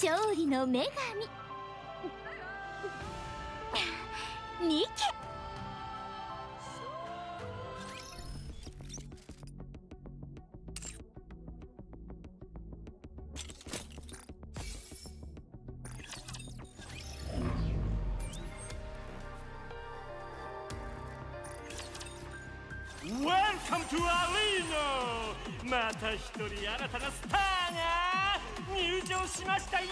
勝利の女神ニケ。Welcome to Arena! また一人新たなスターが入場しましたよ。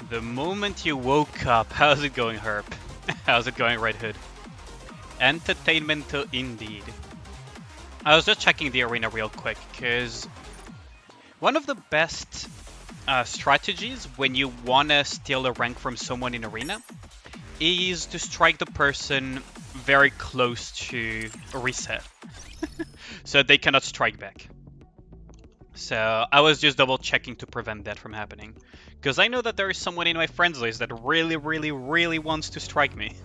The moment you woke up, how's it going, Herb? How's it going, Red Hood? Entertainmental indeed. I was just checking the arena real quick, because one of the best strategies when you want to steal a rank from someone in arena is to strike the person very close to a reset, so they cannot strike back. So I was just double checking to prevent that from happening. Because I know that there is someone in my friends list that really wants to strike me.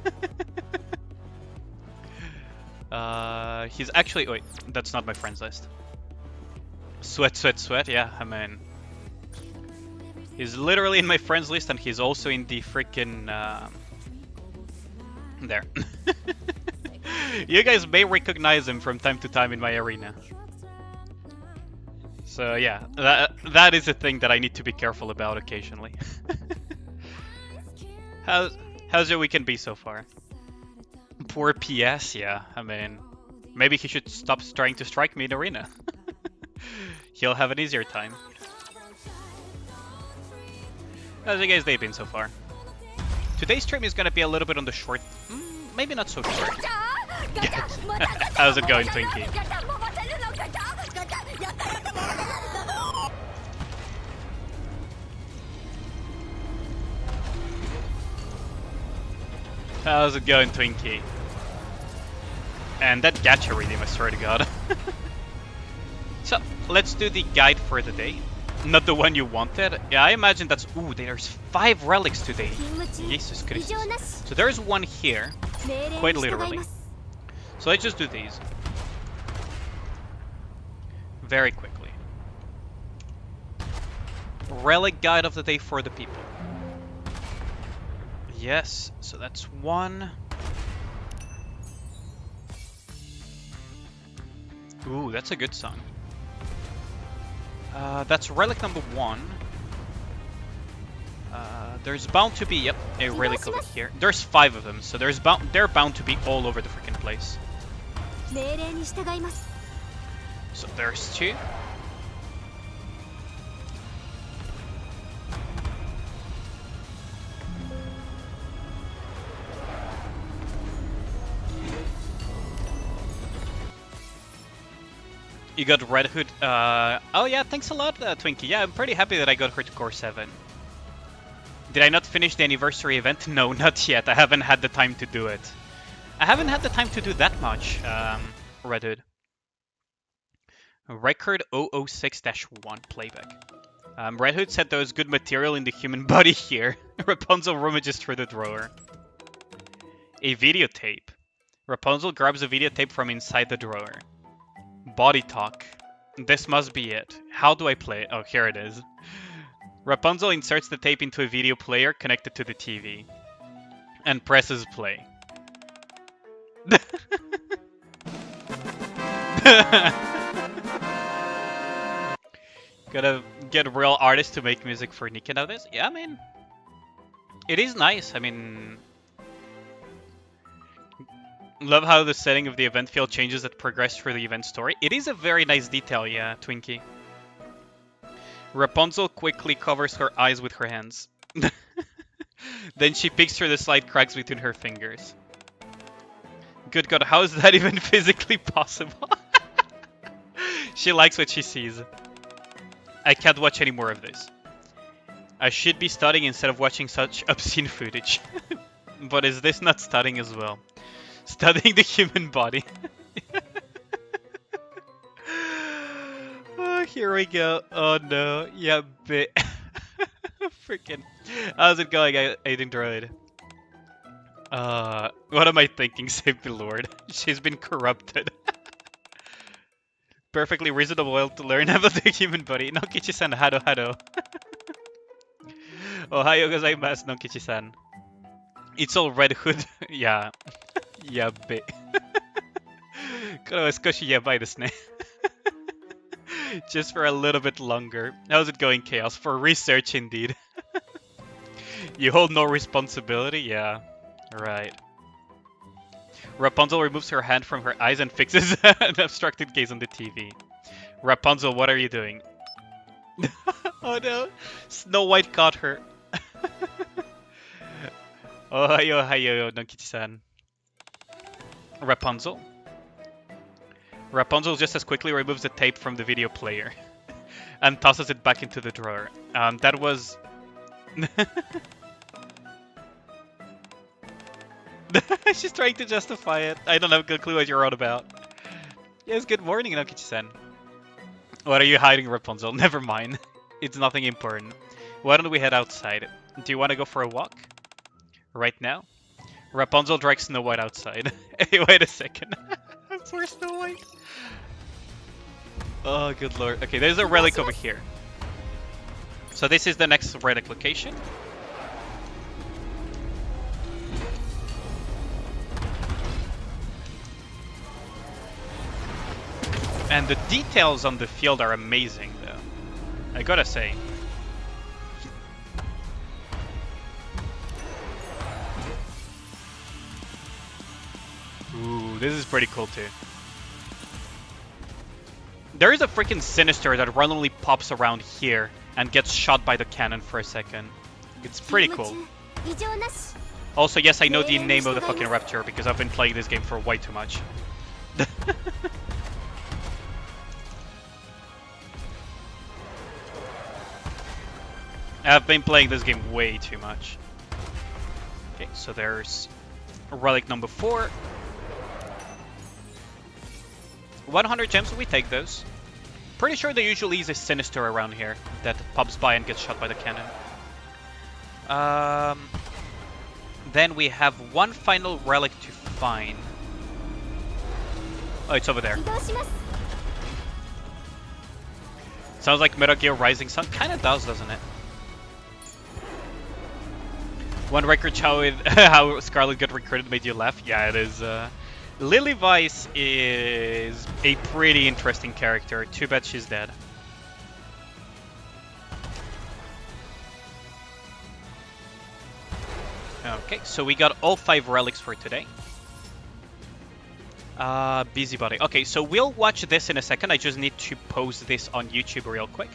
He's actually... Wait, that's not my friends list. Sweat, yeah, I mean... He's literally in my friends list and he's also in the freaking... There. You guys may recognize him from time to time in my arena. So yeah, that is a thing that I need to be careful about occasionally. How's your weekend be so far? Poor PS, yeah. I mean, maybe he should stop trying to strike me in arena. He'll have an easier time. How's your guys' day been so far? Today's stream is gonna be a little bit on the short, maybe not so short. How's it going, Twinkie? How's it going, Twinkie? And that gacha redeem, I swear to god. So, let's do the guide for the day. Not the one you wanted. Yeah, I imagine that's... Ooh, there's 5 relics today. Jesus Christ. So there's one here, quite literally. So let's just do these. Very quickly. Relic guide of the day for the people. Yes, so that's 1. Ooh, that's a good song. That's relic number 1. There's bound to be, yep, a relic over here. There's 5 of them, so they're bound to be all over the freaking place. So there's 2. You got Red Hood. Oh yeah, thanks a lot, Twinkie. Yeah, I'm pretty happy that I got her to Core 7. Did I not finish the anniversary event? No, not yet. I haven't had the time to do it. I haven't had the time to do that much, Red Hood. Record 006-1 playback. Red Hood said there was good material in the human body here. Rapunzel rummages through the drawer. A videotape. Rapunzel grabs a videotape from inside the drawer. Body talk. This must be it. How do I play it? Oh, here it is. Rapunzel inserts the tape into a video player connected to the TV. And presses play. Gotta get real artists to make music for Nikke nowadays. Yeah, I mean... It is nice. I mean... Love how the setting of the event field changes that progress through the event story. It is a very nice detail, yeah, Twinkie. Rapunzel quickly covers her eyes with her hands. Then she peeks through the slight cracks between her fingers. Good god, how is that even physically possible? She likes what she sees. I can't watch any more of this. I should be studying instead of watching such obscene footage. But is this not studying as well? Studying the human body. Here we go. Oh no. Yeah, bit. Freaking. How's it going, Aiden Droid? What am I thinking? Save the Lord. She's been corrupted. Perfectly reasonable way to learn about the human body. Nokichi-san, hado hado. Ohayo gozaimasu, Nokichi-san. It's all Red Hood. Yeah. Yabbe. これは少しやばいですね。Just for a little bit longer. How's it going, Chaos? For research, indeed. You hold no responsibility? Yeah. Right. Rapunzel removes her hand from her eyes and fixes an obstructed gaze on the TV. Rapunzel, what are you doing? Oh no! Snow White caught her. Ohayo, ohayo, Nokichi-san. Rapunzel? Rapunzel just as quickly removes the tape from the video player and tosses it back into the drawer. That was... She's trying to justify it. I don't have a good clue what you're on about. Yes, good morning, Nokichi-san. What are you hiding, Rapunzel? Never mind. It's nothing important. Why don't we head outside? Do you want to go for a walk? Right now? Rapunzel drags Snow White outside. Hey, wait a second. Poor Snow White. Oh, good lord. Okay, there's a relic over here. So this is the next relic location. And the details on the field are amazing, though. I gotta say. Ooh, this is pretty cool, too. There is a freaking Sinister that randomly pops around here and gets shot by the cannon for a second. It's pretty cool. Also, yes, I know the name of the fucking Raptor because I've been playing this game for way too much. I've been playing this game way too much. Okay, so there's relic number 4. 100 gems, we take those. Pretty sure there usually is a Sinister around here that pops by and gets shot by the cannon. Then we have one final relic to find. Oh, it's over there. Sounds like Metal Gear Rising Sun. Kinda does, doesn't it? One record how Scarlet got recruited made you laugh. Yeah, it is. Lily Weiss is a pretty interesting character. Too bad she's dead. Okay, so we got all 5 relics for today. Busybody. Okay, so we'll watch this in a second. I just need to post this on YouTube real quick.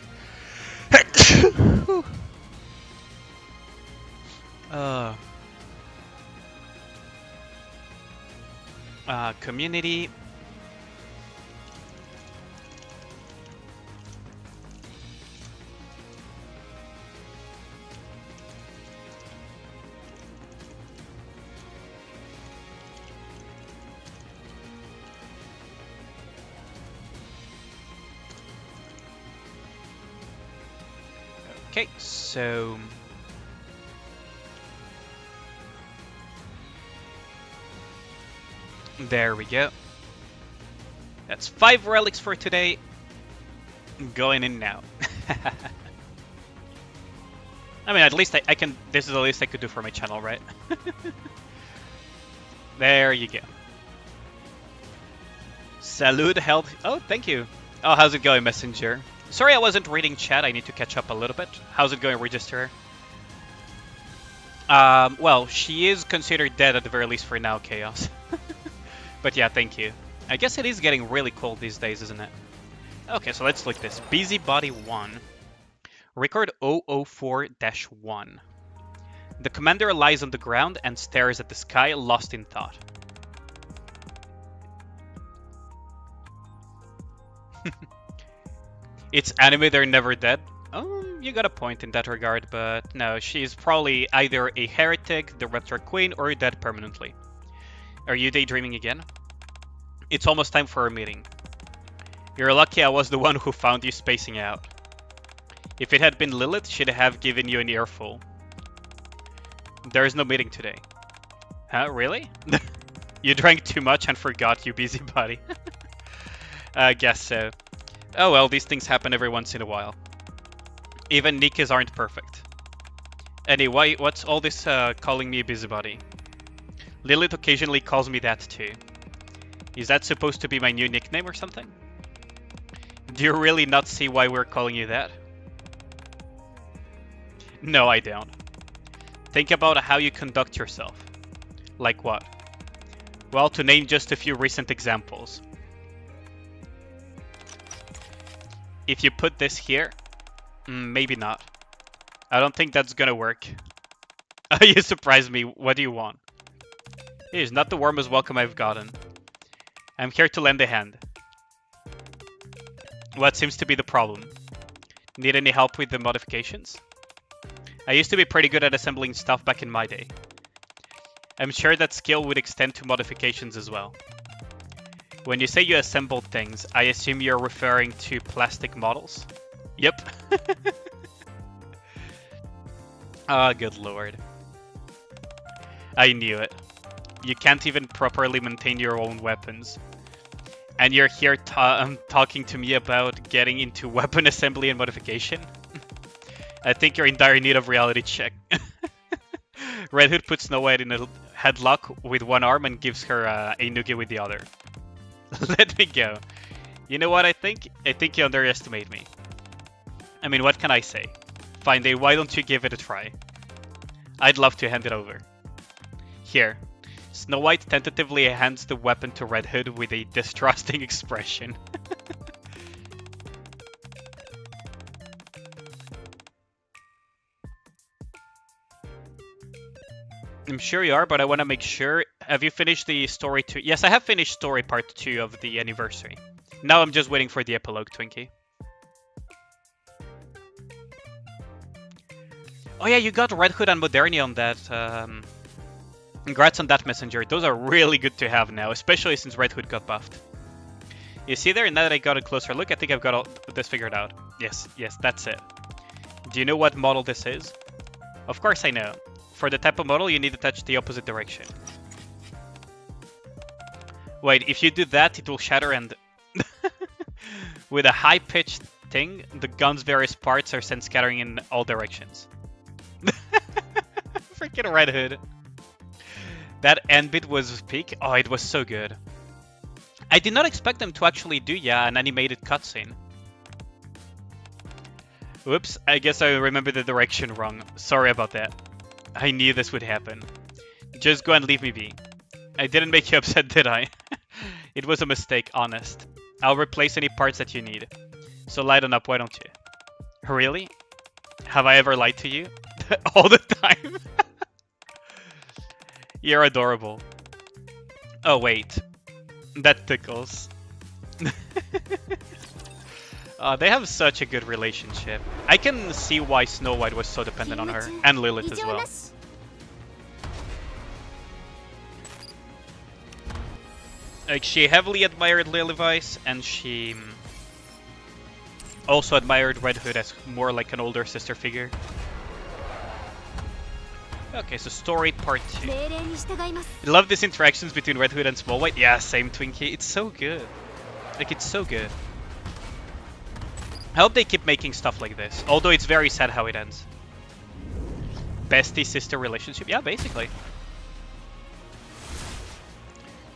Community. Okay, so there we go. That's 5 relics for today. Going in now. I mean, at least I can. This is the least I could do for my channel, right? There you go. Salute health. Oh, thank you. Oh, how's it going, Messenger? Sorry I wasn't reading chat. I need to catch up a little bit. How's it going, Register? Well, she is considered dead at the very least for now, Chaos. But yeah, thank you. I guess it is getting really cold these days, isn't it? Okay, so let's look at this. Busybody 1. Record 004-1. The commander lies on the ground and stares at the sky, lost in thought. It's anime, they're never dead. You got a point in that regard, but no, she's probably either a heretic, the Raptor Queen, or dead permanently. Are you daydreaming again? It's almost time for our meeting. You're lucky I was the one who found you spacing out. If it had been Lilith, she'd have given you an earful. There is no meeting today. Huh, really? You drank too much and forgot, you busybody. I guess so. Oh well, these things happen every once in a while. Even Nikkes aren't perfect. Anyway, what's all this calling me a busybody? Lilith occasionally calls me that too. Is that supposed to be my new nickname or something? Do you really not see why we're calling you that? No, I don't. Think about how you conduct yourself. Like what? Well, to name just a few recent examples. If you put this here, maybe not. I don't think that's gonna work. You surprised me. What do you want? It is not the warmest welcome I've gotten. I'm here to lend a hand. What seems to be the problem? Need any help with the modifications? I used to be pretty good at assembling stuff back in my day. I'm sure that skill would extend to modifications as well. When you say you assemble things, I assume you're referring to plastic models? Yep. Ah, good lord. I knew it. You can't even properly maintain your own weapons. And you're here talking to me about getting into weapon assembly and modification? I think you're in dire need of reality check. Red Hood puts Snow White in a headlock with one arm and gives her a noogie with the other. Let me go. You know what I think? I think you underestimate me. I mean, what can I say? Fine day, why don't you give it a try? I'd love to hand it over. Here. Snow White tentatively hands the weapon to Red Hood with a distrusting expression. I'm sure you are, but I want to make sure. Have you finished the story 2? Yes, I have finished story part 2 of the anniversary. Now I'm just waiting for the epilogue, Twinkie. Oh yeah, you got Red Hood and Moderni on that. Congrats on that, Messenger. Those are really good to have now, especially since Red Hood got buffed. You see there, now that I got a closer look, I think I've got all this figured out. Yes, that's it. Do you know what model this is? Of course I know. For the type of model, you need to touch the opposite direction. Wait, if you do that, it will shatter and... With a high-pitched thing, the gun's various parts are sent scattering in all directions. Freaking Red Hood. That end bit was peak. Oh, it was so good. I did not expect them to actually do, an animated cutscene. Whoops, I guess I remembered the direction wrong. Sorry about that. I knew this would happen. Just go and leave me be. I didn't make you upset, did I? It was a mistake, honest. I'll replace any parts that you need. So lighten up, why don't you? Really? Have I ever lied to you? All the time? You're adorable. Oh, wait. That tickles. They have such a good relationship. I can see why Snow White was so dependent on her, and Lilith as well. Like, she heavily admired Lilith, and she also admired Red Hood as more like an older sister figure. Okay, so story part 2. I love these interactions between Red Hood and Snow White. Yeah, same, Twinkie. It's so good. Like, it's so good. I hope they keep making stuff like this. Although it's very sad how it ends. Bestie-sister relationship? Yeah, basically.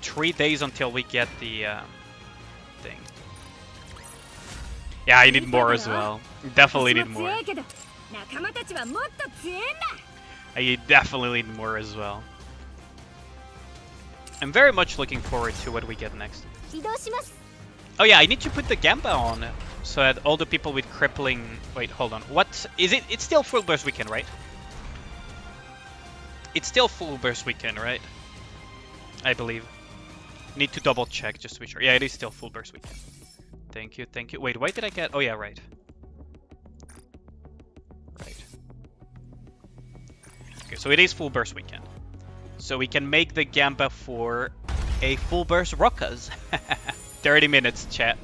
3 days until we get the thing. Yeah, I need more as well. Definitely need more. I definitely need more as well. I'm very much looking forward to what we get next. Oh yeah, I need to put the Gamba on so that all the people with crippling... Wait, hold on. What is it? It's still full burst weekend, right? It's still full burst weekend, right? I believe. Need to double check just to be sure. Yeah, it is still full burst weekend. Thank you, thank you. Wait, why did I get... Oh yeah, right. Okay, so it is full burst weekend. So we can make the Gamba for a full burst Rockas. 30 minutes, chat.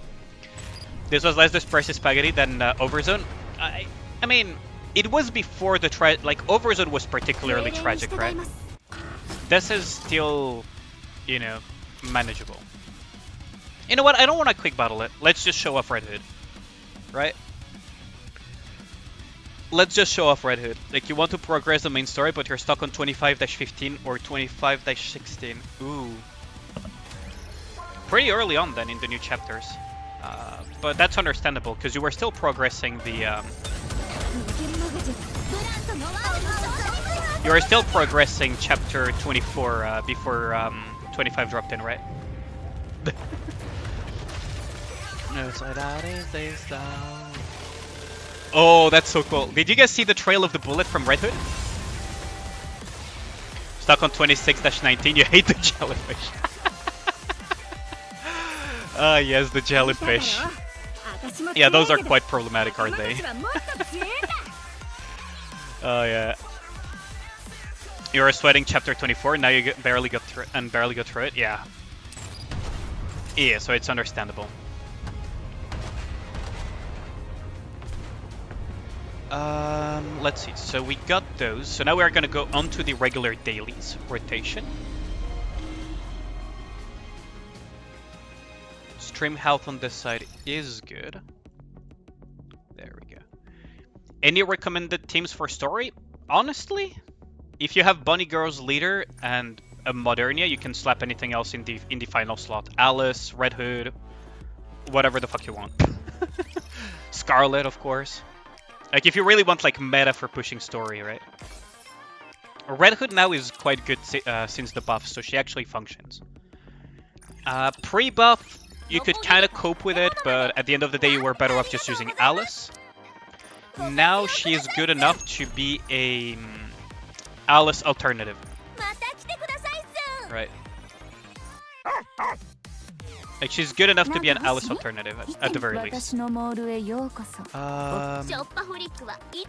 This was less Dispersive Spaghetti than Overzone. I mean, it was before the like Overzone was particularly tragic, right? This is still, you know, manageable. You know what? I don't want to quick battle it. Let's just show off Red Hood, right? Let's just show off Red Hood. Like, you want to progress the main story, but you're stuck on 25-15 or 25-16. Ooh. Pretty early on then in the new chapters. But that's understandable, because you were still progressing the... You were still progressing chapter 24 before 25 dropped in, right? Oh, that's so cool. Did you guys see the trail of the bullet from Red Hood? Stuck on 26-19. You hate the jellyfish. Ah, yes, the jellyfish. Yeah, those are quite problematic, aren't they? Oh, yeah. You were sweating chapter 24, now you barely got through it. Yeah. Yeah, so it's understandable. Let's see. So we got those. So now we're gonna go on to the regular dailies rotation. Stream health on this side is good. There we go. Any recommended teams for story? Honestly, if you have Bunny Girl's leader and a Modernia, you can slap anything else in the final slot. Alice, Red Hood, whatever the fuck you want. Scarlet, of course. Like, if you really want, like, meta for pushing story, right? Red Hood now is quite good since the buff, so she actually functions. Pre-buff, you could kind of cope with it, but at the end of the day, you were better off just using Alice. Now she is good enough to be a Alice alternative. Right. Like, she's good enough to be an Alice alternative, at the very least.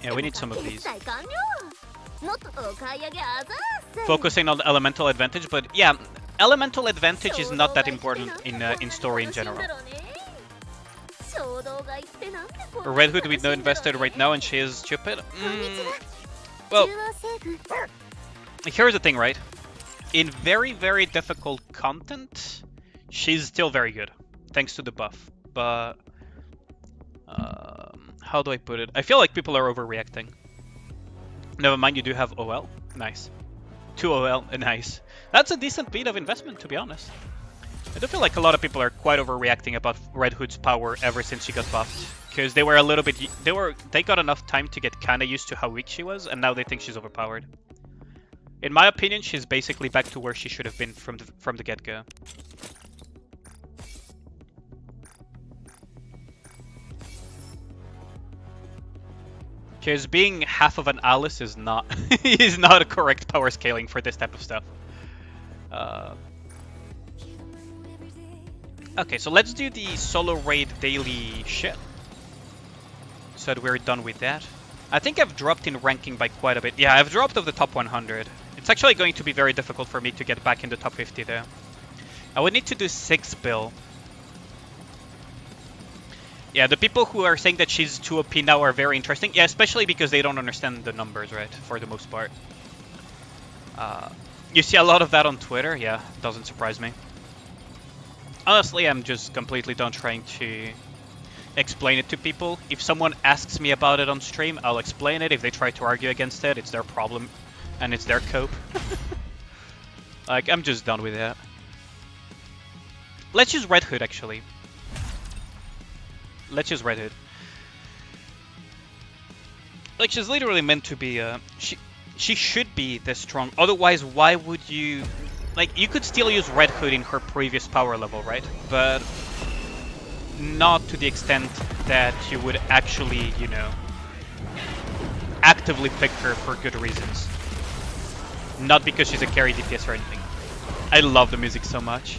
Yeah, we need some of these. Focusing on the elemental advantage, but yeah, elemental advantage is not that important in story in general. Red Hood with no investor right now, and she is stupid. Well, here's the thing, right? In very, very difficult content, she's still very good, thanks to the buff. But how do I put it? I feel like people are overreacting. Never mind, you do have OL. Nice. 2 OL, nice. That's a decent bit of investment, to be honest. I do feel like a lot of people are quite overreacting about Red Hood's power ever since she got buffed. Because they were a little bit... They got enough time to get kind of used to how weak she was, and now they think she's overpowered. In my opinion, she's basically back to where she should have been from the get-go. Because being half of an Alice is not is not a correct power scaling for this type of stuff. Okay, so let's do the solo raid daily shit, so that we're done with that. I think I've dropped in ranking by quite a bit. Yeah, I've dropped off the top 100. It's actually going to be very difficult for me to get back in the top 50 though. I would need to do 6 bill. Yeah, the people who are saying that she's too OP now are very interesting. Yeah, especially because they don't understand the numbers, right? For the most part. You see a lot of that on Twitter. Yeah, doesn't surprise me. Honestly, I'm just completely done trying to explain it to people. If someone asks me about it on stream, I'll explain it. If they try to argue against it, it's their problem and it's their cope. Like, I'm just done with that. Let's use Red Hood, actually. Let's use Red Hood. Like, she's literally meant to be, she should be this strong. Otherwise, why would you... Like, you could still use Red Hood in her previous power level, right? But not to the extent that you would actually, you know, actively pick her for good reasons. Not because she's a carry DPS or anything. I love the music so much.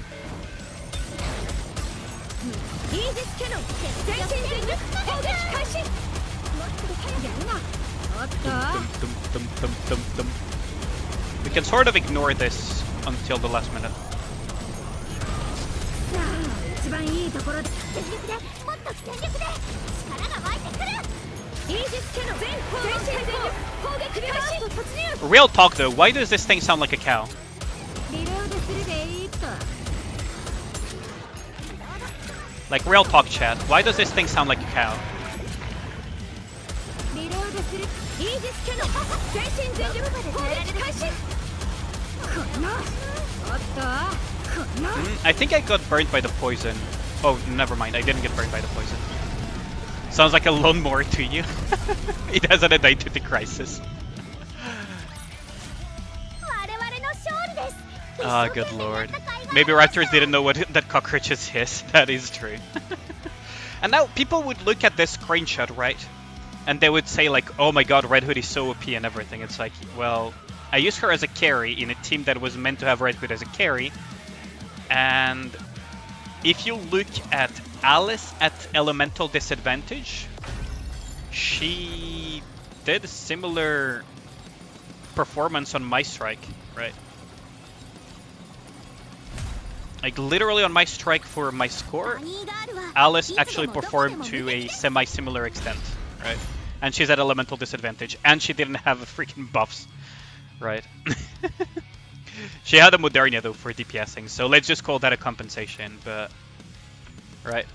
We can sort of ignore this until the last minute. 番いいところで全力でもっと全力で力が湧いてくるイージス家の全身全力攻撃開始突入 Real talk though, why does this thing sound like a cow? リロードするでいいと Like real talk chat, why does this thing sound like a cow? リロードするイージス家の全身全力攻撃開始このおっと I think I got burned by the poison. Oh, never mind. I didn't get burned by the poison. Sounds like a lawnmower to you. It has an identity crisis. Ah, good lord. Maybe raptors didn't know what that cockroaches hiss. That is true. And now people would look at this screenshot, right? And they would say like, oh my god, Red Hood is so OP and everything. It's like, well, I used her as a carry in a team that was meant to have Red Hood as a carry. And if you look at Alice at elemental disadvantage, she did similar performance on my strike, right? Like literally on my strike for my score, Alice actually performed to a semi-similar extent, right? And she's at elemental disadvantage, and she didn't have a freaking buffs, right? She had a Modernia though for DPSing, so let's just call that a compensation, but... Right.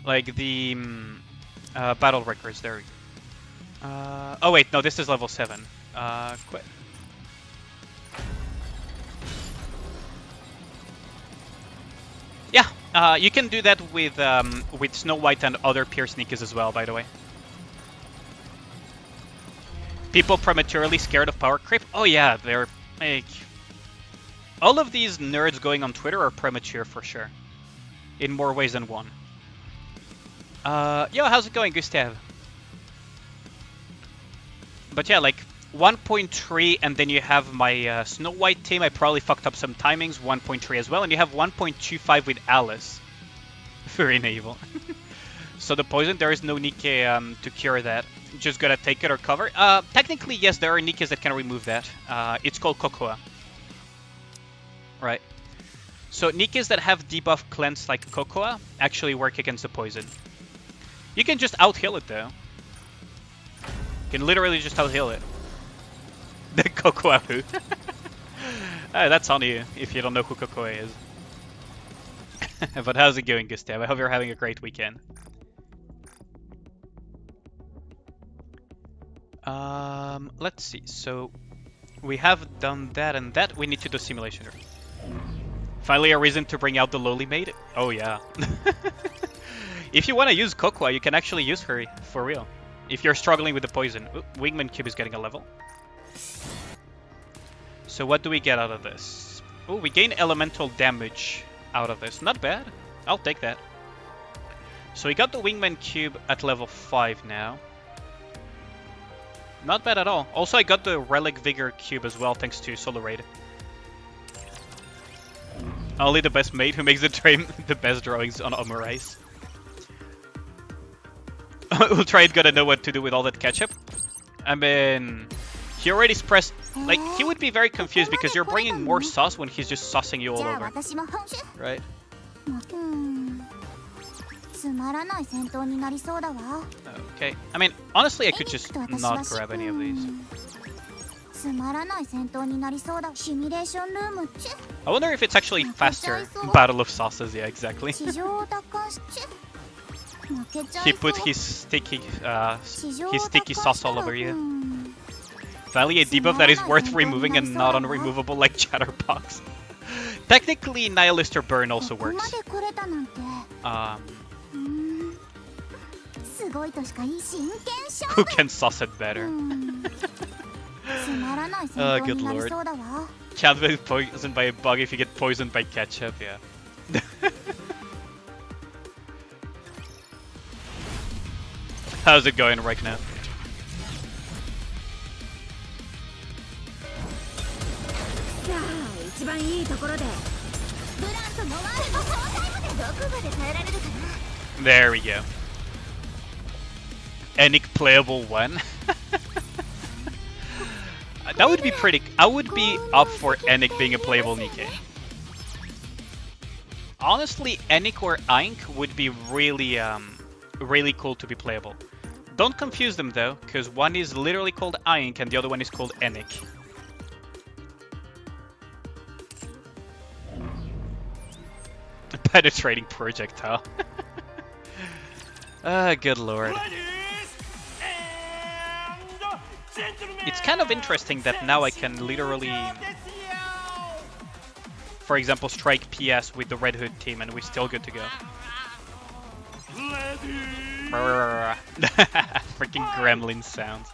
Like the... battle records, there we go. Oh wait, no, this is level 7. Quit. Yeah, you can do that with Snow White and other Pierce Nikkes as well, by the way. People prematurely scared of power creep? Oh yeah, they're like... All of these nerds going on Twitter are premature for sure. In more ways than one. Yo, how's it going, Gustav? But yeah, like 1.3 and then you have my Snow White team. I probably fucked up some timings, 1.3 as well. And you have 1.25 with Alice. Very naval. So the poison, there is no Nikke to cure that. Just gotta take it or cover. Technically, yes, there are Nikkes that can remove that. It's called Cocoa. Right. So Nikkes that have debuff cleanse like Cocoa actually work against the poison. You can just out-heal it though. You can literally just out-heal it. The Cocoa who? That's on you if you don't know who Cocoa is. But how's it going, Gustav? I hope you're having a great weekend. Let's see. So we have done that and that. We need to do simulation. Finally a reason to bring out the lowly maid. Oh yeah. If you want to use Cocoa, you can actually use her for real. If you're struggling with the poison. Ooh, Wingman Cube is getting a level. So what do we get out of this? Oh, we gain elemental damage out of this. Not bad. I'll take that. So we got the Wingman Cube at level 5 now. Not bad at all. Also, I got the Relic Vigor Cube as well, thanks to Solar Raid. Only the best mate who makes the best drawings on Omurice. Ultraid gotta know what to do with all that ketchup. I mean, he already pressed... Like, he would be very confused because you're bringing more sauce when he's just saucing you all over. Right? Okay. I mean, honestly, I could just not grab any of these. I wonder if it's actually faster. Battle of sauces, yeah, exactly. He put his sticky sauce all over you. Finally, a debuff that is worth removing and not unremovable like Chatterbox. Technically, Nihilist or Burn also works. Who can sauce it better? Oh, good lord. Can't be poisoned by a bug if you get poisoned by ketchup, yeah. How's it going right now? There we go. Nikke playable 1. That would be pretty... I would be up for Nikke being a playable Nikke. Honestly, Enik or Aink would be really, really cool to be playable. Don't confuse them though, because one is literally called Aink and the other one is called Enik. Penetrating projectile. Ah, good lord. It's kind of interesting that now I can literally, for example, strike PS with the Red Hood team and we're still good to go. Freaking gremlin sounds.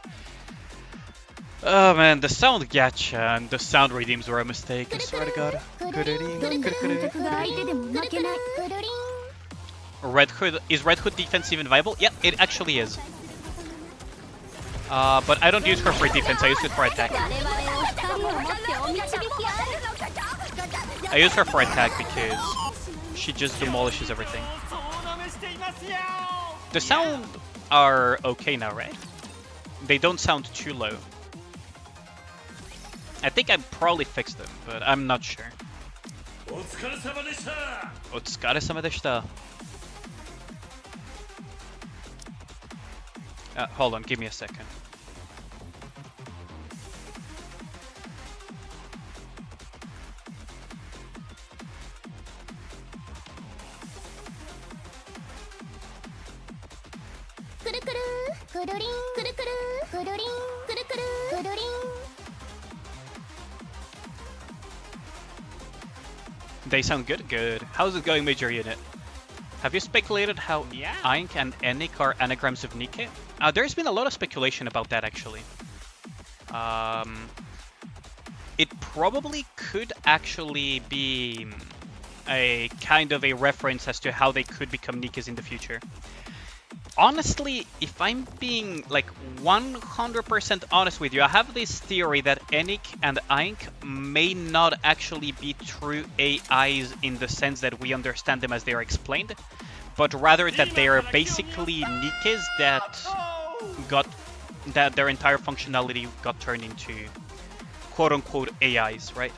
Oh man, the sound gacha and the sound redeems were a mistake, I swear to god. Red Hood, is Red Hood defense even viable? Yeah, it actually is. But I don't use her for defense, I use it for attack. I use her for attack because she just demolishes everything. The sound are okay now, right? They don't sound too low. I think I probably fixed them, but I'm not sure. Otsukaresama deshita. Hold on, give me a second. They sound good? Good. How's it going, Major Unit? Have you speculated how Aink and Enik are anagrams of Nikke? There's been a lot of speculation about that, actually. It probably could actually be a kind of a reference as to how they could become Nikkes in the future. Honestly, if I'm being like 100% honest with you, I have this theory that Enik and Aink may not actually be true AIs in the sense that we understand them as they are explained, but rather that they are basically Nikkes that their entire functionality got turned into quote-unquote AIs, right?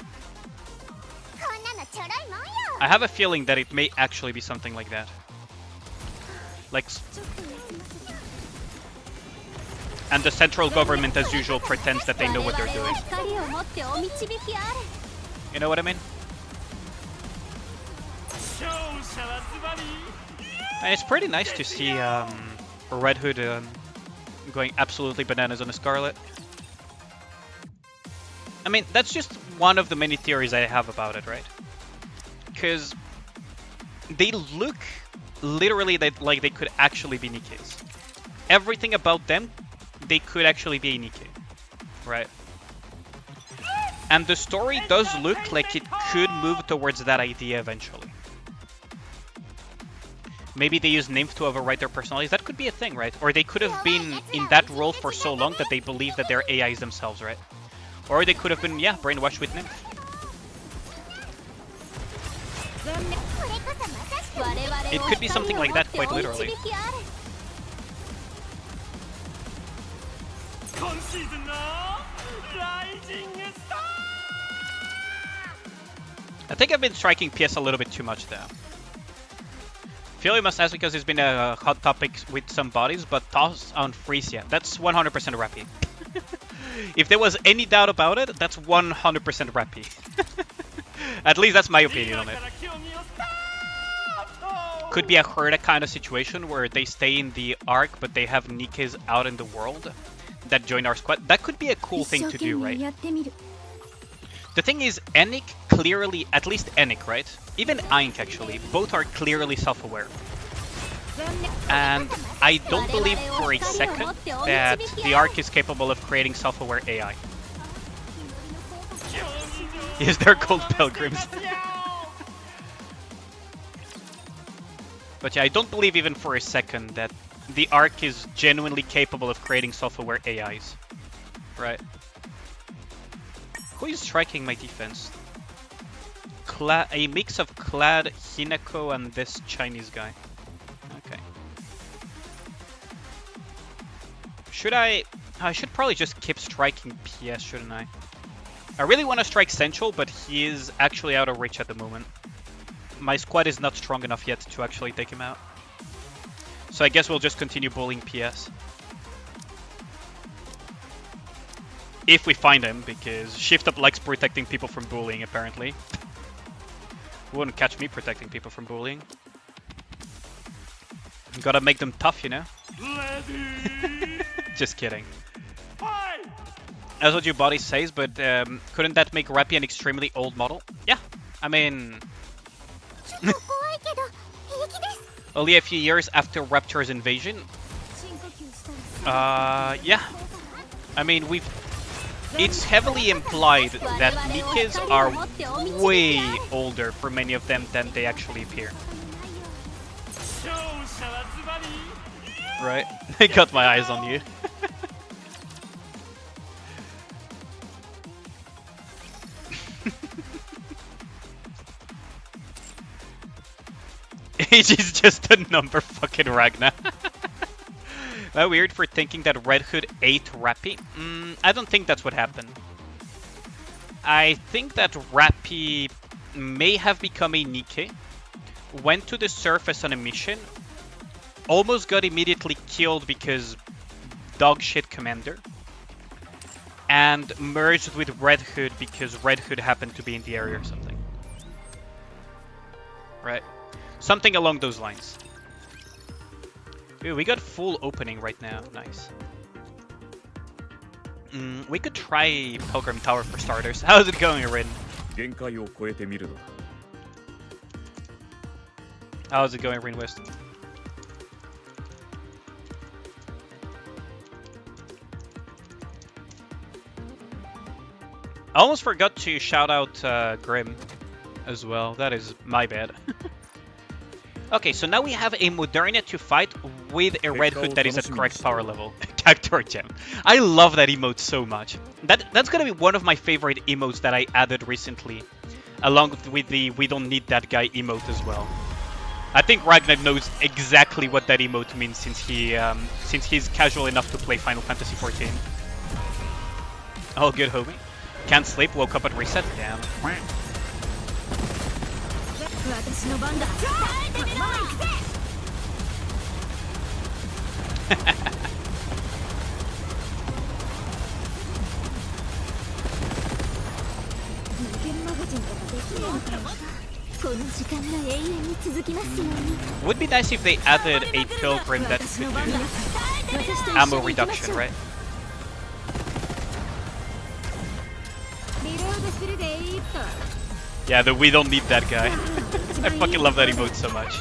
I have a feeling that it may actually be something like that. Like, and the central government, as usual, pretends that they know what they're doing. You know what I mean? And it's pretty nice to see Red Hood going absolutely bananas on a Scarlet. I mean, that's just one of the many theories I have about it, right? Because they look literally like they could actually be Nikkes. Everything about them, they could actually be a Nikke, right? And the story does look like it could move towards that idea eventually. Maybe they use nymph to override their personalities. That could be a thing, right? Or they could have been in that role for so long that they believe that they're AIs themselves, right? Or they could have been, yeah, brainwashed with nymph. It could be something like that, quite literally. I think I've been striking PS a little bit too much there. Feel you must ask because it's been a hot topic with some bodies, but thoughts on Frisia. That's 100% Rappy. If there was any doubt about it, that's 100% Rappy. At least that's my opinion on it. Could be a Herda kind of situation where they stay in the arc, but they have Nikkes out in the world that join our squad. That could be a cool thing to do, right? The thing is, Enik clearly, at least Enik, right? Even Aink, actually, both are clearly self-aware. And I don't believe for a second that the arc is capable of creating self-aware AI. Yes, they're called pilgrims. But yeah, I don't believe even for a second that the arc is genuinely capable of creating self-aware AIs. Right. Who is striking my defense? A mix of Clad, Hinako, and this Chinese guy. Okay. I should probably just keep striking PS, shouldn't I? I really want to strike Central, but he is actually out of reach at the moment. my squad is not strong enough yet to actually take him out. So I guess we'll just continue bullying PS. If we find him, because Shift Up likes protecting people from bullying, apparently. Wouldn't catch me protecting people from bullying. Gotta make them tough, you know? Just kidding. That's what your body says, but couldn't that make Rappy an extremely old model? Yeah, I mean... only a few years after Rapture's invasion? Yeah. I mean, it's heavily implied that Nikkes are way older for many of them than they actually appear. Right? I got my eyes on you. Age is just a number, fucking Ragnar. Am I weird for thinking that Red Hood ate Rappy? I don't think that's what happened. I think that Rappy may have become a Nikke, went to the surface on a mission, almost got immediately killed because dogshit commander, and merged with Red Hood because Red Hood happened to be in the area or something. Right. Something along those lines. Ooh, we got full opening right now. Nice. We could try Pilgrim Tower for starters. How's it going, Rin? How's it going, Rin West? I almost forgot to shout out Grim as well. That is my bad. Okay, so now we have a Modernia to fight with a Red Hood that is at correct power level. Cactor Gem. I love that emote so much. That's gonna be one of my favorite emotes that I added recently, along with the "We don't need that guy" emote as well. I think Ragnar knows exactly what that emote means since he's casual enough to play Final Fantasy XIV. Oh, good, homie. Can't sleep. Woke up at reset. Damn. Would be nice if they added a Pilgrim that could do ammo reduction, right? Yeah, we don't need that guy. I fucking love that emote so much.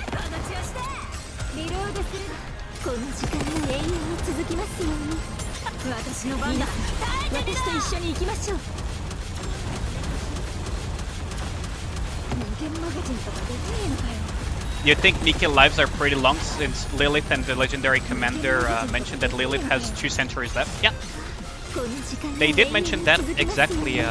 You think Nikke lives are pretty long since Lilith and the legendary commander mentioned that Lilith has 2 centuries left? Yeah. They did mention that exactly.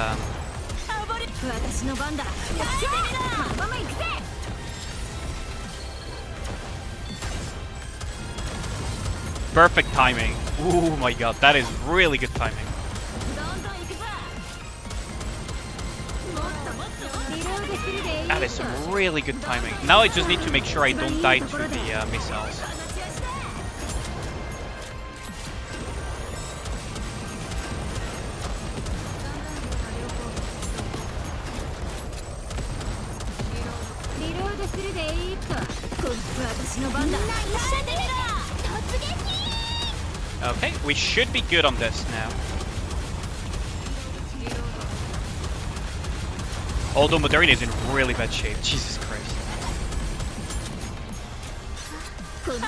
Perfect timing. Oh my god, that is really good timing. That is some really good timing. Now I just need to make sure I don't die to the missiles. Okay, we should be good on this now. Although Modernia is in really bad shape. Jesus Christ. Good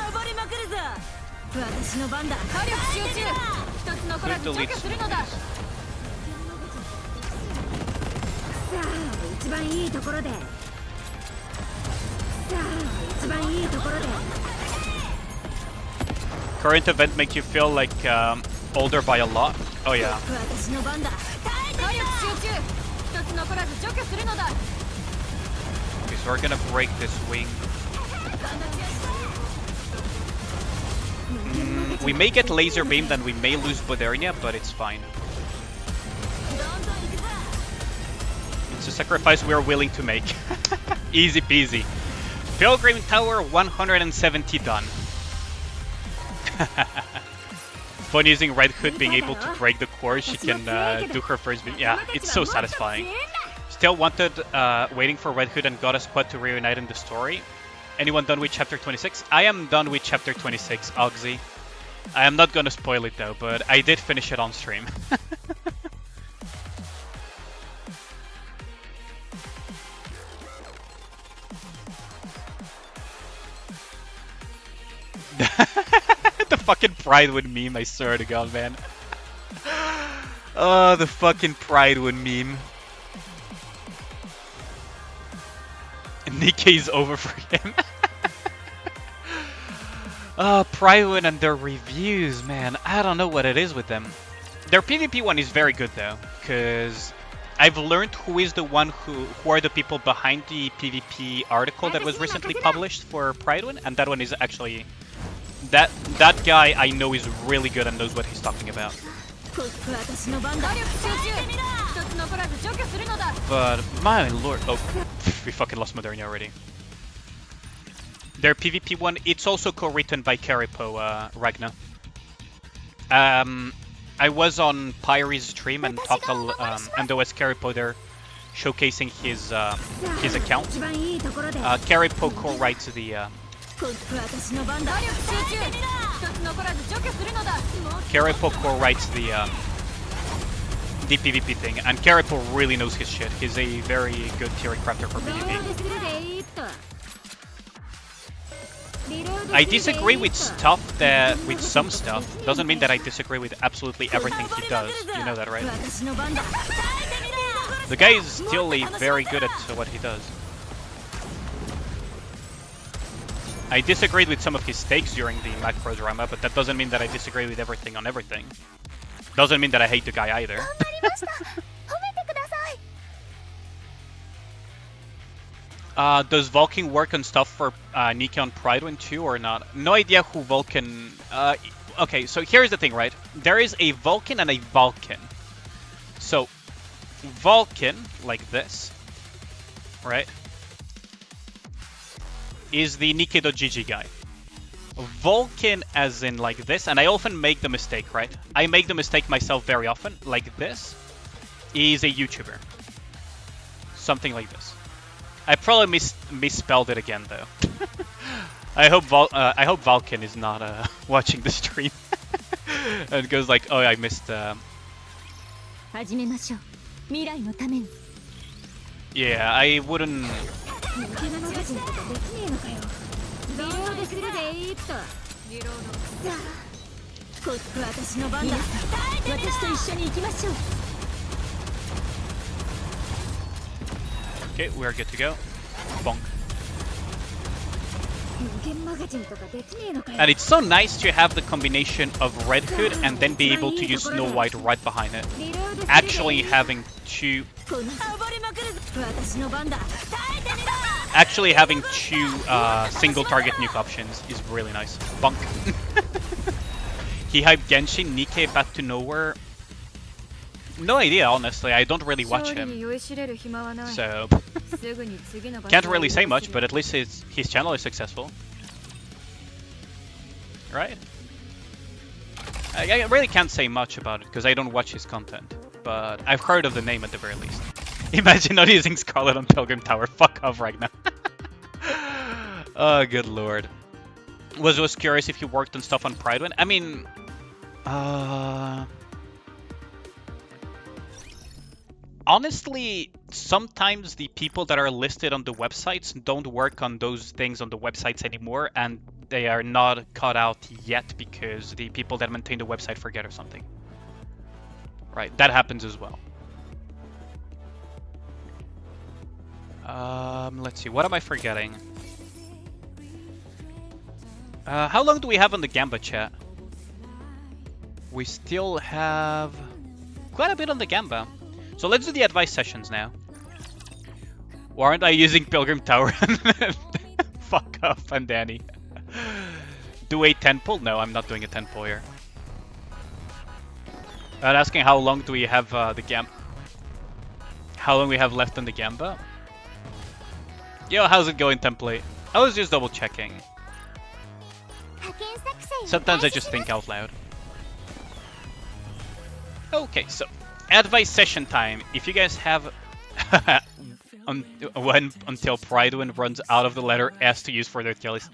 delete. Current event make you feel like older by a lot? Oh yeah. Okay, so we're gonna break this wing. We may get laser beamed and we may lose Modernia, but it's fine. It's a sacrifice we are willing to make. Easy peasy. Pilgrim Tower 170 done. Fun using Red Hood being able to break the core. She can do her first. Yeah, it's so satisfying. Still wanted, waiting for Red Hood and Goddess Squad to reunite in the story. Anyone done with chapter 26? I am done with chapter 26, Oxy. I am not gonna spoil it though, but I did finish it on stream. The fucking Pridewood meme, I swear to God, man. Oh, the fucking Pridewood meme. Nikke's over for him. Oh, Pridewood and their reviews, man. I don't know what it is with them. Their PvP one is very good though, because I've learned who is the one who are the people behind the PvP article that was recently published for Pridewood, and that one is actually that guy I know is really good and knows what he's talking about. But my lord, oh, we fucking lost Modernia already. Their PvP one, it's also co-written by Karipo, Ragna. I was on Pyre's stream and talked and there was Karipo there showcasing his account. Karipo co-writes the Karipo co-writes the PvP thing, and Karipo really knows his shit. He's a very good theory crafter for PvP. I disagree with with some stuff. Doesn't mean that I disagree with absolutely everything he does. You know that, right? The guy is still very good at what he does. I disagreed with some of his takes during the macro drama, but that doesn't mean that I disagree with everything on everything. Doesn't mean that I hate the guy either. Does Vulcan work on stuff for Nikke on Pridewind too or not? No idea who Vulcan... okay, so here's the thing, right? There is a Vulcan and a Vulcan. So, Vulcan, like this, right, is the Nikke.gg guy. Vulcan as in like this, and I often make the mistake, right? I make the mistake myself very often, like this, is a YouTuber. Something like this. I probably misspelled it again, though. I hope Vulcan is not watching the stream and goes like, "Oh, I missed." Yeah, I wouldn't. Okay, we're good to go. Bonk. And it's so nice to have the combination of Red Hood and then be able to use Snow White right behind it. Actually having two single target nuke options is really nice. Bonk. He hyped Genshin, Nikke back to nowhere. No idea, honestly. I don't really watch him, so can't really say much. But at least his channel is successful, right? I really can't say much about it because I don't watch his content, but I've heard of the name at the very least. Imagine not using Scarlet on Pilgrim Tower. Fuck off right now. Oh, good lord. Was curious if you worked on stuff on Pridewind. I mean, honestly, sometimes the people that are listed on the websites don't work on those things on the websites anymore, and they are not caught out yet because the people that maintain the website forget or something. Right, that happens as well. Let's see, what am I forgetting? How long do we have on the Gamba chat? We still have quite a bit on the Gamba. So let's do the advice sessions now. Aren't I using Pilgrim Tower? Fuck off, I'm Danny. Do a 10 pull? No, I'm not doing a 10 pull here. I'm asking how long do we have the Gamba? How long we have left on the Gamba? Yo, how's it going, Template? I was just double checking. Sometimes I just think out loud. Okay, so advice session time. If you guys have until Pridewind runs out of the letter S to use for their tier list,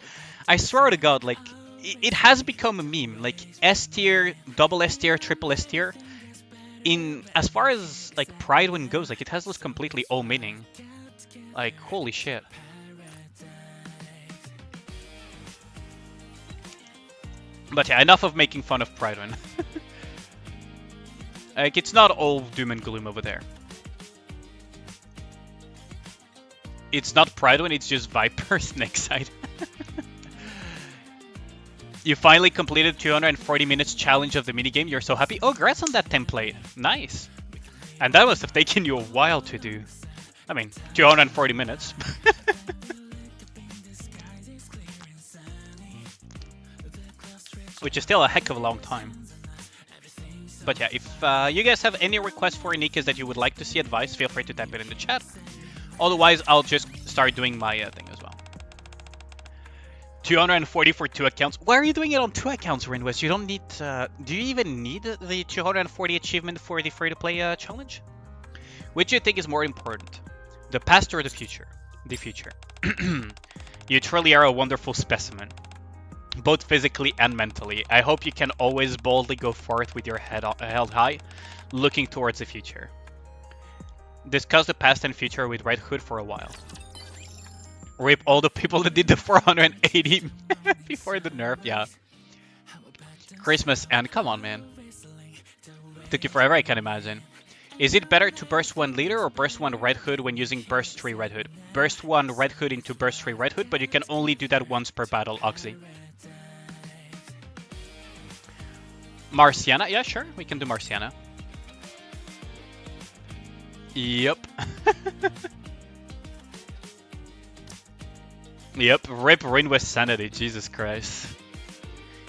I swear to God, like it has become a meme. Like S tier, double S tier, triple S tier. In as far as like Pridewind goes, like it has this completely all meaning. Like holy shit. But yeah, enough of making fun of Pridewind. Like, it's not all doom and gloom over there. It's not Pridewind, it's just Viper's next side. You finally completed 240 minutes challenge of the minigame. You're so happy. Oh, congrats on that template. Nice. And that must have taken you a while to do. I mean, 240 minutes. Which is still a heck of a long time. But yeah, if you guys have any requests for Nikke's that you would like to see advice, feel free to type it in the chat. Otherwise, I'll just start doing my thing as well. 240 for 2 accounts. Why are you doing it on 2 accounts, Rinwest? You don't need... do you even need the 240 achievement for the free-to-play challenge? Which do you think is more important? The past or the future? The future. You truly are a wonderful specimen. Both physically and mentally. I hope you can always boldly go forth with your head held high, looking towards the future. Discuss the past and future with Red Hood for a while. Rip all the people that did the 480 before the nerf, yeah. Christmas and come on, man. Took you forever, I can imagine. Is it better to burst 1 leader or burst 1 Red Hood when using burst 3 Red Hood? Burst 1 Red Hood into burst 3 Red Hood, but you can only do that once per battle, Oxy. Marciana? Yeah, sure. We can do Marciana. Yep. Yep. Rip Rinwest Sanity. Jesus Christ.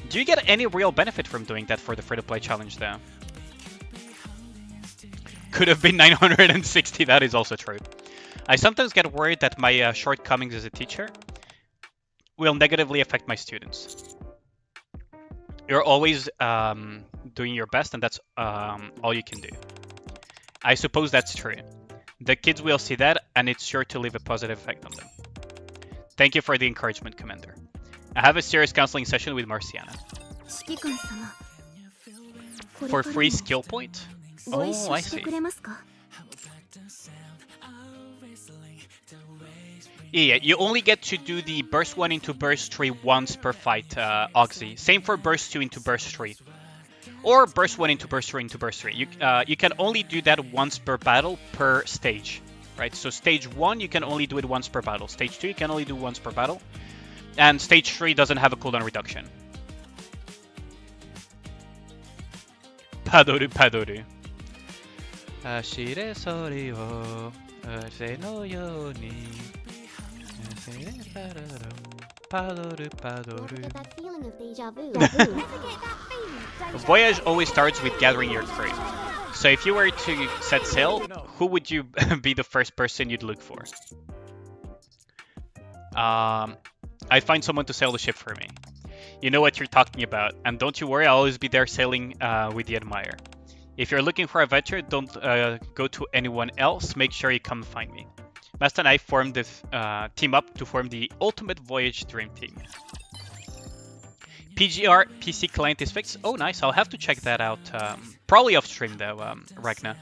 Do you get any real benefit from doing that for the free-to-play challenge, though? Could have been 960. That is also true. I sometimes get worried that my shortcomings as a teacher will negatively affect my students. You're always doing your best, and that's all you can do. I suppose that's true. The kids will see that, and it's sure to leave a positive effect on them. Thank you for the encouragement, Commander. I have a serious counseling session with Marciana. For free skill point? Oh, I see. Yeah, you only get to do the burst 1 into burst 3 once per fight, Oxy. Same for burst 2 into burst 3. Or burst 1 into burst 3 into burst 3. You can only do that once per battle per stage. Right, so stage 1 you can only do it once per battle. Stage 2 you can only do once per battle. And stage 3 doesn't have a cooldown reduction. Padoru Padoru. Ashire sori wo ase no yoni. Padoru Padoru. Voyage always starts with gathering your crew. So if you were to set sail, who would you be the first person you'd look for? I'd find someone to sail the ship for me. You know what you're talking about, and don't you worry, I'll always be there sailing with the Admire. If you're looking for adventure, don't go to anyone else, make sure you come find me. Master and I formed this team up to form the ultimate voyage dream team. PGR PC client is fixed. Oh, nice. I'll have to check that out. Probably off stream though, Ragnar.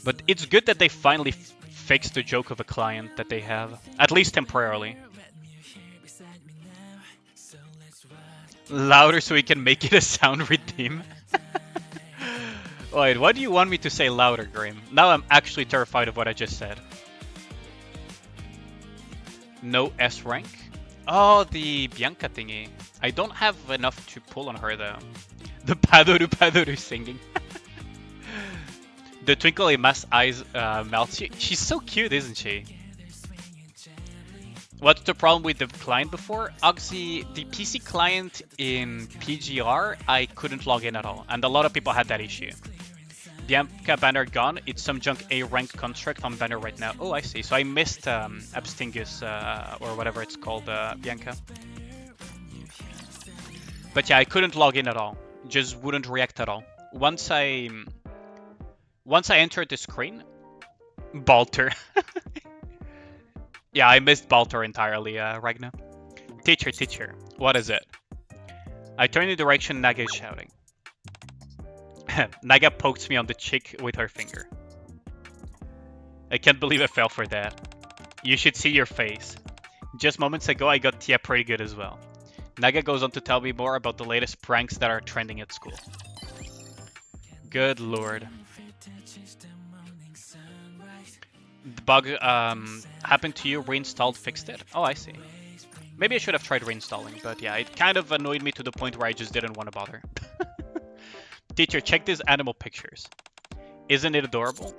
But it's good that they finally fixed the joke of a client that they have, at least temporarily. Louder so we can make it a sound redeem. Wait, what do you want me to say louder, Grim? Now I'm actually terrified of what I just said. No S rank? Oh, the Bianca thingy. I don't have enough to pull on her though. The Padoru Padoru singing. The twinkle in Ma's eyes melts. She's so cute, isn't she? What's the problem with the client before? Oxy, the PC client in PGR, I couldn't log in at all. And a lot of people had that issue. Bianca banner gone. It's some junk A rank construct on banner right now. Oh, I see. So I missed Abstingus or whatever it's called, Bianca. But yeah, I couldn't log in at all. Just wouldn't react at all. Once I entered the screen, Balter. Yeah, I missed Balter entirely, Ragnar. Teacher, what is it? I turn in the direction Naga is shouting. Naga pokes me on the cheek with her finger. I can't believe I fell for that. You should see your face. Just moments ago, I got Tia pretty good as well. Naga goes on to tell me more about the latest pranks that are trending at school. Good lord. The bug happened to you, reinstalled, fixed it? Oh, I see. Maybe I should have tried reinstalling, but yeah, it kind of annoyed me to the point where I just didn't want to bother. Teacher, check these animal pictures. Isn't it adorable?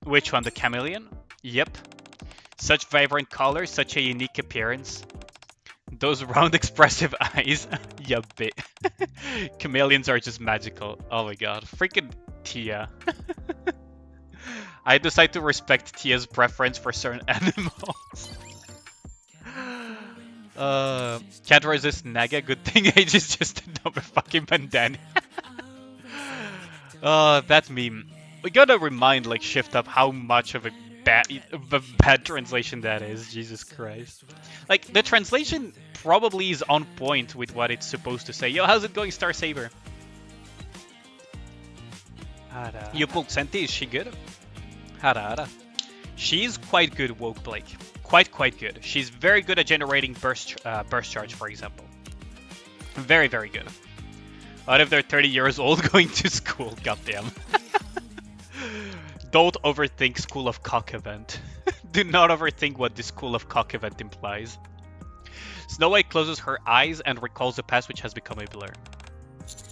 Which one, the chameleon? Yep. Such vibrant colors, such a unique appearance. Those round expressive eyes. Yeah, bit. Chameleons are just magical. Oh my god. Freaking Tia. I decide to respect Tia's preference for certain animals. Can't resist Naga. Good thing Age is just another fucking bandana. That meme. We gotta remind, like, Shift Up how much of a bad translation that is. Jesus Christ. Like, the translation probably is on point with what it's supposed to say. Yo, how's it going, Star Saber? You pulled Senti, is she good? Hara. She's quite good, Woke Blake. Quite good. She's very good at generating burst charge, for example. Very good. What if they're 30 years old going to school? Goddamn. Don't overthink School of Cock event. Do not overthink what the School of Cock event implies. Snow White closes her eyes and recalls the past which has become a blur.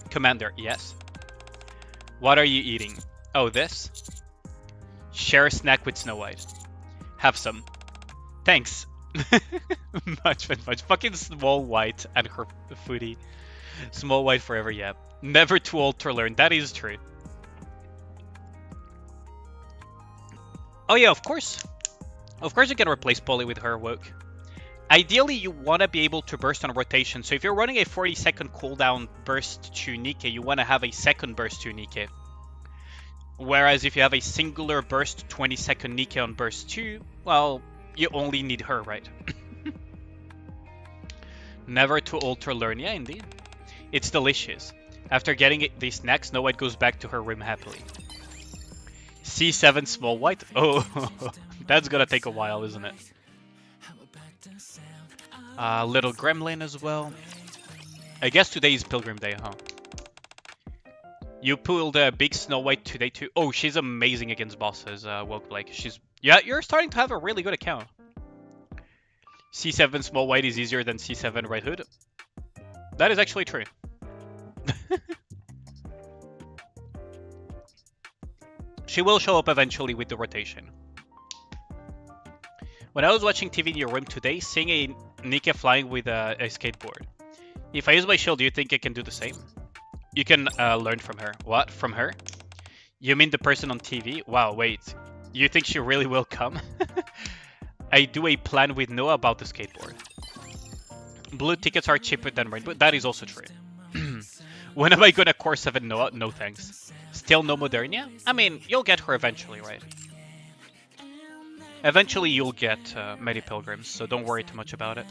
Commander, yes. What are you eating? Oh, this? Share a snack with Snow White. Have some. Thanks. much. Fucking Small White and her foodie. Small White forever, yeah. Never too old to learn. That is true. Oh yeah, of course. Of course you can replace Polly with her Woke. Ideally, you want to be able to burst on rotation. So if you're running a 40-second cooldown burst to Nikke, you want to have a second burst to Nikke. Whereas if you have a singular burst 20-second Nikke on burst 2, well, you only need her, right? Never too old to learn. Yeah, indeed. It's delicious. After getting these snacks, Snow White goes back to her room happily. C7 Small White? Oh, that's gonna take a while, isn't it? Little Gremlin as well. I guess today is Pilgrim Day, huh? You pulled a big Snow White today too. Oh, she's amazing against bosses, Woke Blake. Yeah, you're starting to have a really good account. C7 Small White is easier than C7 Red Hood. That is actually true. She will show up eventually with the rotation. When I was watching TV in your room today, seeing a Nikke flying with a skateboard. If I use my shield, do you think I can do the same? You can learn from her. What? From her? You mean the person on TV? Wow, wait. You think she really will come? I do a plan with Noah about the skateboard. Blue tickets are cheaper than red, but that is also true. When am I gonna core 7 Noah? No thanks. Still no Modernia? I mean, you'll get her eventually, right? Eventually you'll get many pilgrims, so don't worry too much about it.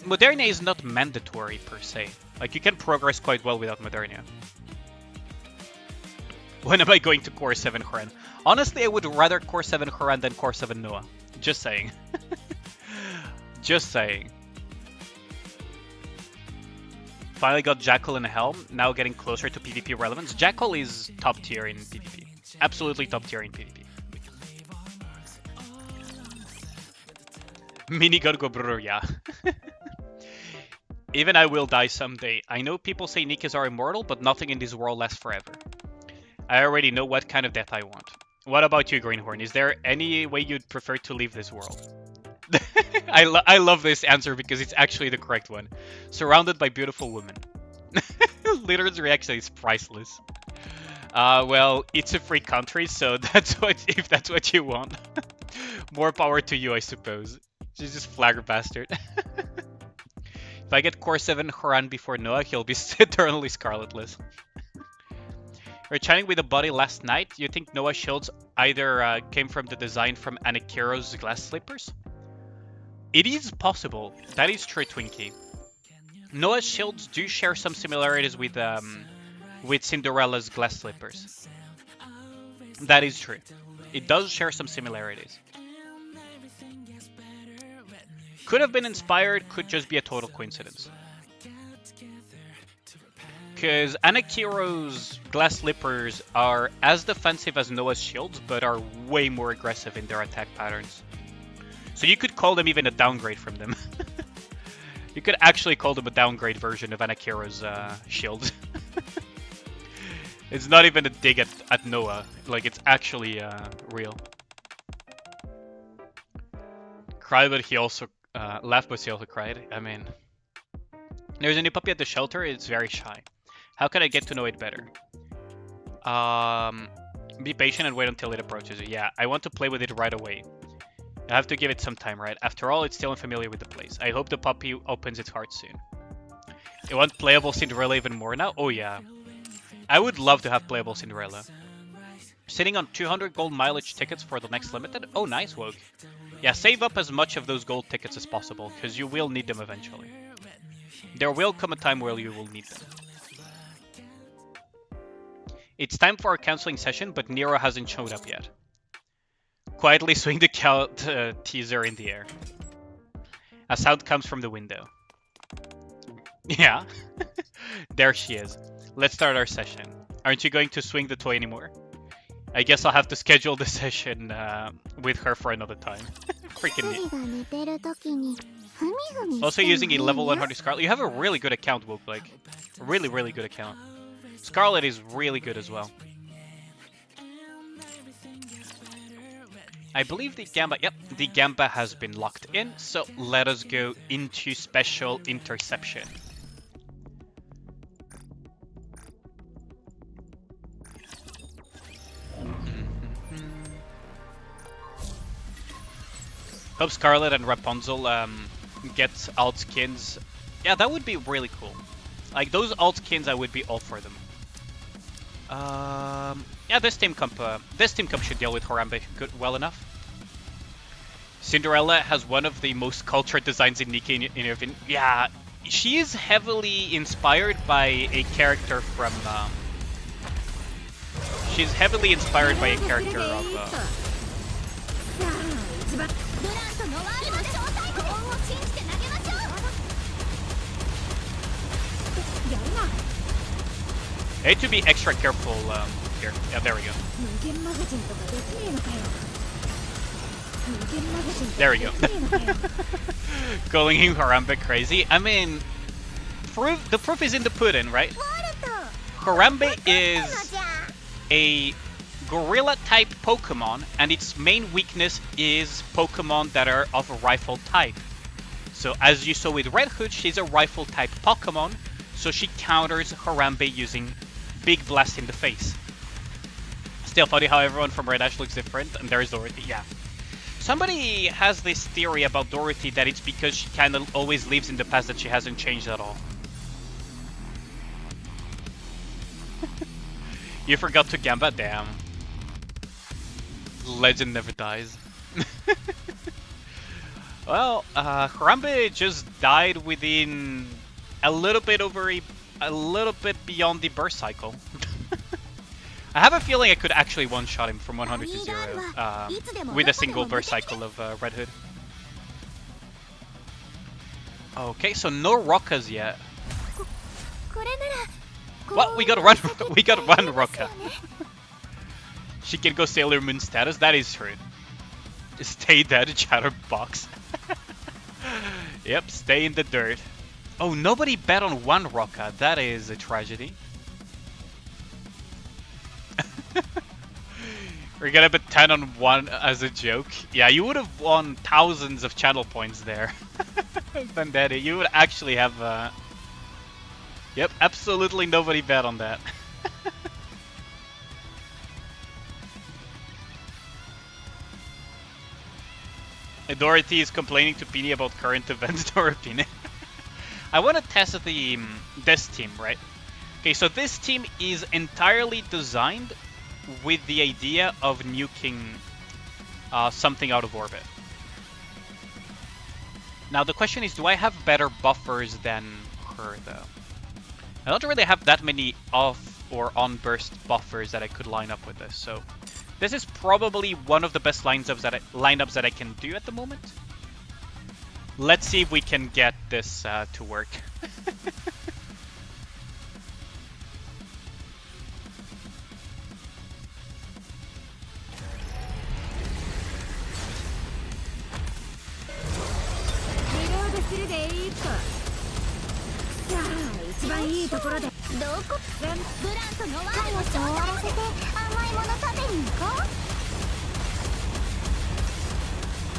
Modernia is not mandatory per se. Like, you can progress quite well without Modernia. When am I going to core 7 Horan? Honestly, I would rather core 7 Horan than core 7 Noah. Just saying. Just saying. Finally got Jackal and Helm, now getting closer to PvP relevance. Jackal is top tier in PvP. Absolutely top tier in PvP. Mini God go brr, yeah. Even I will die someday. I know people say Nikkes are immortal, but nothing in this world lasts forever. I already know what kind of death I want. What about you, Greenhorn? Is there any way you'd prefer to leave this world? I love this answer because it's actually the correct one. Surrounded by beautiful women. Litter's reaction is priceless. Well, it's a free country, so if that's what you want. More power to you, I suppose. She's just flagger bastard. If I get core 7 Horan before Noah, he'll be eternally scarletless. We were chatting with a buddy last night. You think Noah's shields either came from the design from NikkeCreator's glass slippers? It is possible. That is true, Twinkie. Noah's shields do share some similarities with Cinderella's glass slippers. That is true. It does share some similarities. Could have been inspired, could just be a total coincidence. Because NikkeCreator's glass slippers are as defensive as Noah's shields, but are way more aggressive in their attack patterns. So you could call them even a downgrade from them. You could actually call them a downgrade version of NikkeCreator's shields. It's not even a dig at Noah, like it's actually real. Cried, but he also laughed, but he also cried. I mean, there's a new puppy at the shelter. It's very shy. How can I get to know it better? Be patient and wait until it approaches you. Yeah, I want to play with it right away. I have to give it some time, right? After all, it's still unfamiliar with the place. I hope the puppy opens its heart soon. You want playable Cinderella even more now? Oh yeah. I would love to have playable Cinderella. Sitting on 200 gold mileage tickets for the next limited? Oh, nice, Woke. Yeah, save up as much of those gold tickets as possible, because you will need them eventually. There will come a time where you will need them. It's time for our counseling session, but Nero hasn't showed up yet. Quietly swing the teaser in the air. A sound comes from the window. Yeah. There she is. Let's start our session. Aren't you going to swing the toy anymore? I guess I'll have to schedule the session with her for another time. Freaking neat. Also using a level 100 Scarlet. You have a really good account, Woke. Like, really, really good account. Scarlet is really good as well. I believe the Gamba, yep, the Gamba has been locked in, so let us go into special interception. Hope Scarlet and Rapunzel get alt skins. Yeah, that would be really cool. Like, those alt skins, I would be all for them. Yeah, this team comp should deal with Harambe well enough. Cinderella has one of the most cultured designs in Nikke in Irvin. Yeah, she is heavily inspired by a character from. She's heavily inspired by a character of. I need to be extra careful here. Yeah, there we go. There we go. Calling him Harambe crazy. I mean, the proof is in the pudding, right? Harambe is a gorilla-type Pokemon, and its main weakness is Pokemon that are of a rifle type. So as you saw with Red Hood, she's a rifle-type Pokemon, so she counters Harambe using Big Blast in the face. Still funny how everyone from Red Ash looks different, and there's Dorothy, yeah. Somebody has this theory about Dorothy that it's because she kind of always lives in the past that she hasn't changed at all. You forgot to Gamba? Damn. Legend never dies. Well, Harambe just died within a little bit beyond the burst cycle. I have a feeling I could actually one-shot him from 100 to 0 with a single burst cycle of Red Hood. Okay, so no Rockas yet. What? We got one Rocka. She can go Sailor Moon status. That is true. Stay dead, Chatterbox. Yep, stay in the dirt. Oh, nobody bet on one Rocka. That is a tragedy. We're gonna bet 10 on 1 as a joke. Yeah, you would have won thousands of channel points there. Vendetta, you would actually have Yep, absolutely nobody bet on that. Dorothy is complaining to Peony about current events, Dorothy. I want to test this team, right? Okay, so this team is entirely designed with the idea of nuking something out of orbit. Now the question is, do I have better buffers than her, though? I don't really have that many off or on burst buffers that I could line up with this, so this is probably one of the best lineups that I can do at the moment. Let's see if we can get this to work.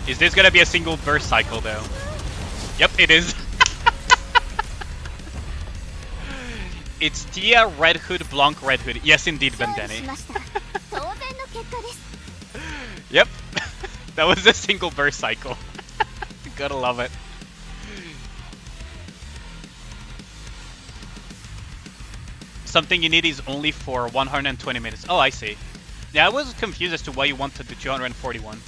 Is this gonna be a single burst cycle, though? Yep, it is. It's Tia, Red Hood, Blanc, Red Hood. Yes, indeed, Bandani. Yep, that was a single burst cycle. Gotta love it. Something you need is only for 120 minutes. Oh, I see. Yeah, I was confused as to why you wanted the 241.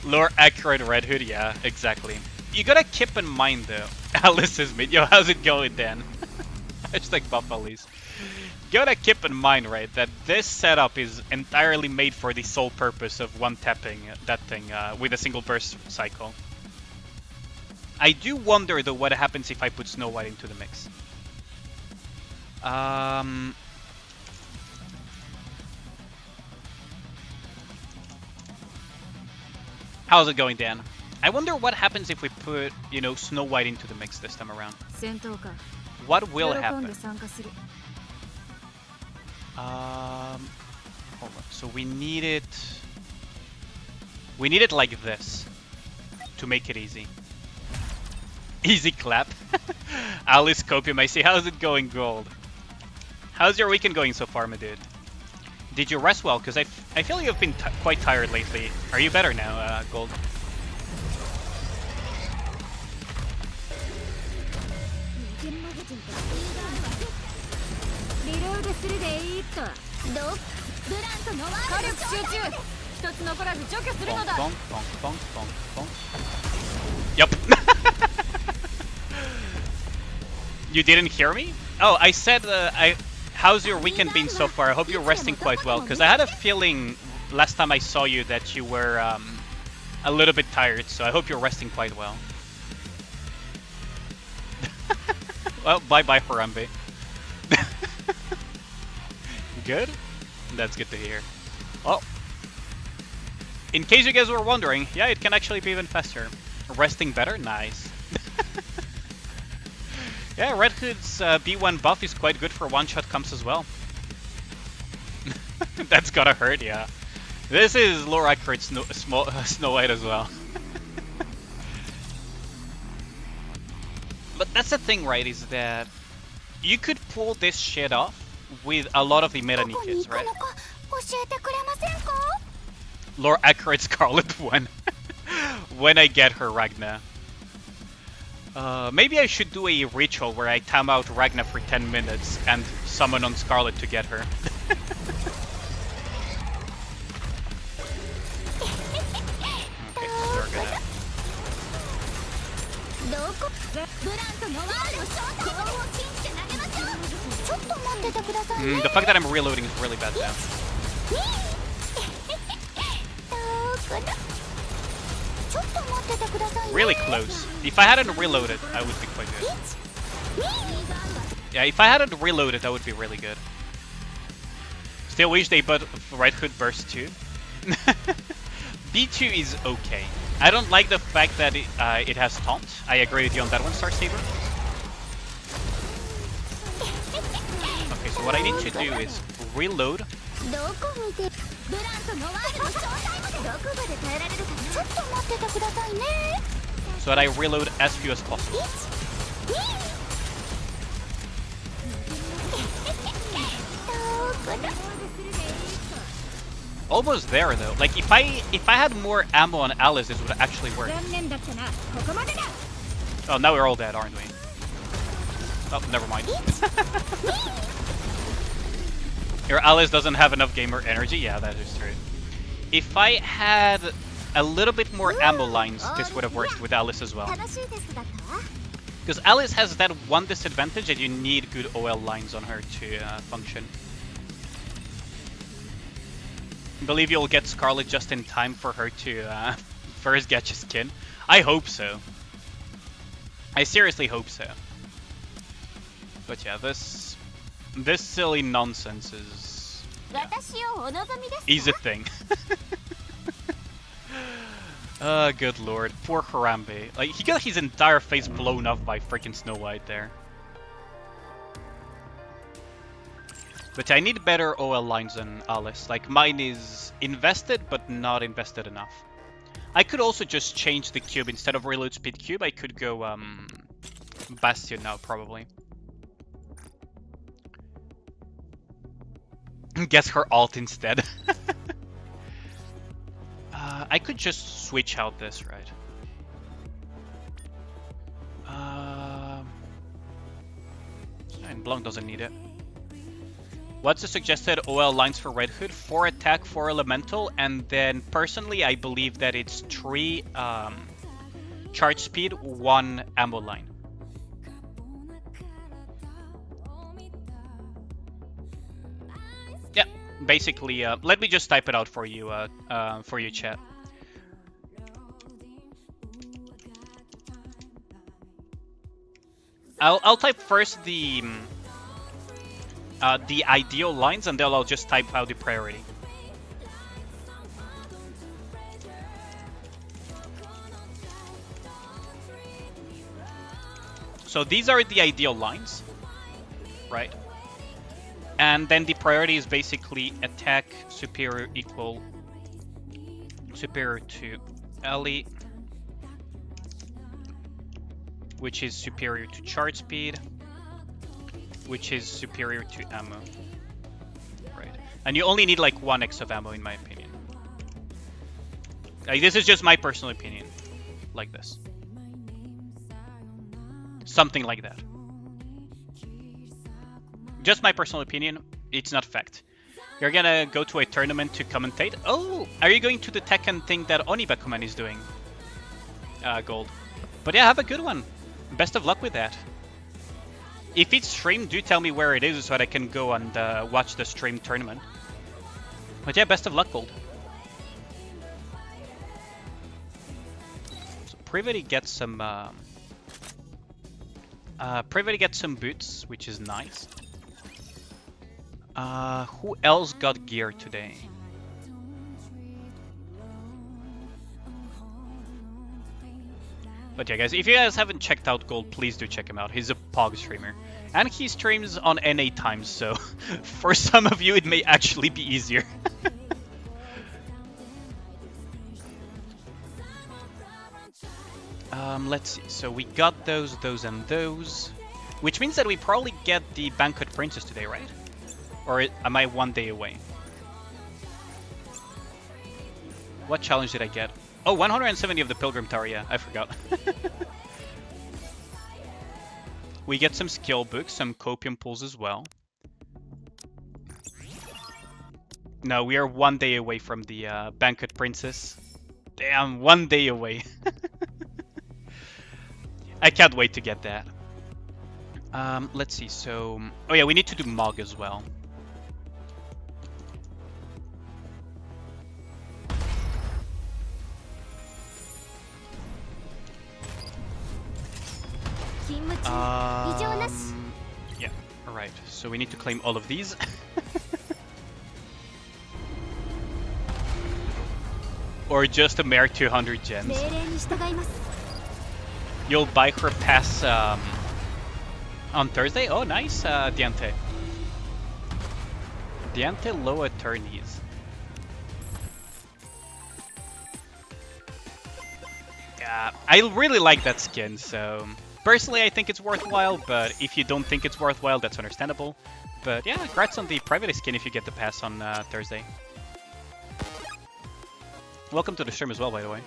Lore accurate Red Hood, yeah, exactly. You gotta keep in mind though, Alice is mid. Yo, how's it going, Dan? Hashtag buff Alice. Gotta keep in mind, right, that this setup is entirely made for the sole purpose of one-tapping that thing with a single burst cycle. I do wonder though what happens if I put Snow White into the mix. How's it going, Dan? I wonder what happens if we put, you know, Snow White into the mix this time around. What will happen? Hold on. So we need it like this to make it easy. Easy clap. Alice Copium, I see. How's it going, Gold? How's your weekend going so far, my dude? Did you rest well? Because I feel you've been quite tired lately. Are you better now, Gold? Bonk, bonk, bonk, bonk, bonk. Yep. You didn't hear me? Oh, I said how's your weekend been so far? I hope you're resting quite well, because I had a feeling last time I saw you that you were a little bit tired, so I hope you're resting quite well. Well, bye-bye, Harambe. Good? That's good to hear. Well, in case you guys were wondering, yeah, it can actually be even faster. Resting better? Nice. Yeah, Red Hood's B1 buff is quite good for one-shot comps as well. That's gotta hurt, yeah. This is lore accurate Snow White as well. But that's the thing, right, is that you could pull this shit off with a lot of the meta Nikkes, right? Lore accurate Scarlet one. When I get her, Ragna. Maybe I should do a ritual where I time out Ragna for 10 minutes and summon on Scarlet to get her. Okay, so we're gonna... the fact that I'm reloading is really bad now. Really close. If I hadn't reloaded, I would be quite good. Yeah, if I hadn't reloaded, that would be really good. Still wish they put Red Hood burst too. B2 is okay. I don't like the fact that it has taunt. I agree with you on that one, Star Saber. Okay, so what I need to do is reload. so that I reload as few as possible. Almost there though. Like if I had more ammo on Alice, this would actually work. Oh, now we're all dead, aren't we? Oh, never mind. Your Alice doesn't have enough gamer energy. Yeah, that is true. If I had a little bit more ammo lines, this would have worked with Alice as well. Because Alice has that one disadvantage that you need good OL lines on her to function. I believe you'll get Scarlet just in time for her to first get your skin. I hope so. I seriously hope so. But yeah, this silly nonsense is a thing. Good lord. Poor Harambe. Like, he got his entire face blown off by freaking Snow White there. But I need better OL lines than Alice. Like, mine is invested, but not invested enough. I could also just change the cube. Instead of reload speed cube, I could go, Bastion now, probably. Get her alt instead. I could just switch out this, right? And Blanc doesn't need it. What's the suggested OL lines for Red Hood? 4 attack, 4 elemental, and then personally I believe that it's 3 charge speed, 1 ammo line. Yeah, basically, let me just type it out for you, chat. I'll type first the ideal lines, and then I'll just type out the priority. So these are the ideal lines, right? And then the priority is basically attack superior equal superior to Ellie, which is superior to charge speed, which is superior to ammo. Right. And you only need like 1x of ammo in my opinion. Like, this is just my personal opinion. Like this. Something like that. Just my personal opinion, it's not fact. You're gonna go to a tournament to commentate? Oh, are you going to the Tekken thing that Onibakuman is doing? Gold. But yeah, have a good one. Best of luck with that. If it's streamed, do tell me where it is so that I can go and watch the stream tournament. But yeah, best of luck, Gold. So Privity gets some boots, which is nice. Who else got gear today? But yeah, guys, if you guys haven't checked out Gold, please do check him out. He's a POG streamer. And he streams on NA times, so for some of you it may actually be easier. Let's see. So we got those, and those. Which means that we probably get the Banquet Princess today, right? Or am I 1 day away? What challenge did I get? Oh, 170 of the Pilgrim Tower, yeah, I forgot. We get some skill books, some copium pools as well. No, we are 1 day away from the Banquet Princess. Damn, 1 day away. I can't wait to get that. Let's see, so... Oh yeah, we need to do Mog as well. Yeah, alright. So we need to claim all of these. Or just a mere 200 gems. You'll buy her pass on Thursday? Oh, nice, Diante. Diante low attorneys. Yeah, I really like that skin, so personally I think it's worthwhile, but if you don't think it's worthwhile, that's understandable. But yeah, congrats on the private skin if you get the pass on Thursday. Welcome to the stream as well, by the way.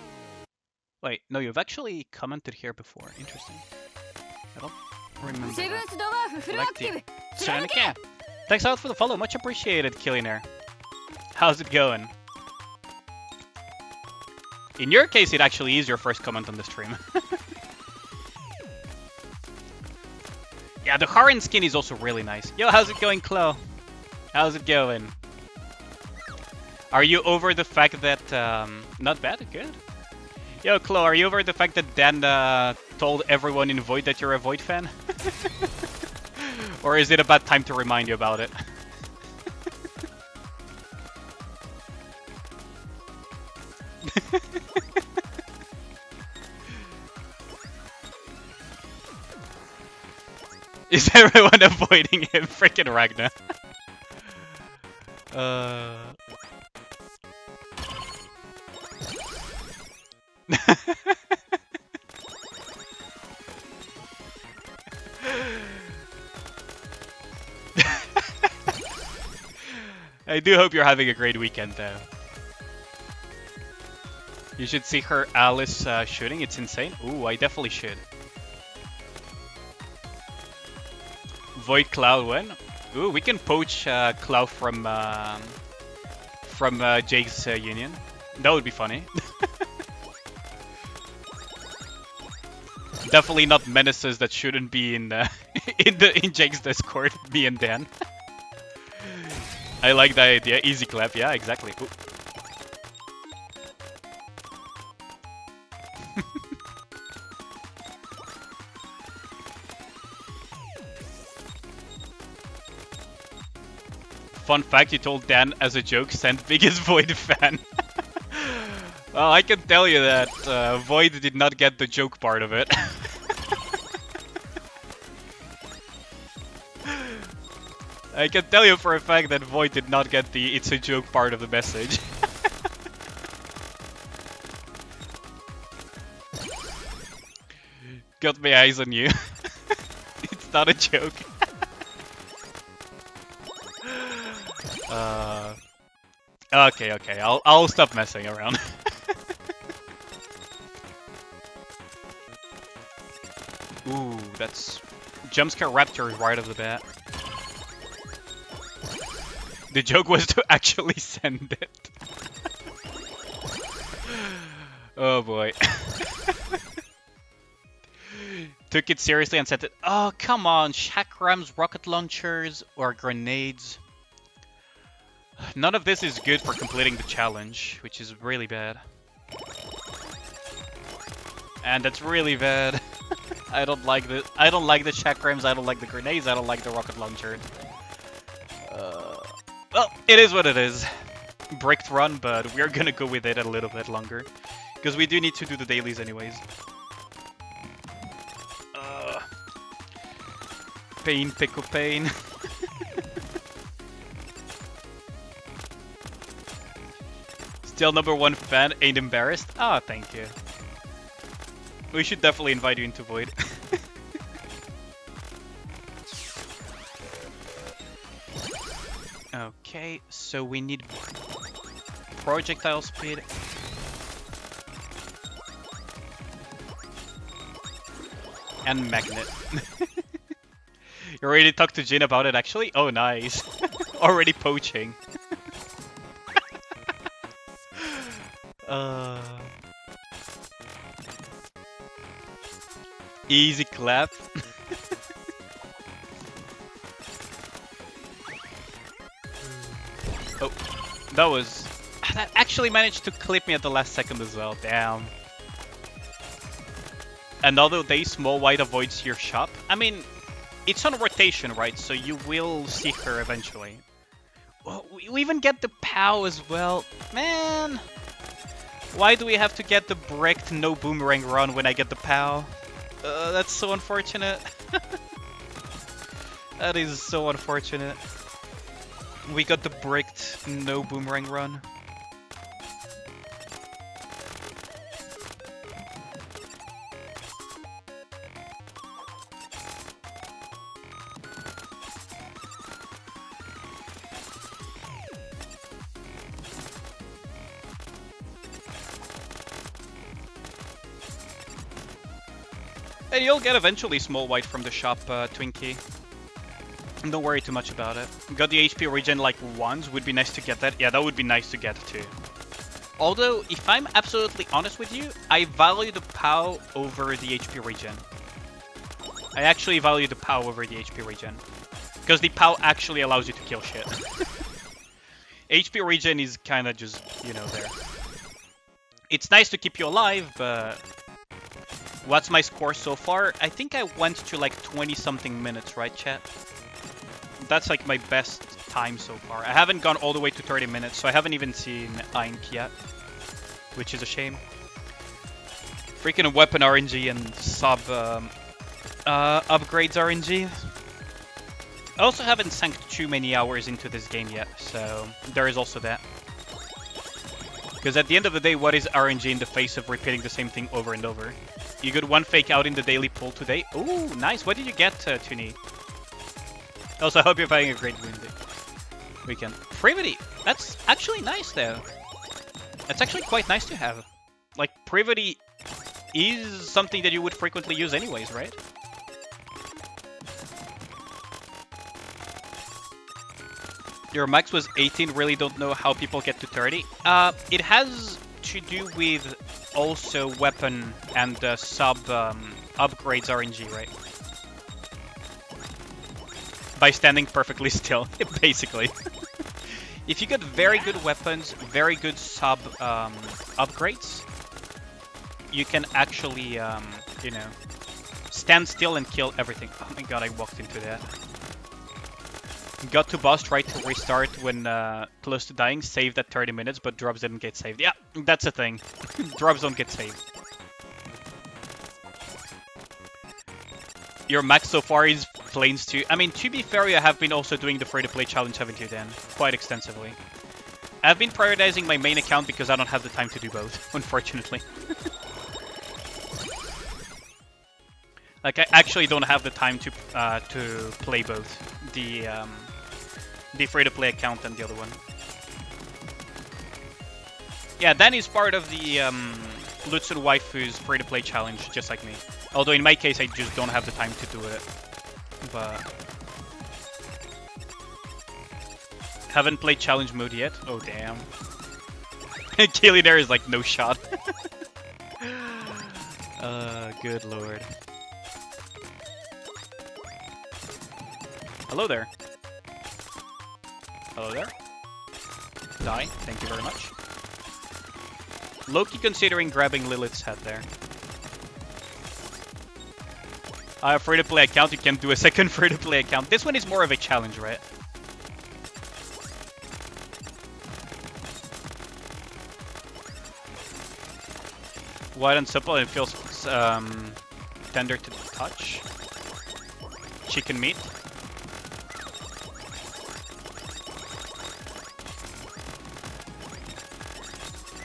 Wait, no, you've actually commented here before. Interesting. I don't remember that. Collective. Nikke. Thanks out for the follow. Much appreciated, Killionaire. How's it going? In your case, it actually is your first comment on the stream. Yeah, the Haran skin is also really nice. Yo, how's it going, Chloe? How's it going? Are you over the fact that... not bad, good. Yo, Chloe, are you over the fact that Dan told everyone in Void that you're a Void fan? Or is it about time to remind you about it? Is everyone avoiding him? Frickin' Ragnar. I do hope you're having a great weekend, though. You should see her Alice shooting. It's insane. Ooh, I definitely should. Void Cloud when? Ooh, we can poach Cloud from Jake's union. That would be funny. Definitely not menaces that shouldn't be in in Jake's Discord. Me and Dan. I like that idea. Easy clap. Yeah, exactly. Ooh. Fun fact, you told Dan as a joke, send biggest Void fan. Well, I can tell you that Void did not get the joke part of it. I can tell you for a fact that Void did not get the it's a joke part of the message. Got my eyes on you. It's not a joke. Okay, I'll stop messing around. Ooh, that's jumpscare Raptor right off the bat. The joke was to actually send it. Oh boy. Took it seriously and sent it. Oh, come on, chakrams, rocket launchers, or grenades. None of this is good for completing the challenge, which is really bad. And that's really bad. I don't like the chakrams, I don't like the grenades, I don't like the rocket launcher. Well, it is what it is. Bricked run, but we're gonna go with it a little bit longer. Because we do need to do the dailies anyways. Pain, pickle pain. Still #1 fan, ain't embarrassed? Ah, oh, thank you. We should definitely invite you into Void. Okay, so we need projectile speed. And magnet. You already talked to Jin about it actually? Oh nice. Already poaching. Easy clap. Oh, that actually managed to clip me at the last second as well. Damn. Another day small white avoids your shop. I mean, it's on rotation, right? So you will see her eventually. Oh, we even get the POW as well. Man, why do we have to get the bricked no boomerang run when I get the POW? That's so unfortunate. That is so unfortunate. We got the bricked no boomerang run. And you'll get eventually small white from the shop, Twinkie. Don't worry too much about it. Got the HP regen like once, would be nice to get that. Yeah, that would be nice to get too. Although, if I'm absolutely honest with you, I value the POW over the HP regen. I actually value the POW over the HP regen. Because the POW actually allows you to kill shit. HP regen is kind of just, you know, there. It's nice to keep you alive, but... What's my score so far? I think I went to like 20-something minutes, right, chat? That's like my best time so far. I haven't gone all the way to 30 minutes, so I haven't even seen Ink yet. Which is a shame. Freaking weapon RNG and sub upgrades RNG. I also haven't sunk too many hours into this game yet, so there is also that. Because at the end of the day, what is RNG in the face of repeating the same thing over and over? You got one fake out in the daily pool today. Ooh, nice. What did you get, Tuni? Also, I hope you're having a great weekend. Privity. That's actually nice, though. That's actually quite nice to have. Like, Privity is something that you would frequently use anyways, right? Your max was 18, really don't know how people get to 30. It has to do with also weapon and sub upgrades RNG, right? By standing perfectly still, basically. If you get very good weapons, very good sub upgrades, you can actually, you know, stand still and kill everything. Oh my god, I walked into that. Got to boss, tried to restart when close to dying, saved at 30 minutes, but drops didn't get saved. Yeah, that's a thing. Drops don't get saved. Your max so far is Planes 2. I mean, to be fair, I have been also doing the free-to-play challenge, haven't you, Dan? Quite extensively. I've been prioritizing my main account because I don't have the time to do both, unfortunately. Like, I actually don't have the time to play both. The free-to-play account and the other one. Yeah, Dan is part of the Lutsu Waifu's free-to-play challenge, just like me. Although in my case, I just don't have the time to do it. But... Haven't played challenge mode yet? Oh, damn. Keely there is like, no shot. Good lord. Hello there. Hello there. Die. Thank you very much. Loki considering grabbing Lilith's head there. I have free-to-play account. You can do a second free-to-play account. This one is more of a challenge, right? Wide and supple and it feels tender to the touch. Chicken meat.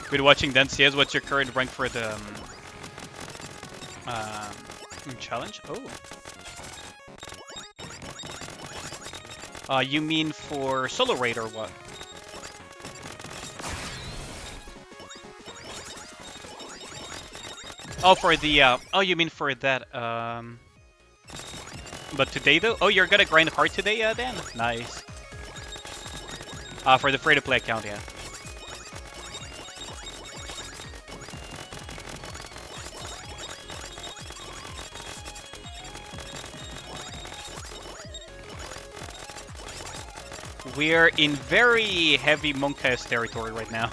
Good watching Dan CS. What's your current rank for the challenge? Oh. You mean for solo raid or what? Oh, for the oh, you mean for that but today though? Oh, you're gonna grind hard today, Dan? Nice. For the free-to-play account, yeah. We're in very heavy Monka's territory right now.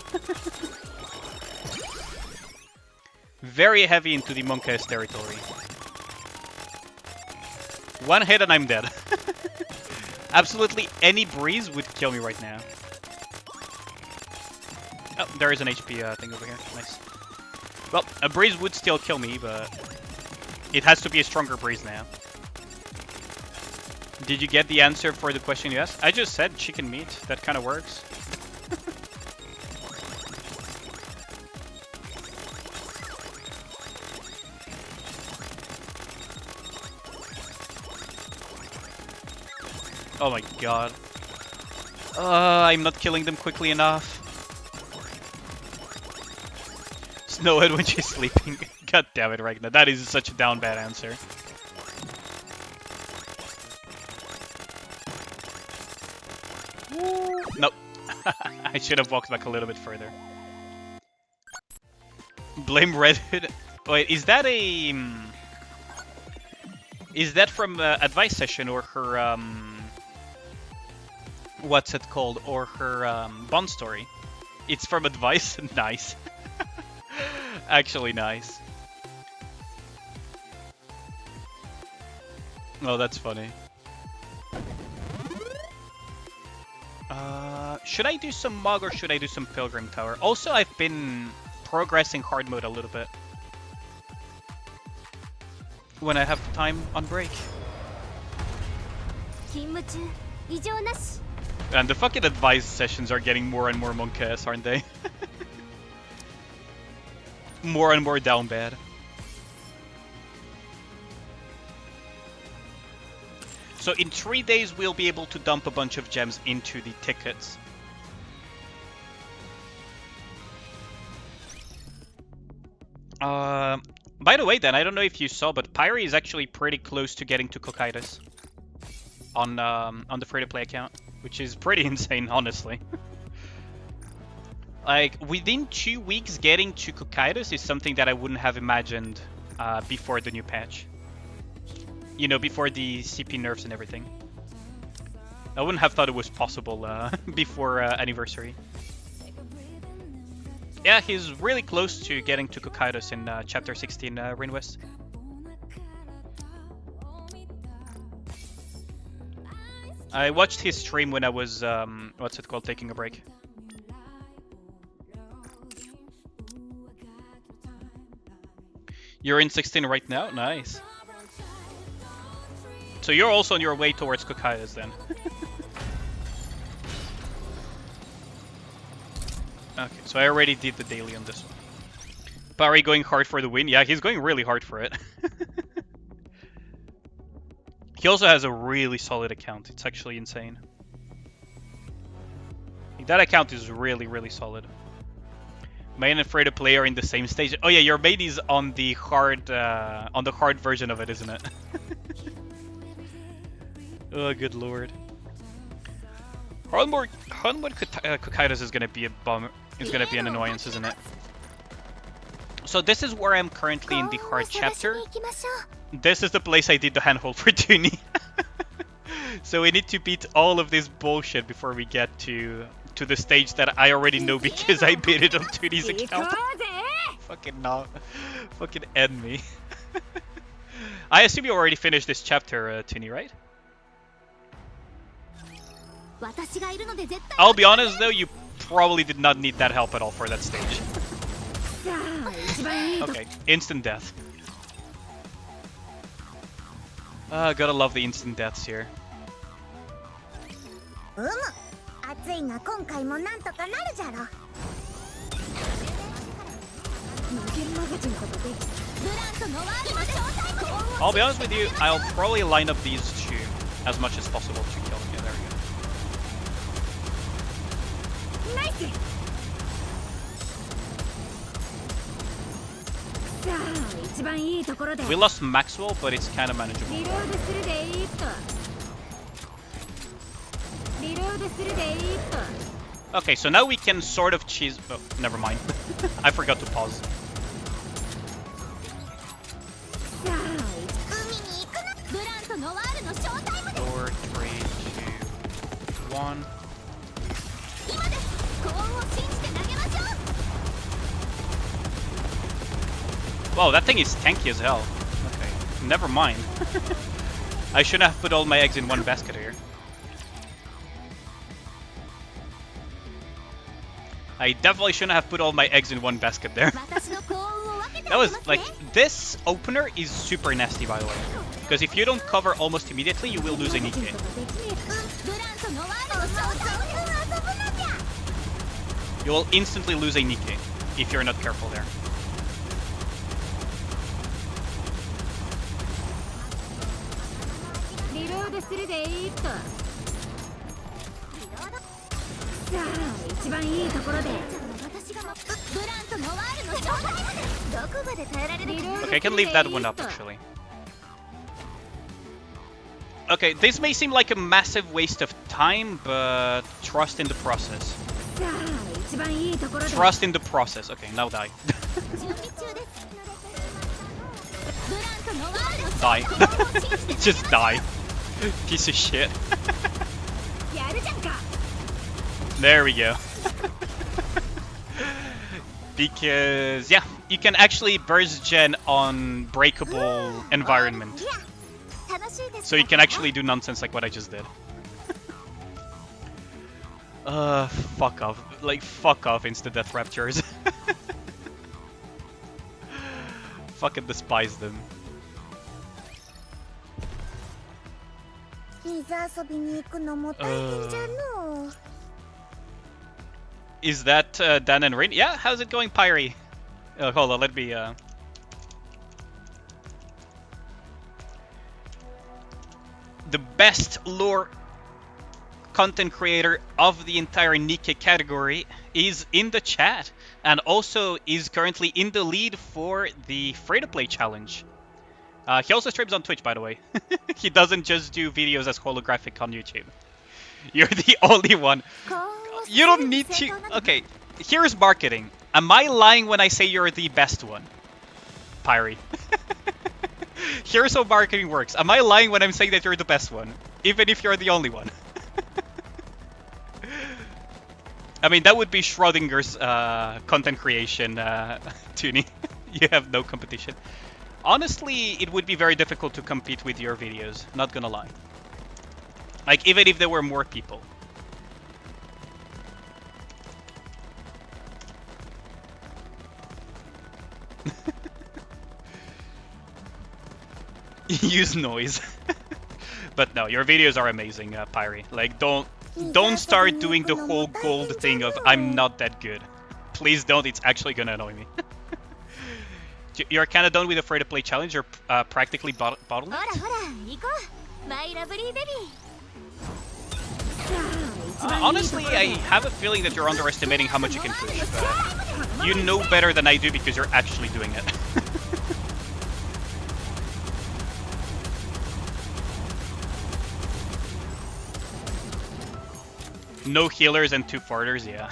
Very heavy into the Monka's territory. One hit and I'm dead. Absolutely any breeze would kill me right now. Oh, there is an HP thing over here. Nice. Well, a breeze would still kill me, but it has to be a stronger breeze now. Did you get the answer for the question you asked? I just said chicken meat. That kind of works. Oh my god. I'm not killing them quickly enough. Snowhead when she's sleeping. God damn it, Ragnar. That is such a down bad answer. Nope. I should have walked back a little bit further. Blame Reddit. Wait, is that a... Is that from advice session or her... What's it called? Or her Bond story? It's from advice? Nice. Actually nice. Oh, that's funny. Should I do some Mug or should I do some Pilgrim Tower? Also, I've been progressing hard mode a little bit. When I have time on break. And the fucking advice sessions are getting more and more monk-ass, aren't they? More and more down bad. So in 3 days we'll be able to dump a bunch of gems into the tickets. By the way then, I don't know if you saw, but Pyre is actually pretty close to getting to Cocytus on the free-to-play account, which is pretty insane, honestly. Like, within 2 weeks getting to Cocytus is something that I wouldn't have imagined before the new patch. You know, before the CP nerfs and everything. I wouldn't have thought it was possible before Anniversary. Yeah, he's really close to getting to Cocytus in Chapter 16 Rain West. I watched his stream when I was, what's it called, taking a break. You're in 16 right now? Nice. So you're also on your way towards Cocytus then. Okay, so I already did the daily on this one. Barry going hard for the win? Yeah, he's going really hard for it. He also has a really solid account. It's actually insane. That account is really, really solid. Main and free to play are in the same stage. Oh yeah, your main is on the hard version of it, isn't it? Oh, good lord. Hardmode Cocytus is gonna be a bummer. Is gonna be an annoyance, isn't it? So this is where I'm currently in the hard chapter. This is the place I did the handhold for Tuni. So we need to beat all of this bullshit before we get to the stage that I already know because I beat it on Tuni's account. Fucking no. Fucking end me. I assume you already finished this chapter, Tuni, right? I'll be honest though, you probably did not need that help at all for that stage. Okay, instant death. Gotta love the instant deaths here. I'll be honest with you, I'll probably line up these two as much as possible to kill them. Yeah, there we go. We lost Maxwell, but it's kind of manageable. Okay, so now we can sort of cheese... Oh, never mind. I forgot to pause. 4, 3, 2, 1. Whoa, that thing is tanky as hell. Okay, never mind. I shouldn't have put all my eggs in one basket here. I definitely shouldn't have put all my eggs in one basket there. That was, like, this opener is super nasty, by the way. Because if you don't cover almost immediately, you will lose a Nikke. You will instantly lose a Nikke if you're not careful there. Okay, I can leave that one up actually. Okay, this may seem like a massive waste of time, but trust in the process. Trust in the process. Okay, now die. Die. Just die. Piece of shit. There we go. Because, yeah, you can actually burst gen on breakable environment. So you can actually do nonsense like what I just did. Fuck off. Like, fuck off, insta-death raptors. Fucking despise them. Is that Dan and Rain? Yeah, how's it going, Pyrie? Hold on, let me... The best lore content creator of the entire Nikke category is in the chat and also is currently in the lead for the free-to-play challenge. He also streams on Twitch, by the way. He doesn't just do videos as holographic on YouTube. You're the only one. You don't need to... Okay, here's marketing. Am I lying when I say you're the best one? Pyrie. Here's how marketing works. Am I lying when I'm saying that you're the best one? Even if you're the only one? I mean, that would be Schrodinger's content creation, Toonie. You have no competition. Honestly, it would be very difficult to compete with your videos. Not gonna lie. Like, even if there were more people. Use noise. But no, your videos are amazing, Pyrie. Like, don't start doing the whole gold thing of I'm not that good. Please don't, it's actually gonna annoy me. You're kinda done with the free-to-play challenge, you're practically bottlenecked? Honestly, I have a feeling that you're underestimating how much you can push, but you know better than I do because you're actually doing it. No healers and 2 farters, yeah.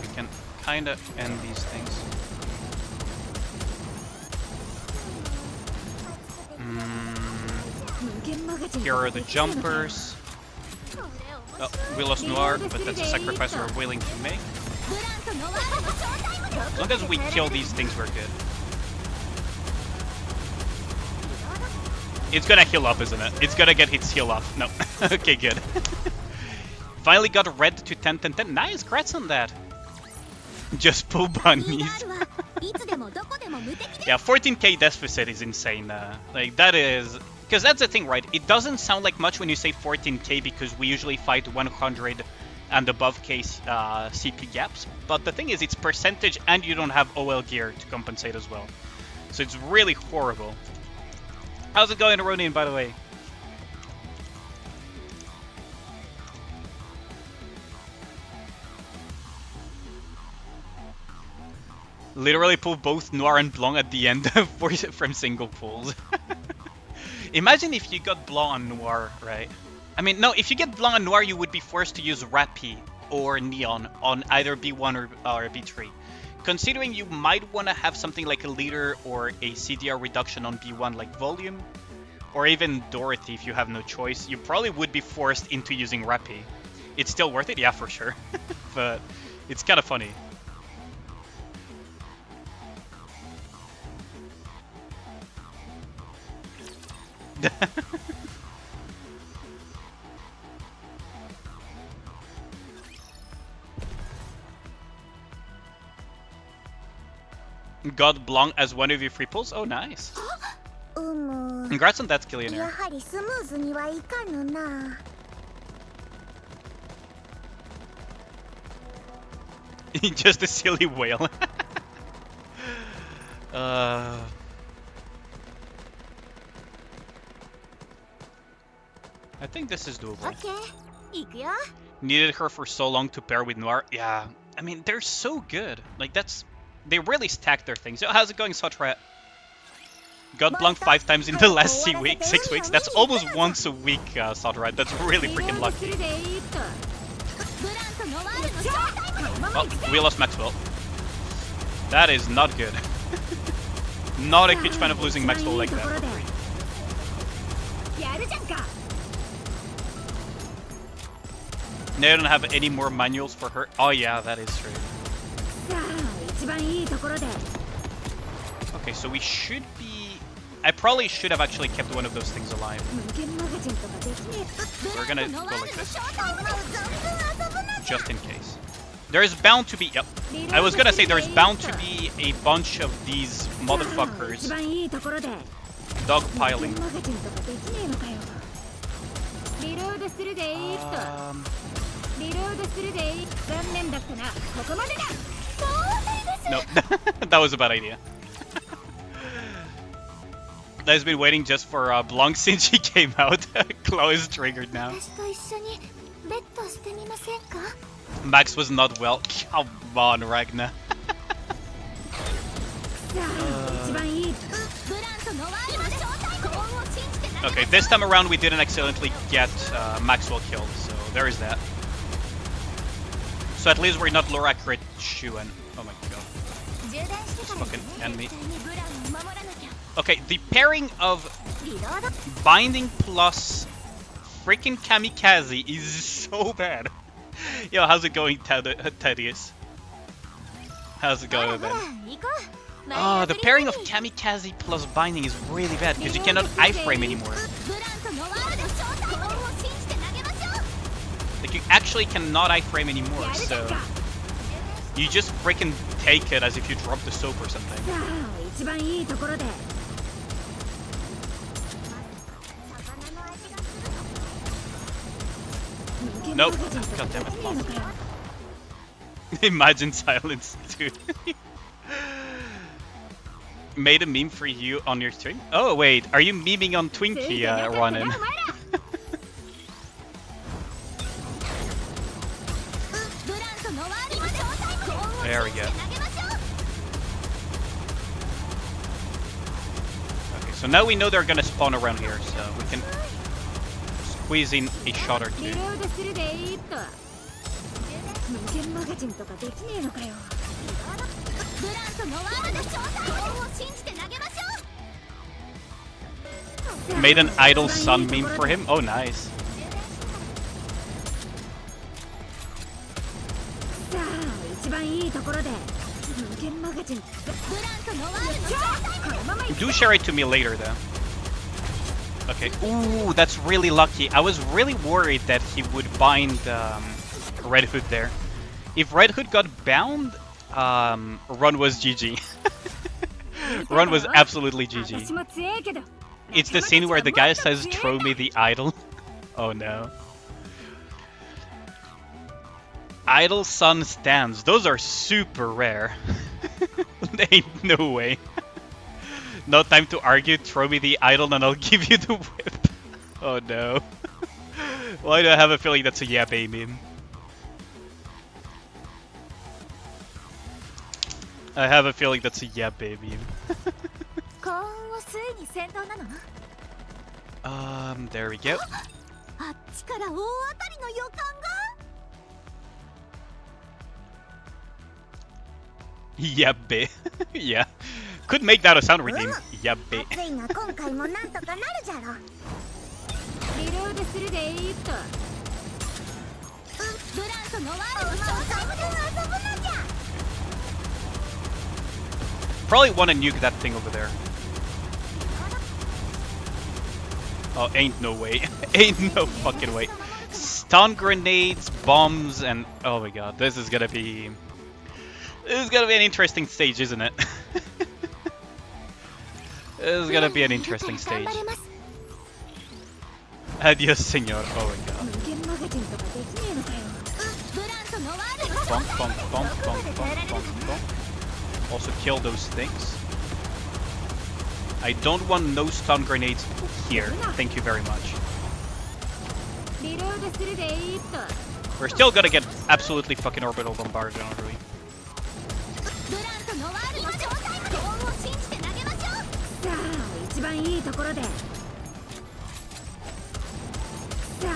We can kinda end these things. Here are the jumpers. Oh, we lost Noir, but that's a sacrifice we're willing to make. As long as we kill these things, we're good. It's gonna heal up, isn't it? It's gonna get its heal off. No. Okay, good. Finally got red to 10, 10, 10. Nice, congrats on that. Just pull bunnies. Yeah, 14k deficit is insane. Like, that is... Because that's the thing, right? It doesn't sound like much when you say 14k because we usually fight 100 and above case CP gaps. But the thing is, it's percentage and you don't have OL gear to compensate as well. So it's really horrible. How's it going, Ronin, by the way? Literally pull both Noir and Blanc at the end from single pulls. Imagine if you got Blanc on Noir, right? I mean, no, if you get Blanc on Noir, you would be forced to use Rappi or Neon on either B1 or B3. Considering you might want to have something like a leader or a CDR reduction on B1 like Volume, or even Dorothy if you have no choice, you probably would be forced into using Rappi. It's still worth it? Yeah, for sure. But it's kind of funny. Got Blanc as one of your free pulls? Oh, nice. Congrats on that, Skillionaire. Just a silly whale. I think this is doable. オッケー行くよ Needed her for so long to pair with Noir. Yeah, I mean, they're so good. Like, that's... They really stack their things. Yo, how's it going, Sotrat? Got blunked 5 times in the last 6 weeks. That's almost once a week, Sotrat. That's really freaking lucky. Oh, we lost Maxwell. That is not good. Not a huge fan of losing Maxwell like that. やるじゃんか They don't have any more manuals for her. Oh yeah, that is true. さあ一番いいところで Okay, so we should be... I probably should have actually kept one of those things alive. 無限マガジンとかできね We're gonna go like this, え存分遊ぶな just in case. There's bound to be... Yep. I was gonna say there's bound to be a bunch of these 一 motherfuckers 番いいところで dogpiling. 無限マガジンとかできねえのかよリロードするでーっとリロードするでー残念だったなここまでだそうです No, that was a bad idea. I've been waiting just for Blanc since he came out. Claw is triggered now. 私と一緒にベッドしてみませんか Max was not well. Come on, Ragnar. さあ一番いいブランとノワールの正体幸運を信じて投げ Okay, this time around we didn't accidentally get Maxwell killed, so there is that. So at least we're not lower accurate Shuen. Oh my god. 充電してから Fucking enemy. 絶対にブランを守らなきゃ Okay, the pairing of リロード Binding plus freaking Kamikaze is so bad. Yo, how's it going, Thaddeus? How's it ほら going, ほら man? 行こう Oh, the pairing of Kamikaze plus Binding is really bad because you cannot iframe anymore. ブランとノワールの正体幸運を信じて投げましょう Like, you actually cannot iframe anymore, やるじゃ so んか you just freaking take it as if you dropped the soap or something. さあ一番いいところで Nope. God damn it. Imagine silence, dude. Made a meme for you on your stream? Oh, wait. Are you memeing on Twinkie, Ronan? ブランとノワールの正体幸運を There we 信じ go. て投げましょう Okay, so now we know they're gonna spawn around here, so we can squeeze in a shot or リ two. ロードするでーっと無限マガジンとかできねえのかよブランとノワールの正体幸運を信じて投げましょう Made an idle sun meme for him? Oh, nice. さあ一番いいところで無限マガジンブランとノワールの正体このまま行く Do share it to me later, though. Okay. Ooh, that's really lucky. I was really worried that he would bind Red Hood there. If Red Hood got bound, Run was GG. Run was absolutely 私 GG. も強いけど It's the scene where the guy says, "Throw me the idol." Oh no. Idle Sun stands. Those are super rare. Ain't no way. No time to argue. Throw me the idol and I'll give you the whip. Oh no. Why do I have a feeling that's a yappy meme? I have a feeling that's a yappy meme. 幸運をついに先導なの There we go. あっちから大当たりの予感が Yappe. Yeah. Could make that a sound redeem. Yappe. 暑いが今回もなんとかなるじゃろリロードするでーっとブランとノワールの正体で遊ぶなきゃ Probably want to nuke that thing over there. Oh, ain't no way. Ain't no fucking way. Stun grenades, bombs, and oh my god, this is gonna be an interesting stage, isn't it? This is gonna be an interesting stage. Adios, señor. Oh my god. 無限マガジンとかできねえのかよブランとノワールの Bonk, bonk, bonk, bonk, bonk, bonk, bonk. Also kill those things. I don't want no stun grenades here. Thank you very much. Reload するでいいっと。 We're still gonna get absolutely fucking orbital bombarded, aren't we? ブランとノワールの状態まで恩を信じて投げましょう。さあ一番いいところで。さあ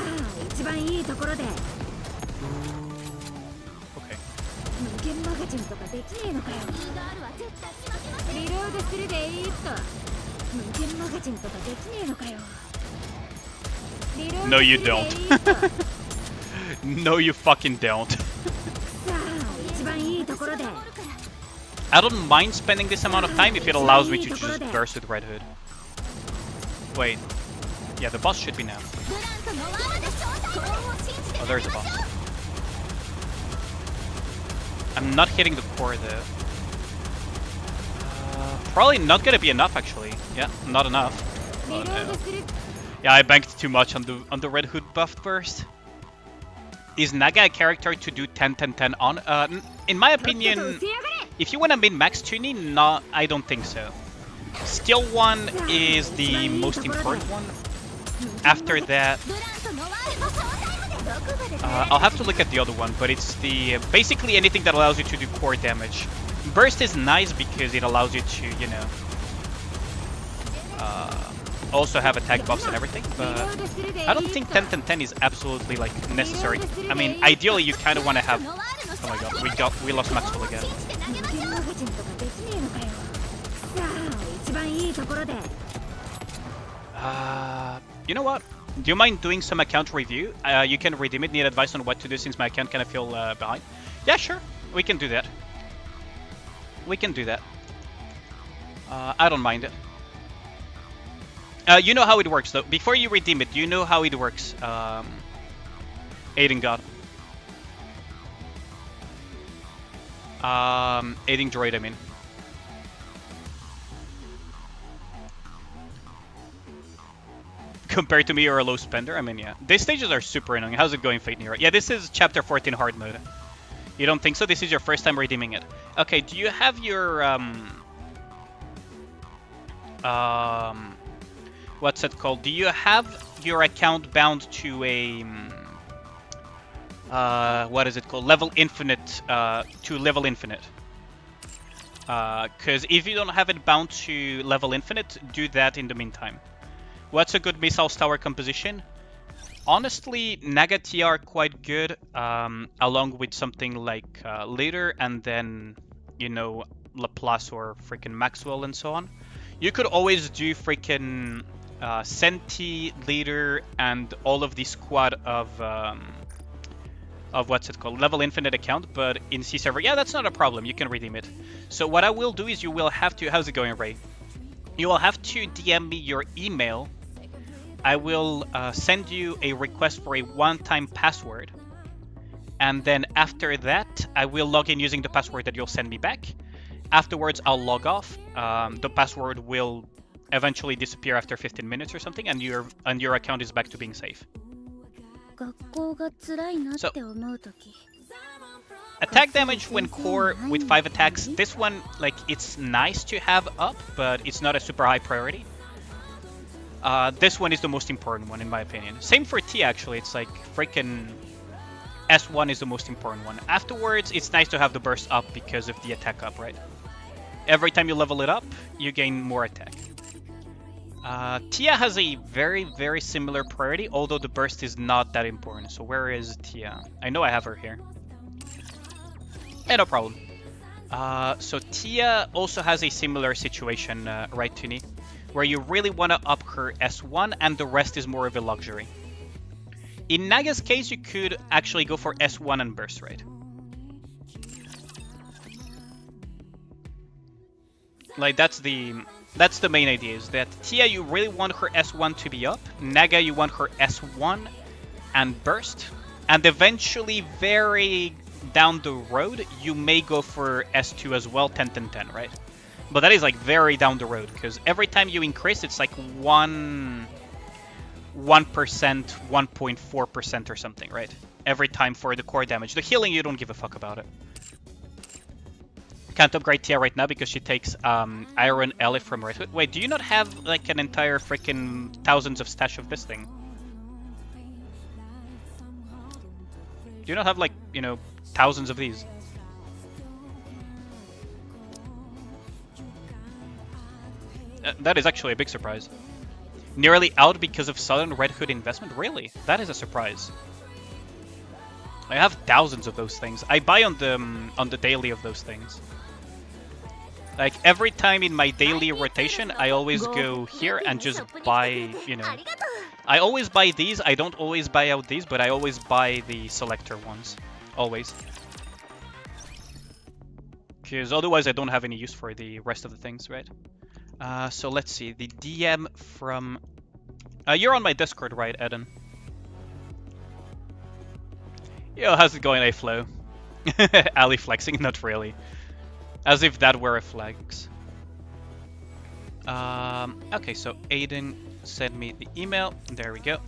一番いいところで。 Okay. 無限マガジンとかできねえのかよ。リロードするでいいっと。無限マガジンとかできねえのかよ。 No, you don't. No, you fucking don't. I don't mind spending this amount of time if it allows me to just burst with Red Hood. Wait. Yeah, the boss should be now. Oh, there's a boss. I'm not hitting the core though. Probably not gonna be enough actually. Yeah, not enough. Oh, no. Yeah, I banked too much on the Red Hood buff burst. Is Naga a character to do 10-10-10 on? In my opinion, if you want to min-max Tuni, no, I don't think so. Skill 1 is the most important one. After that, I'll have to look at the other one, but it's the basically anything that allows you to do core damage. Burst is nice because it allows you to, you know, also have attack buffs and everything, but I don't think 10-10-10 is absolutely like necessary. I mean, ideally you kind of want to have. Oh my god, we lost Maxwell again. You know what? Do you mind doing some account review? You can redeem it. Need advice on what to do since my account kind of feel behind? Yeah, sure. We can do that. We can do that. I don't mind it. You know how it works though. Before you redeem it, you know how it works. Aiding God. Aiding Droid, I mean. Compared to me, you're a low spender. I mean, yeah. These stages are super annoying. How's it going, Fate Nero? Yeah, this is Chapter 14 hard mode. You don't think so? This is your first time redeeming it. Okay, do you have your what's it called? Do you have your account bound to a what is it called? Level infinite to level infinite. Because if you don't have it bound to level infinite, do that in the meantime. What's a good missiles tower composition? Honestly, Naga TR are quite good, along with something like Leader and then, you know, Laplace or freaking Maxwell and so on. You could always do freaking Senti, Leader, and all of the squad of what's it called? Level Infinite account, but in C server, yeah, that's not a problem. You can redeem it. So what I will do is you will have to, how's it going, Ray? You will have to DM me your email. I will send you a request for a one-time password. And then after that, I will log in using the password that you'll send me back. Afterwards, I'll log off. The password will eventually disappear after 15 minutes or something, and your account is back to being safe. So, attack damage when core with 5 attacks. This one, like, it's nice to have up, but it's not a super high priority. This one is the most important one, in my opinion. Same for T, actually. It's like freaking S1 is the most important one. Afterwards, it's nice to have the burst up because of the attack up, right? Every time you level it up, you gain more attack. Tia has a very, very similar priority, although the burst is not that important. So where is Tia? I know I have her here. Yeah, no problem. So Tia also has a similar situation, right, Tuni? Where you really want to up her S1 and the rest is more of a luxury. In Naga's case, you could actually go for S1 and burst, right? Like, that's the main idea, is that Tia, you really want her S1 to be up. Naga, you want her S1 and burst. And eventually, very down the road, you may go for S2 as well, 10-10-10, right? But that is like very down the road, because every time you increase, it's like 1%, 1.4% or something, right? Every time for the core damage. The healing, you don't give a fuck about it. Can't upgrade Tia right now because she takes Iron Elif from Red Hood. Wait, do you not have like an entire freaking thousands of stash of this thing? Do you not have like, you know, thousands of these? That is actually a big surprise. Nearly out because of sudden Red Hood investment? Really? That is a surprise. I have thousands of those things. I buy on the daily of those things. Like every time in my daily rotation, I always go here and just buy, you know. I always buy these. I don't always buy out these, but I always buy the selector ones. Always. Because otherwise I don't have any use for the rest of the things, right? So let's see. The DM from... you're on my Discord, right, Eden? Yo, how's it going, A-Flow? Ali flexing? Not really. As if that were a flex. Okay, so Aiden sent me the email. There we go.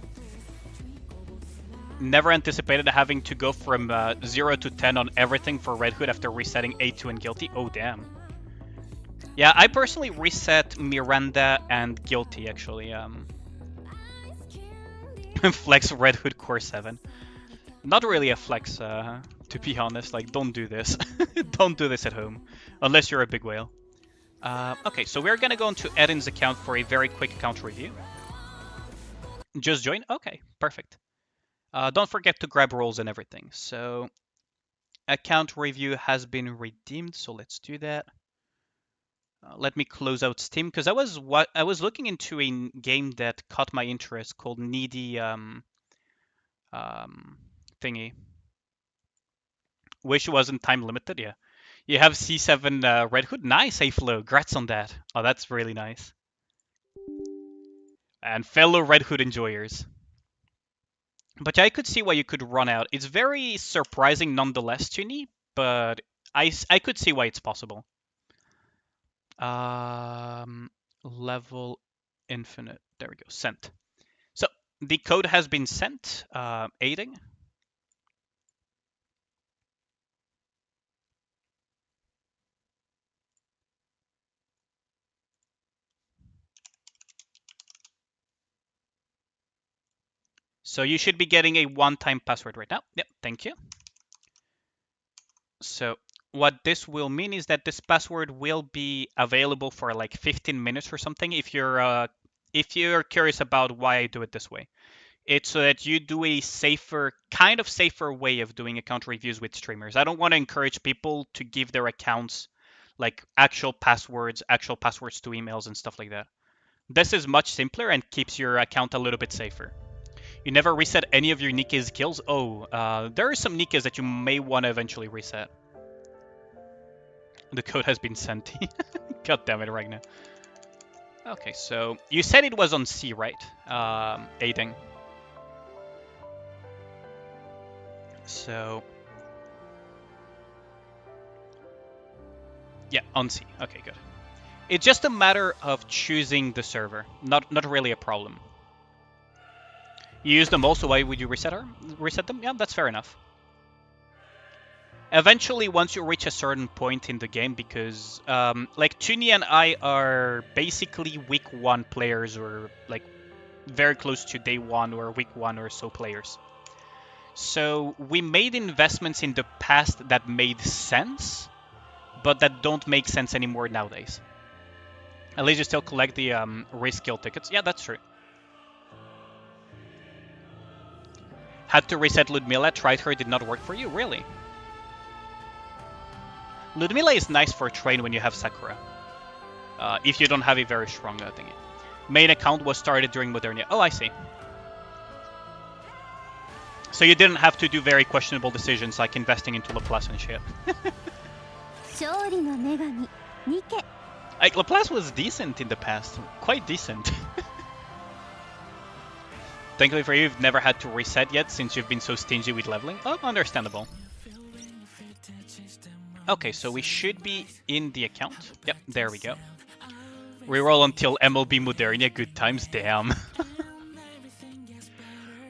Never anticipated having to go from 0 to 10 on everything for Red Hood after resetting A2 and Guilty. Oh, damn. Yeah, I personally reset Miranda and Guilty, actually. Flex Red Hood Core 7. Not really a flex, to be honest. Like, don't do this. Don't do this at home. Unless you're a big whale. Okay, so we're gonna go into Eden's account for a very quick account review. Just join? Okay, perfect. Don't forget to grab roles and everything. So, account review has been redeemed, so let's do that. Let me close out Steam, because I was looking into a game that caught my interest called Needy thingy. Wish it wasn't time limited, yeah. You have C7 Red Hood? Nice, A-Flow. Grats on that. Oh, that's really nice. And fellow Red Hood enjoyers. But yeah, I could see why you could run out. It's very surprising nonetheless to me, but I could see why it's possible. Level infinite. There we go. Sent. So the code has been sent. Aiding. So you should be getting a one-time password right now. Yep, thank you. So what this will mean is that this password will be available for like 15 minutes or something if you're curious about why I do it this way. It's so that you do a safer, kind of safer way of doing account reviews with streamers. I don't want to encourage people to give their accounts like actual passwords to emails and stuff like that. This is much simpler and keeps your account a little bit safer. You never reset any of your Nikke's kills? Oh, there are some Nikkes that you may want to eventually reset. The code has been sent. God damn it, right now. Okay, so you said it was on C, right? Aiding. So... yeah, on C. Okay, good. It's just a matter of choosing the server. Not really a problem. You use them also, why would you reset them? Yeah, that's fair enough. Eventually, once you reach a certain point in the game, because like Tuni and I are basically week 1 players, or like very close to day 1 or week 1 or so players. So we made investments in the past that made sense, but that don't make sense anymore nowadays. At least you still collect the race skill tickets. Yeah, that's true. Had to reset Ludmilla, tried her, did not work for you? Really? Ludmilla is nice for train when you have Sakura. If you don't have a very strong thingy. Main account was started during Modernia. Oh, I see. So you didn't have to do very questionable decisions like investing into Laplace and shit. Like, Laplace was decent in the past. Quite decent. Thankfully for you, you've never had to reset yet since you've been so stingy with leveling. Oh, understandable. Okay, so we should be in the account. Yep, there we go. Reroll until MLB Modernia. Good times, damn.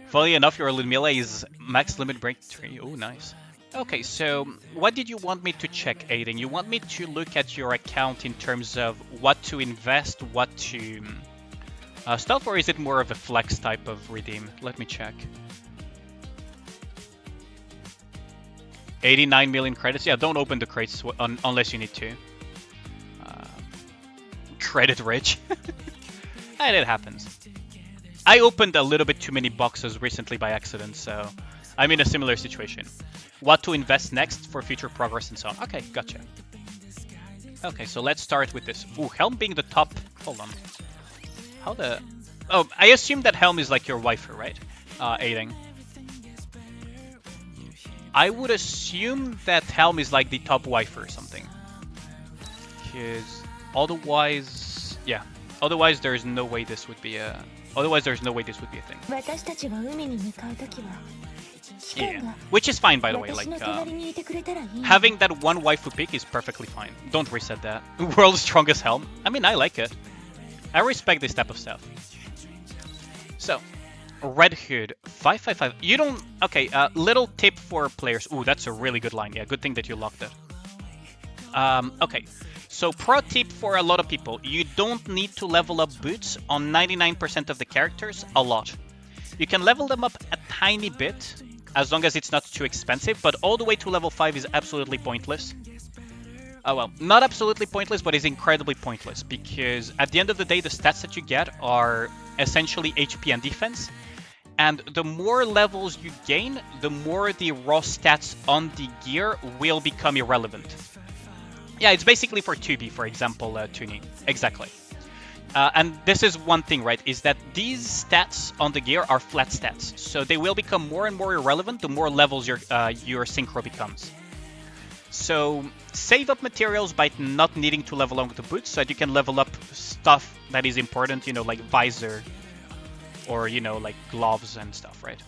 Funnily enough, your Ludmilla is max limit break 3. Oh, nice. Okay, so what did you want me to check, Aiden? You want me to look at your account in terms of what to invest, what to... stuff, or is it more of a flex type of redeem? Let me check. 89 million credits. Yeah, don't open the crates unless you need to. Credit rich. And it happens. I opened a little bit too many boxes recently by accident, so I'm in a similar situation. What to invest next for future progress and so on. Okay, gotcha. Okay, so let's start with this. Ooh, Helm being the top. Hold on. How the... Oh, I assume that Helm is like your waifu, right? Aiding. I would assume that Helm is like the top waifu or something. Because otherwise... Yeah. Otherwise, there's no way this would be a... Otherwise, there's no way this would be a thing. Yeah. Which is fine, by the way. Like, having that one waifu pick is perfectly fine. Don't reset that. World's strongest Helm. I mean, I like it. I respect this type of stuff. So, Red Hood, 555. You don't... Okay, little tip for players. Ooh, that's a really good line. Yeah, good thing that you locked it. Okay. So, pro tip for a lot of people. You don't need to level up boots on 99% of the characters a lot. You can level them up a tiny bit, as long as it's not too expensive, but all the way to level 5 is absolutely pointless. Oh well, not absolutely pointless, but it's incredibly pointless, because at the end of the day, the stats that you get are essentially HP and defense, and the more levels you gain, the more the raw stats on the gear will become irrelevant. Yeah, it's basically for 2B, for example, Tuni. Exactly. And this is one thing, right, is that these stats on the gear are flat stats. So they will become more and more irrelevant the more levels your synchro becomes. So save up materials by not needing to level up the boots so that you can level up stuff that is important, you know, like visor or, you know, like gloves and stuff, right?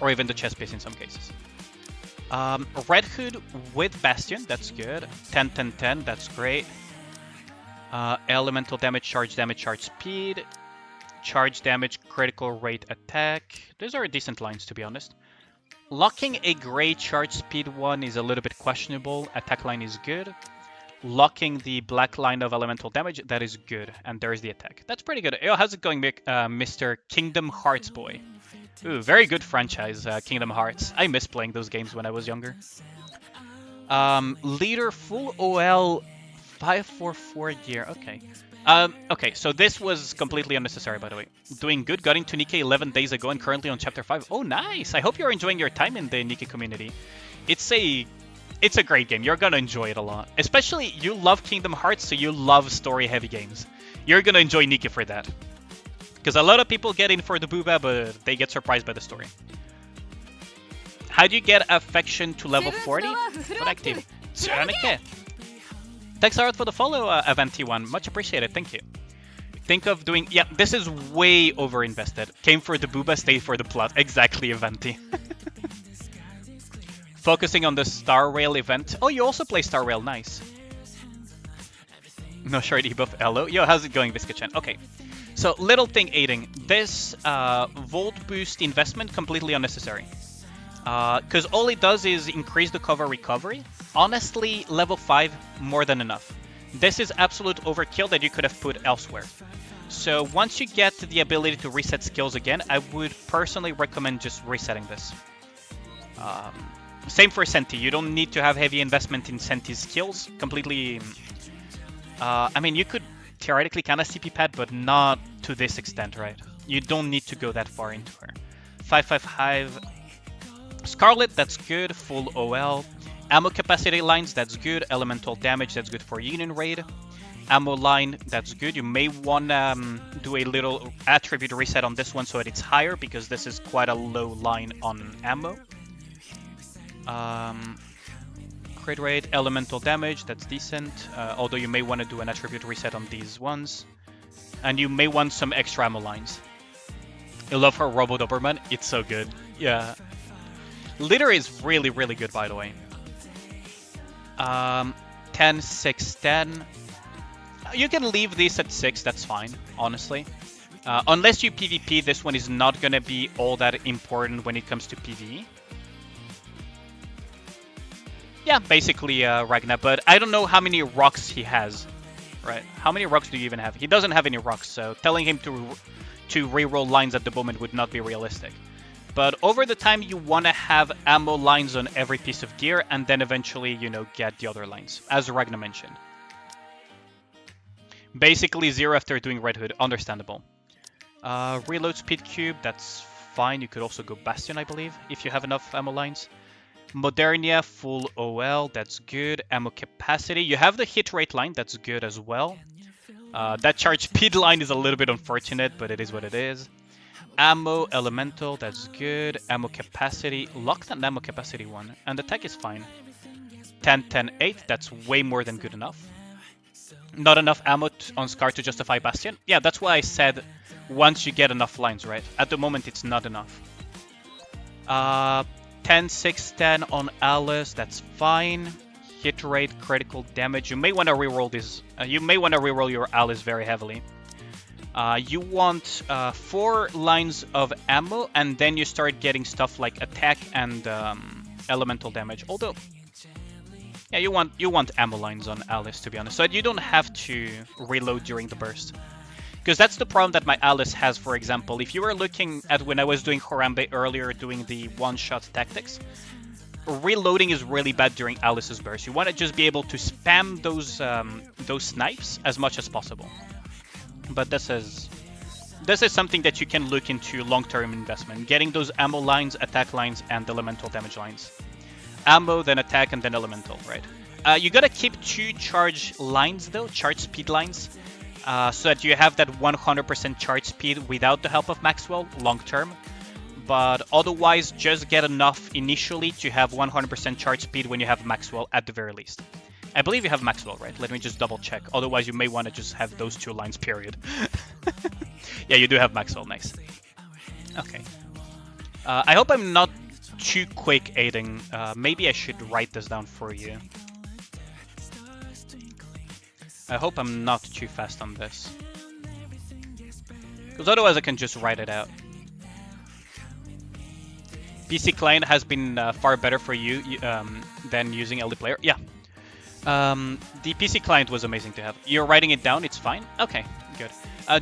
Or even the chest piece in some cases. Red Hood with Bastion, that's good. 10, 10, 10, that's great. Elemental damage, charge speed. Charge damage, critical rate attack. Those are decent lines, to be honest. Locking a gray charge speed one is a little bit questionable. Attack line is good. Locking the black line of elemental damage, that is good. And there's the attack. That's pretty good. Yo, how's it going, Mr. Kingdom Hearts boy? Ooh, very good franchise, Kingdom Hearts. I miss playing those games when I was younger. Leader full OL 544 gear. Okay. Okay, so this was completely unnecessary, by the way. Doing good, got into Nikke 11 days ago and currently on chapter 5. Oh, nice! I hope you're enjoying your time in the Nikke community. It's a great game. You're gonna enjoy it a lot. Especially, you love Kingdom Hearts, so you love story-heavy games. You're gonna enjoy Nikke for that. Because a lot of people get in for the booba, but they get surprised by the story. How do you get affection to level 40? What active? Nikke. Thanks a lot for the follow, Avanti1. Much appreciated. Thank you. Think of doing... Yeah, this is way over-invested. Came for the booba, stayed for the plot. Exactly, Avanti. Focusing on the Starrail event. Oh, you also play Starrail. Nice. No short debuff. Hello. Yo, how's it going, Viscachan? Okay. So, little thing aiding. This Volt Boost investment, completely unnecessary. Because all it does is increase the cover recovery. Honestly, level 5, more than enough. This is absolute overkill that you could have put elsewhere. So once you get the ability to reset skills again, I would personally recommend just resetting this. Same for Senti. You don't need to have heavy investment in Senti's skills. Completely... I mean, you could theoretically kind of CP pad, but not to this extent, right? You don't need to go that far into her. 555... Scarlet, that's good. Full OL. Ammo capacity lines, that's good. Elemental damage, that's good for Union Raid. Ammo line, that's good. You may want to do a little attribute reset on this one so that it's higher, because this is quite a low line on ammo. Crit rate, elemental damage, that's decent. Although you may want to do an attribute reset on these ones. And you may want some extra ammo lines. I love her Robo Doberman. It's so good. Yeah. Litter is really, really good, by the way. 10, 6, 10. You can leave this at 6, that's fine, honestly. Unless you PvP, this one is not going to be all that important when it comes to PvE. Yeah, basically Ragnar, but I don't know how many rocks he has. Right? How many rocks do you even have? He doesn't have any rocks, so telling him to reroll lines at the moment would not be realistic. But over the time you want to have ammo lines on every piece of gear and then eventually, you know, get the other lines, as Ragnar mentioned. Basically 0 after doing Red Hood, understandable. Reload speed cube, that's fine. You could also go Bastion, I believe, if you have enough ammo lines. Modernia, full OL, that's good. Ammo capacity, you have the hit rate line, that's good as well. That charge speed line is a little bit unfortunate, but it is what it is. Ammo, elemental, that's good. Ammo capacity, lock that ammo capacity one, and the tech is fine. 10, 10, 8, that's way more than good enough. Not enough ammo on Scar to justify Bastion. Yeah, that's why I said once you get enough lines, right? At the moment, it's not enough. 10, 6, 10 on Alice, that's fine. Hit rate, critical damage. You may want to reroll this. You may want to reroll your Alice very heavily. You want 4 lines of ammo, and then you start getting stuff like attack and elemental damage. Although, yeah, you want ammo lines on Alice, to be honest, so you don't have to reload during the burst. Because that's the problem that my Alice has, for example. If you were looking at when I was doing Harambe earlier, doing the one-shot tactics, reloading is really bad during Alice's burst. You want to just be able to spam those snipes as much as possible. But this is something that you can look into long-term investment. Getting those ammo lines, attack lines, and elemental damage lines. Ammo, then attack, and then elemental, right? You gotta keep 2 charge lines though, charge speed lines, so that you have that 100% charge speed without the help of Maxwell long-term. But otherwise, just get enough initially to have 100% charge speed when you have Maxwell at the very least. I believe you have Maxwell, right? Let me just double check. Otherwise, you may want to just have those 2 lines, period. Yeah, you do have Maxwell, nice. Okay. I hope I'm not too quick aiding. Maybe I should write this down for you. I hope I'm not too fast on this. Because otherwise I can just write it out. PC client has been far better for you than using LD player. Yeah. The PC client was amazing to have. You're writing it down, it's fine? Okay, good.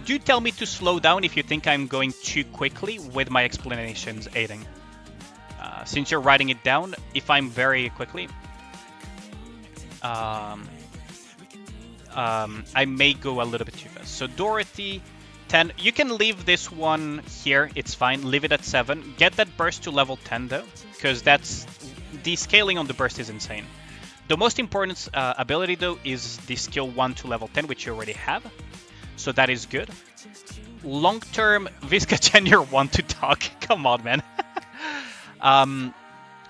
Do tell me to slow down if you think I'm going too quickly with my explanations aiding. Since you're writing it down, if I'm very quickly, I may go a little bit too fast. So Dorothy, 10. You can leave this one here, it's fine. Leave it at 7. Get that burst to level 10 though, because that's the scaling on the burst is insane. The most important ability though is the skill 1 to level 10, which you already have. So that is good. Long term, Visca you're one to talk. Come on, man.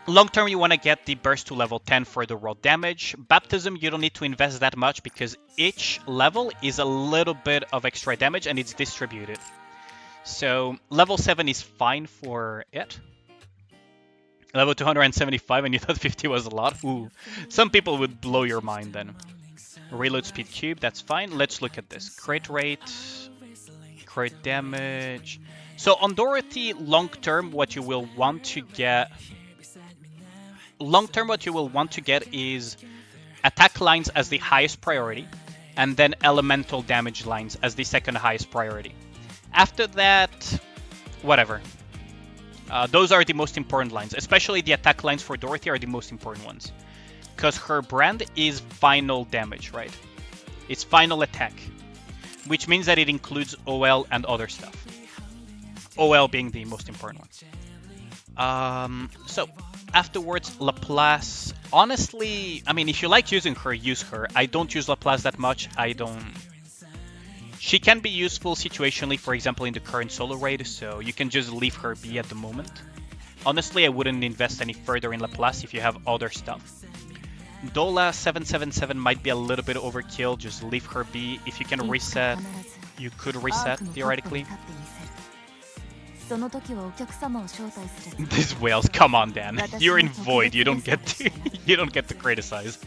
Long term, you want to get the burst to level 10 for the raw damage. Baptism, you don't need to invest that much because each level is a little bit of extra damage and it's distributed. So level 7 is fine for it. Level 275 and you thought 50 was a lot? Ooh, some people would blow your mind then. Reload speed cube, that's fine. Let's look at this. Crit rate, crit damage. So on Dorothy, long term, what you will want to get... Long term, what you will want to get is attack lines as the highest priority, and then elemental damage lines as the second highest priority. After that, whatever. Those are the most important lines, especially the attack lines for Dorothy are the most important ones. Because her brand is final damage, right? It's final attack, which means that it includes OL and other stuff. OL being the most important one. So, afterwards, Laplace. Honestly, I mean, if you like using her, use her. I don't use Laplace that much. She can be useful situationally, for example, in the current solo raid, so you can just leave her be at the moment. Honestly, I wouldn't invest any further in Laplace if you have other stuff. Dola 777 might be a little bit overkill, just leave her be. If you can reset, you could reset, theoretically. These whales, come on, Dan. You're in Void, you don't get to criticize.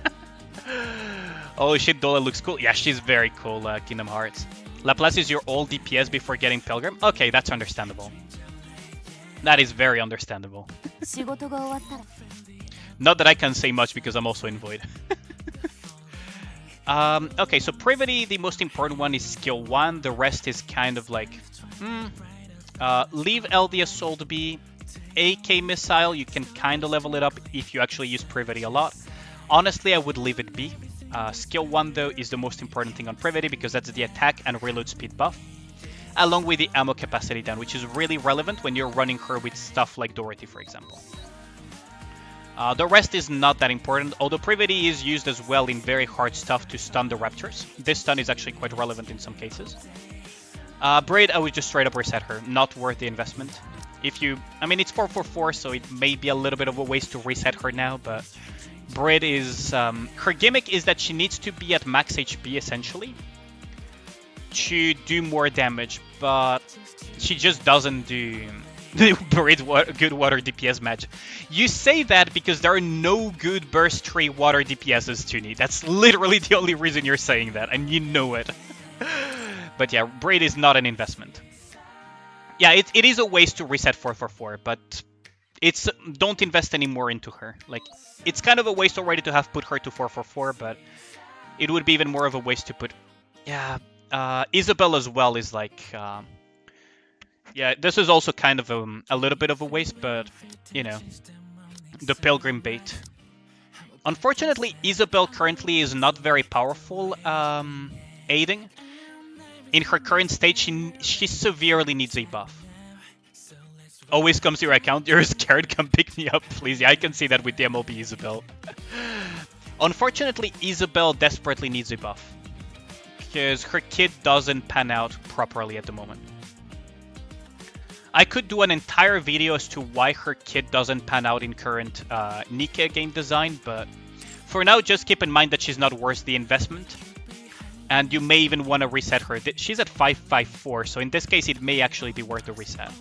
Oh shit, Dola looks cool. Yeah, she's very cool, Kingdom Hearts. Laplace is your old DPS before getting Pilgrim? Okay, that's understandable. That is very understandable. Not that I can say much because I'm also in Void. Okay, so Privity, the most important one is skill 1. The rest is kind of like... leave LD Assault be. AK missile, you can kind of level it up if you actually use Privity a lot. Honestly, I would leave it be. Skill 1 though is the most important thing on Privity because that's the attack and reload speed buff, along with the ammo capacity down, which is really relevant when you're running her with stuff like Dorothy, for example. The rest is not that important, although Privity is used as well in very hard stuff to stun the Raptors. This stun is actually quite relevant in some cases. Braid, I would just straight up reset her. Not worth the investment. I mean, it's 444, so it may be a little bit of a waste to reset her now, but Braid is... her gimmick is that she needs to be at max HP, essentially, to do more damage, but she just doesn't do good water DPS match. You say that because there are no good burst tree water DPSs, Tuni. That's literally the only reason you're saying that, and you know it. But yeah, Braid is not an investment. Yeah, it is a waste to reset 444, but don't invest any more into her. Like, it's kind of a waste already to have put her to 444, but it would be even more of a waste to put... Yeah, Isabel as well is like... yeah, this is also kind of a little bit of a waste, but, you know, the Pilgrim bait. Unfortunately, Isabel currently is not very powerful aiding. In her current state, she severely needs a buff. Always comes to your account, you're scared, come pick me up, please. Yeah, I can see that with the MLB Isabel. Unfortunately, Isabel desperately needs a buff, because her kit doesn't pan out properly at the moment. I could do an entire video as to why her kit doesn't pan out in current Nikke game design, but for now, just keep in mind that she's not worth the investment. And you may even want to reset her. She's at 554, so in this case, it may actually be worth the reset.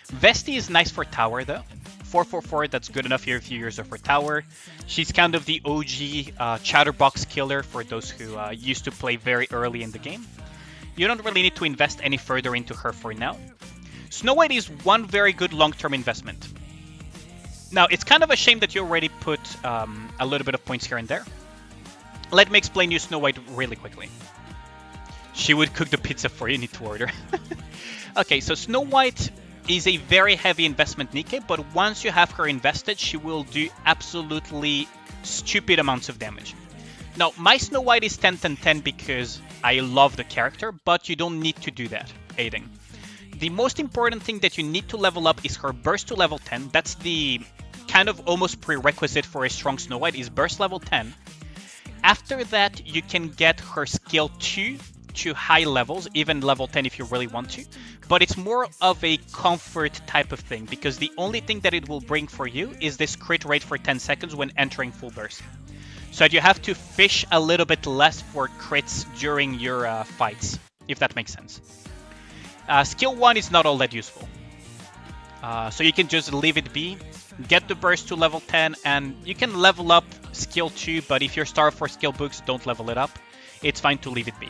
Vesti is nice for tower, though. 444, that's good enough here if you use her for tower. She's kind of the OG chatterbox killer for those who used to play very early in the game. You don't really need to invest any further into her for now. Snow White is one very good long-term investment. Now, it's kind of a shame that you already put a little bit of points here and there. Let me explain you Snow White really quickly. She would cook the pizza for you, you need to order. Okay, so Snow White is a very heavy investment Nikke, but once you have her invested, she will do absolutely stupid amounts of damage. Now, my Snow White is 10-10-10 because I love the character, but you don't need to do that, aiding. The most important thing that you need to level up is her burst to level 10. That's the kind of almost prerequisite for a strong Snow White, is burst level 10. After that, you can get her skill 2 to high levels, even level 10 if you really want to. But it's more of a comfort type of thing, because the only thing that it will bring for you is this crit rate for 10 seconds when entering full burst. So you have to fish a little bit less for crits during your fights, if that makes sense. Skill 1 is not all that useful. So you can just leave it be, get the burst to level 10, and you can level up skill 2, but if you're starved for skill books, don't level it up. It's fine to leave it be.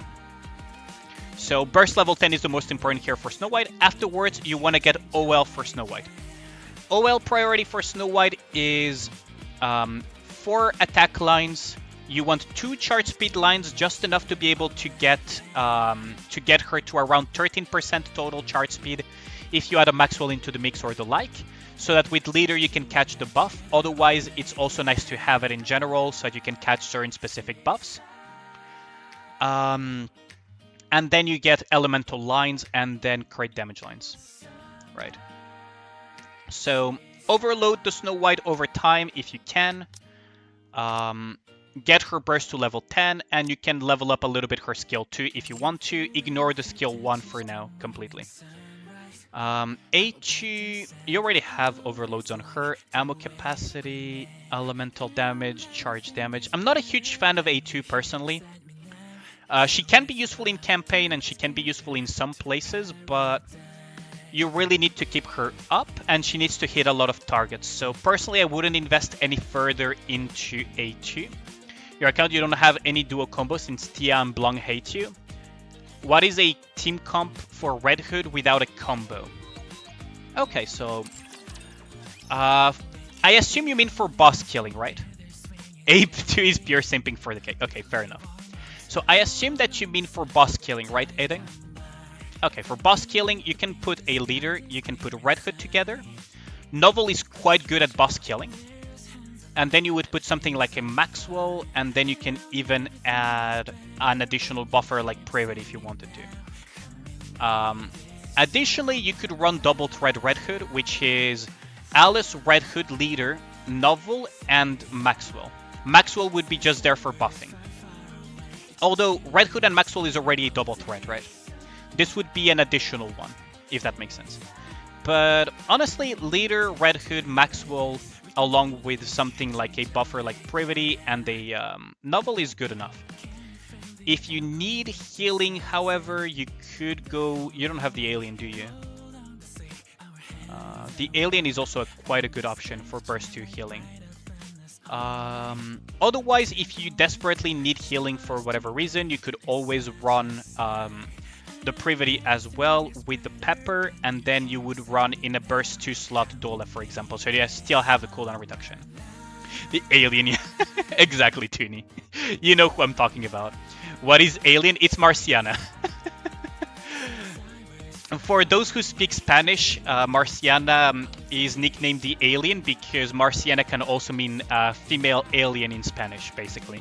So burst level 10 is the most important here for Snow White. Afterwards, you want to get OL for Snow White. OL priority for Snow White is 4 attack lines. You want 2 charge speed lines, just enough to be able to get her to around 13% total charge speed if you add a Maxwell into the mix or the like, so that with leader you can catch the buff. Otherwise, it's also nice to have it in general so that you can catch certain specific buffs. And then you get elemental lines and then crit damage lines. Right. So overload the Snow White over time if you can. Get her burst to level 10, and you can level up a little bit her skill 2 if you want to. Ignore the skill 1 for now completely. A2, you already have overloads on her. Ammo capacity, elemental damage, charge damage. I'm not a huge fan of A2 personally. She can be useful in campaign and she can be useful in some places, but you really need to keep her up and she needs to hit a lot of targets. So personally, I wouldn't invest any further into A2. Your account, you don't have any duo combos since Tia and Blanc hate you. What is a team comp for Red Hood without a combo? Okay, so... I assume you mean for boss killing, right? Ape 2 is pure simping for the cake. Okay, fair enough. So I assume that you mean for boss killing, right, Aiden? Okay, for boss killing, you can put a leader, you can put Red Hood together. Novel is quite good at boss killing. And then you would put something like a Maxwell, and then you can even add an additional buffer like Private if you wanted to. Additionally, you could run double thread Red Hood, which is Alice, Red Hood, Leader, Novel, and Maxwell. Maxwell would be just there for buffing. Although Red Hood and Maxwell is already a double thread, right? This would be an additional one, if that makes sense. But honestly, Leader, Red Hood, Maxwell, along with something like a buffer like Privity and a Novel is good enough. If you need healing, however, you could go... You don't have the Alien, do you? The Alien is also quite a good option for Burst 2 healing. Otherwise, if you desperately need healing for whatever reason, you could always run the Privity as well with the Pepper, and then you would run in a Burst 2 slot Dole, for example, so you still have the cooldown reduction. The Alien, yeah. Exactly, Toonie. You know who I'm talking about. What is Alien? It's Marciana. For those who speak Spanish, Marciana is nicknamed the Alien because Marciana can also mean female alien in Spanish, basically.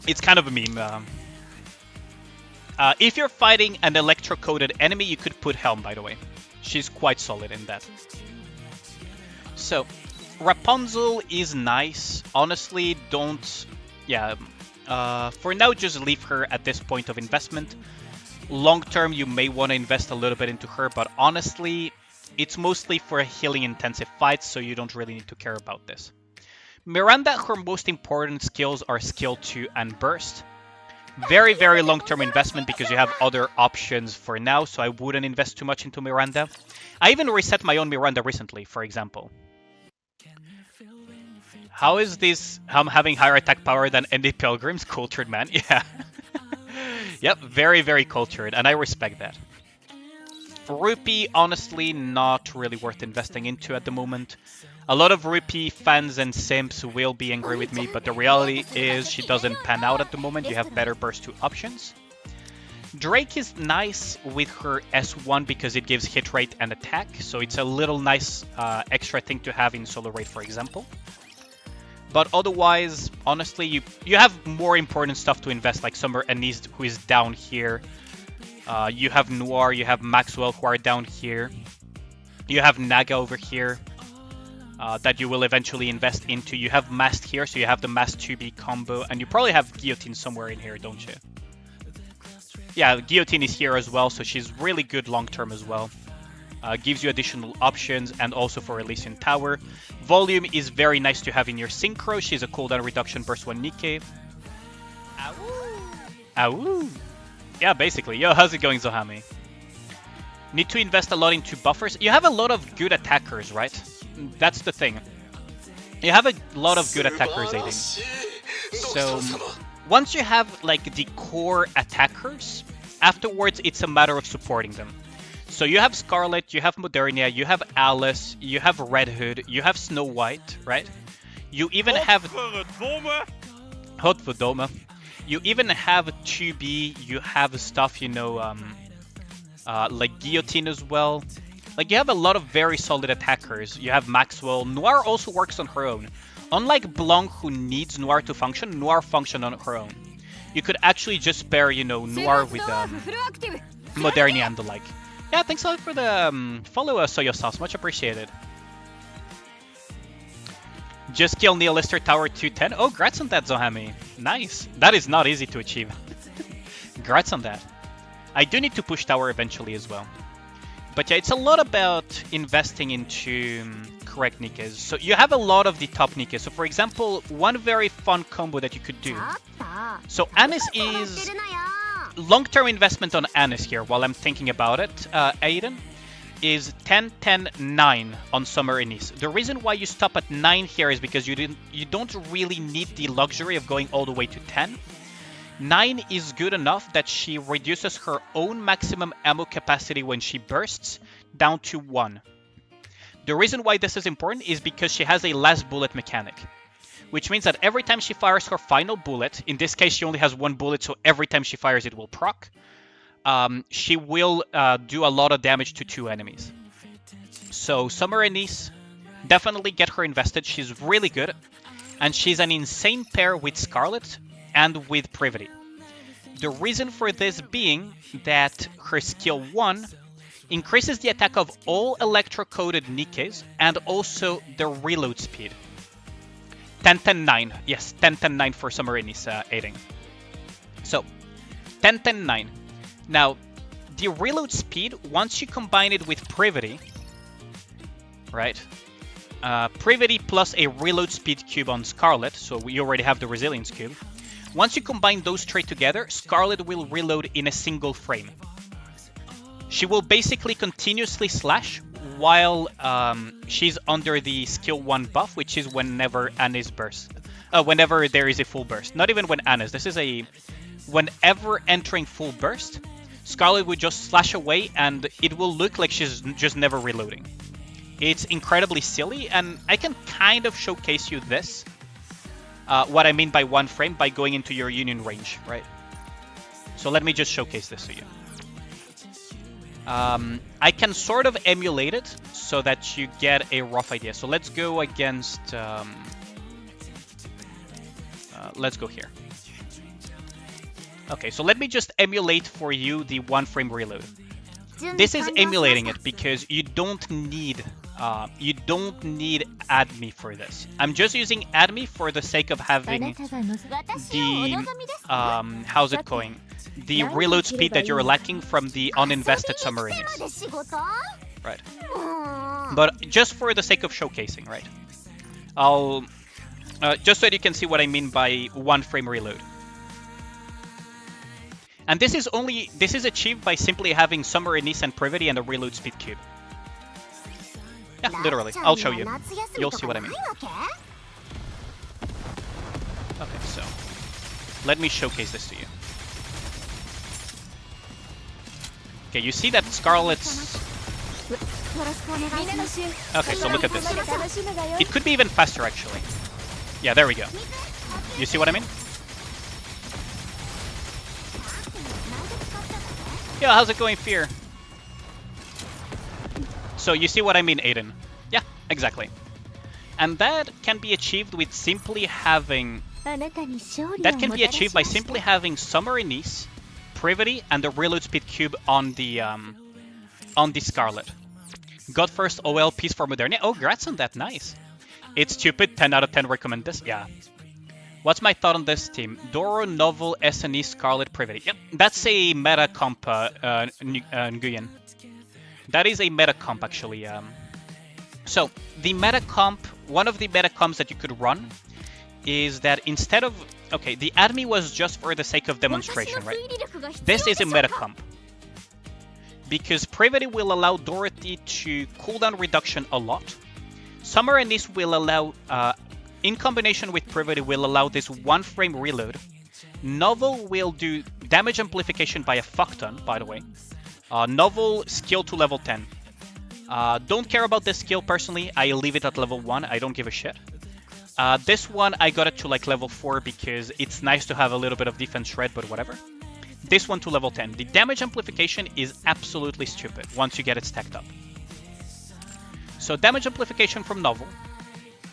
It's kind of a meme. If you're fighting an electro-coded enemy, you could put Helm, by the way. She's quite solid in that. So, Rapunzel is nice. Honestly, don't... Yeah, for now, just leave her at this point of investment. Long term, you may want to invest a little bit into her, but honestly, it's mostly for healing intensive fights, so you don't really need to care about this. Miranda, her most important skills are Skill 2 and Burst. Very, very long-term investment because you have other options for now, so I wouldn't invest too much into Miranda. I even reset my own Miranda recently, for example. How is this having higher attack power than ND Pilgrims? Cultured, man. Yeah. Yep, very, very cultured, and I respect that. Rupee, honestly, not really worth investing into at the moment. A lot of Rupee fans and simps will be angry with me, but the reality is she doesn't pan out at the moment. You have better Burst 2 options. Drake is nice with her S1 because it gives hit rate and attack, so it's a little nice extra thing to have in solo raid, for example. But otherwise, honestly, you have more important stuff to invest, like Summer Anise, who is down here. You have Noir, you have Maxwell, who are down here. You have Naga over here that you will eventually invest into. You have Mast here, so you have the Mast 2B combo. And you probably have Guillotine somewhere in here, don't you? Yeah, Guillotine is here as well, so she's really good long-term as well. Gives you additional options, and also for Elysian Tower. Volume is very nice to have in your Synchro. She's a cooldown reduction burst 1 Nikke. Awoo! Yeah, basically. Yo, how's it going, Zohami? Need to invest a lot into buffers. You have a lot of good attackers, right? That's the thing. You have a lot of good attackers, Aiden. So, once you have, like, the core attackers, afterwards it's a matter of supporting them. So you have Scarlet, you have Modernia, you have Alice, you have Red Hood, you have Snow White, right? You even have... Hot for Doma. You even have 2B, you have stuff, you know, like Guillotine as well. Like, you have a lot of very solid attackers. You have Maxwell. Noir also works on her own. Unlike Blanc, who needs Noir to function, Noir functions on her own. You could actually just pair, you know, Noir with Modernia and the like. Yeah, thanks a lot for the follow, Soya Sauce. Much appreciated. Just kill Neolister Tower 210. Oh, grats on that, Zohami. Nice. That is not easy to achieve. Grats on that. I do need to push tower eventually as well. But yeah, it's a lot about investing into correct Nikkes. So you have a lot of the top Nikkes. So for example, one very fun combo that you could do. So Anis is... Long-term investment on Anis here, while I'm thinking about it, Aiden, is 10, 10, 9 on Summer Anise. The reason why you stop at 9 here is because you don't really need the luxury of going all the way to 10. 9 is good enough that she reduces her own maximum ammo capacity when she bursts down to 1. The reason why this is important is because she has a last bullet mechanic. which means that every time she fires her final bullet, in this case she only has one bullet, so every time she fires it will proc, she will do a lot of damage to 2 enemies. So Summer Anise, definitely get her invested. She's really good, and she's an insane pair with Scarlet and with Privity. The reason for this being that her skill 1 increases the attack of all electro-coded Nikkes and also the reload speed. 10-10-9. Yes, 10-10-9 for Summer Anise aiding. So, 10-10-9. Now, the reload speed, once you combine it with Privity, right? Privity plus a reload speed cube on Scarlet, so we already have the resilience cube. Once you combine those 3 together, Scarlet will reload in a single frame. She will basically continuously slash while she's under the skill 1 buff, which is whenever Anna's burst. Whenever there is a full burst. Not even when Anna's. This is a... Whenever entering full burst, Scarlet will just slash away and it will look like she's just never reloading. It's incredibly silly, and I can kind of showcase you this. What I mean by 1 frame, by going into your union range, right? So let me just showcase this to you. I can sort of emulate it so that you get a rough idea. So let's go against... let's go here. Okay, so let me just emulate for you the 1 frame reload. This is emulating it because you don't need AdMe for this. I'm just using AdMe for the sake of having the how's it going? The reload speed that you're lacking from the uninvested Summer Anise. Right. But just for the sake of showcasing, right? I'll just so that you can see what I mean by 1 frame reload. And this is achieved by simply having Summer Anise and Privity and a reload speed cube. Yeah, literally. I'll show you. You'll see what I mean. Okay, so let me showcase this to you. Okay, you see that Scarlet's... Okay, so look at this. It could be even faster, actually. Yeah, there we go. You see what I mean? Yo, how's it going, Fear? So you see what I mean, Aiden? Yeah, exactly. And that can be achieved with simply having... That can be achieved by simply having Summer Anise, Privity, and the reload speed cube on the Scarlet. God first, OL, peace for modernity. Oh, congrats on that, nice. It's stupid, 10 out of 10 recommend this, yeah. What's my thought on this team? Doro, Novel, SNE, Scarlet, Privity. Yep, that's a meta comp, Nguyen. That is a meta comp, actually. So, the meta comp, one of the meta comps that you could run is that instead of... Okay, the AdMe was just for the sake of demonstration, right? This is a meta comp. Because Privity will allow Dorothy to cooldown reduction a lot. Summer Anise will allow... in combination with Privity will allow this 1 frame reload. Novel will do damage amplification by a fuck ton, by the way. Novel skill to level 10. Don't care about this skill personally, I leave it at level 1, I don't give a shit. This one I got it to like level 4 because it's nice to have a little bit of defense shred, but whatever. This one to level 10. The damage amplification is absolutely stupid once you get it stacked up. So damage amplification from Novel.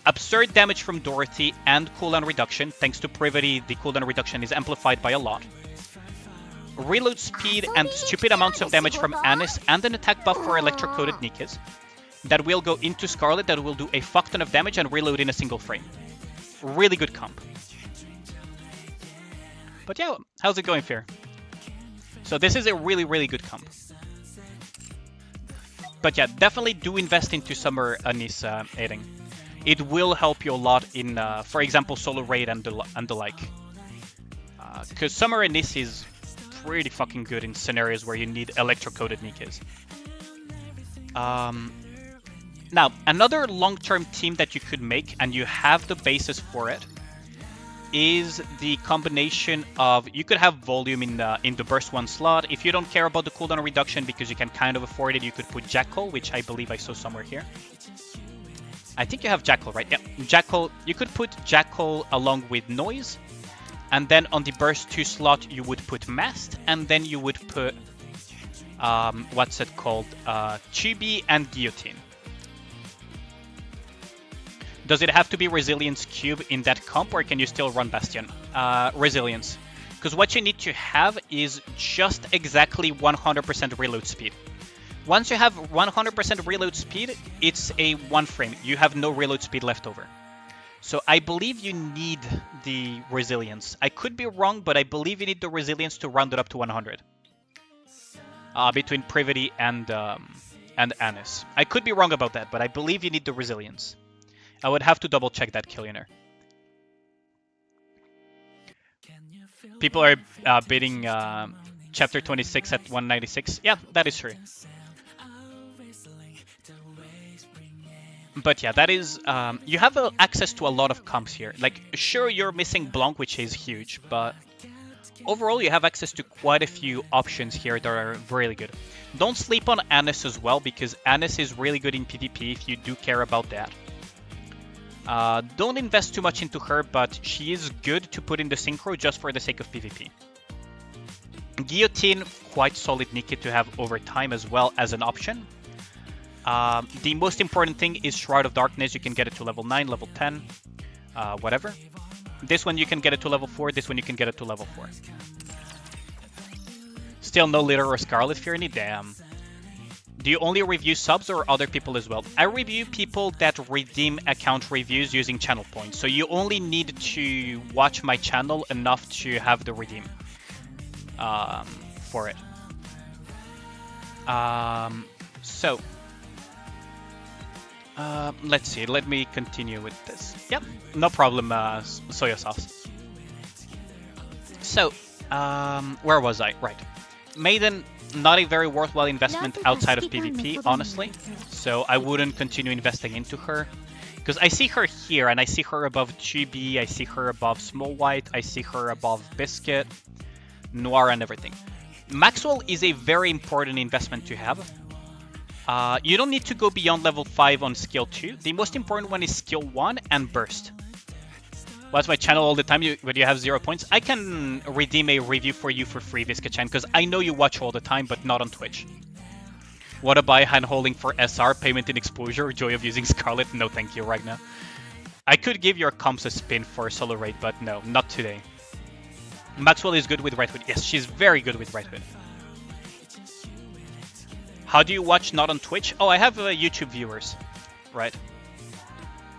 Absurd damage from Dorothy and cooldown reduction. Thanks to Privity, the cooldown reduction is amplified by a lot. Reload speed and stupid amounts of damage from Anise and an attack buff for electro-coated Nikkes that will go into Scarlet that will do a fuck ton of damage and reload in a single frame. Really good comp. But yeah, how's it going, Fear? So this is a really, really good comp. But yeah, definitely do invest into Summer Anise aiding. It will help you a lot in, for example, solo raid and the like. Because Summer Anise is pretty fucking good in scenarios where you need electro-coated Nikkes. Now, another long-term team that you could make, and you have the basis for it, is the combination of... You could have volume in the burst 1 slot. If you don't care about the cooldown reduction because you can kind of afford it, you could put Jackal, which I believe I saw somewhere here. I think you have Jackal, right? Yeah, Jackal. You could put Jackal along with Noise, and then on the burst 2 slot you would put Mast, and then you would put what's it called? Chibi and Guillotine. Does it have to be Resilience Cube in that comp, or can you still run Bastion? Resilience. Because what you need to have is just exactly 100% reload speed. Once you have 100% reload speed, it's a 1 frame. You have no reload speed left over. So I believe you need the Resilience. I could be wrong, but I believe you need the Resilience to round it up to 100. Between Privity and Annis. I could be wrong about that, but I believe you need the Resilience. I would have to double check that, Killionaire. People are bidding Chapter 26 at 196. Yeah, that is true. But yeah, that is... you have access to a lot of comps here. Like, sure, you're missing Blanc, which is huge, but overall you have access to quite a few options here that are really good. Don't sleep on Annis as well, because Annis is really good in PvP if you do care about that. Don't invest too much into her, but she is good to put in the synchro just for the sake of PvP. Guillotine, quite solid Nikke to have over time as well as an option. The most important thing is Shroud of Darkness. You can get it to level 9, level 10, whatever. This one you can get it to level 4, this one you can get it to level 4. Still no Litter or Scarlet Fury, damn. Do you only review subs or other people as well? I review people that redeem account reviews using channel points. So you only need to watch my channel enough to have the redeem for it. Let's see. Let me continue with this. Yep, no problem, soya sauce. So, where was I? Right. Maiden, not a very worthwhile investment outside of PvP, honestly. So I wouldn't continue investing into her. Because I see her here, and I see her above Chibi, I see her above Small White, I see her above Biscuit, Noir, and everything. Maxwell is a very important investment to have. You don't need to go beyond level 5 on skill 2. The most important one is skill 1 and burst. Watch my channel all the time, but you have 0 points. I can redeem a review for you for free, Visca-chan, because I know you watch all the time, but not on Twitch. What a buy hand-holding for SR, payment in exposure, joy of using Scarlet? No thank you right now. I could give your comps a spin for solo raid, but no, not today. Maxwell is good with Red Hood. Yes, she's very good with Red Hood. How do you watch not on Twitch? Oh, I have YouTube viewers, right?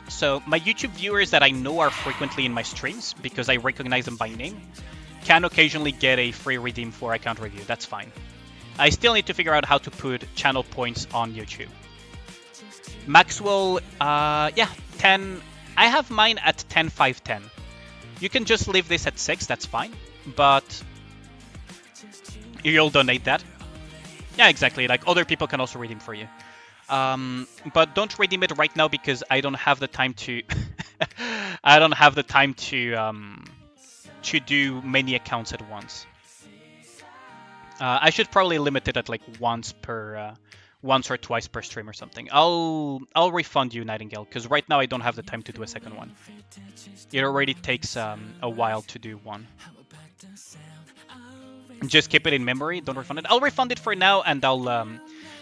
So my YouTube viewers that I know are frequently in my streams, because I recognize them by name, can occasionally get a free redeem for account review. That's fine. I still need to figure out how to put channel points on YouTube. Maxwell, yeah, 10. I have mine at 10, 5, 10. You can just leave this at 6, that's fine. But you'll donate that. Yeah, exactly. Like, other people can also redeem for you. But don't redeem it right now because I don't have the time to... I don't have the time to do many accounts at once. I should probably limit it at like once or twice per stream or something. I'll refund you, Nightingale, because right now I don't have the time to do a second one. It already takes a while to do one. Just keep it in memory, don't refund it. I'll refund it for now, and I'll...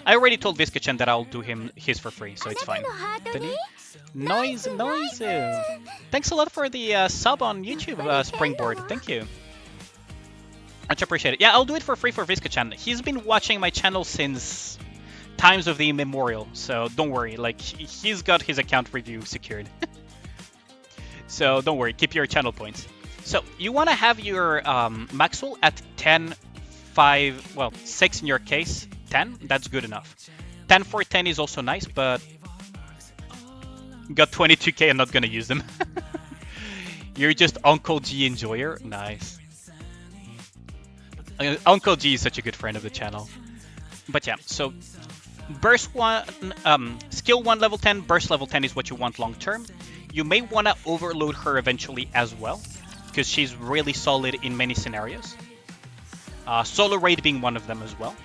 I already told Visca-chan that I'll do him his for free, so it's fine. Noise. Thanks a lot for the sub on YouTube, Springboard. Thank you. Much appreciated. Yeah, I'll do it for free for Visca-chan. He's been watching my channel since times of the immemorial, so don't worry. Like, he's got his account review secured. So don't worry, keep your channel points. So you want to have your Maxwell at 10, 5, well, 6 in your case, 10, that's good enough. 10 for 10 is also nice, but got 22k, I'm not going to use them. You're just Uncle G enjoyer? Nice. Uncle G is such a good friend of the channel. But yeah, so burst 1, skill 1 level 10, burst level 10 is what you want long term. You may want to overload her eventually as well, because she's really solid in many scenarios. Solo raid being one of them as well.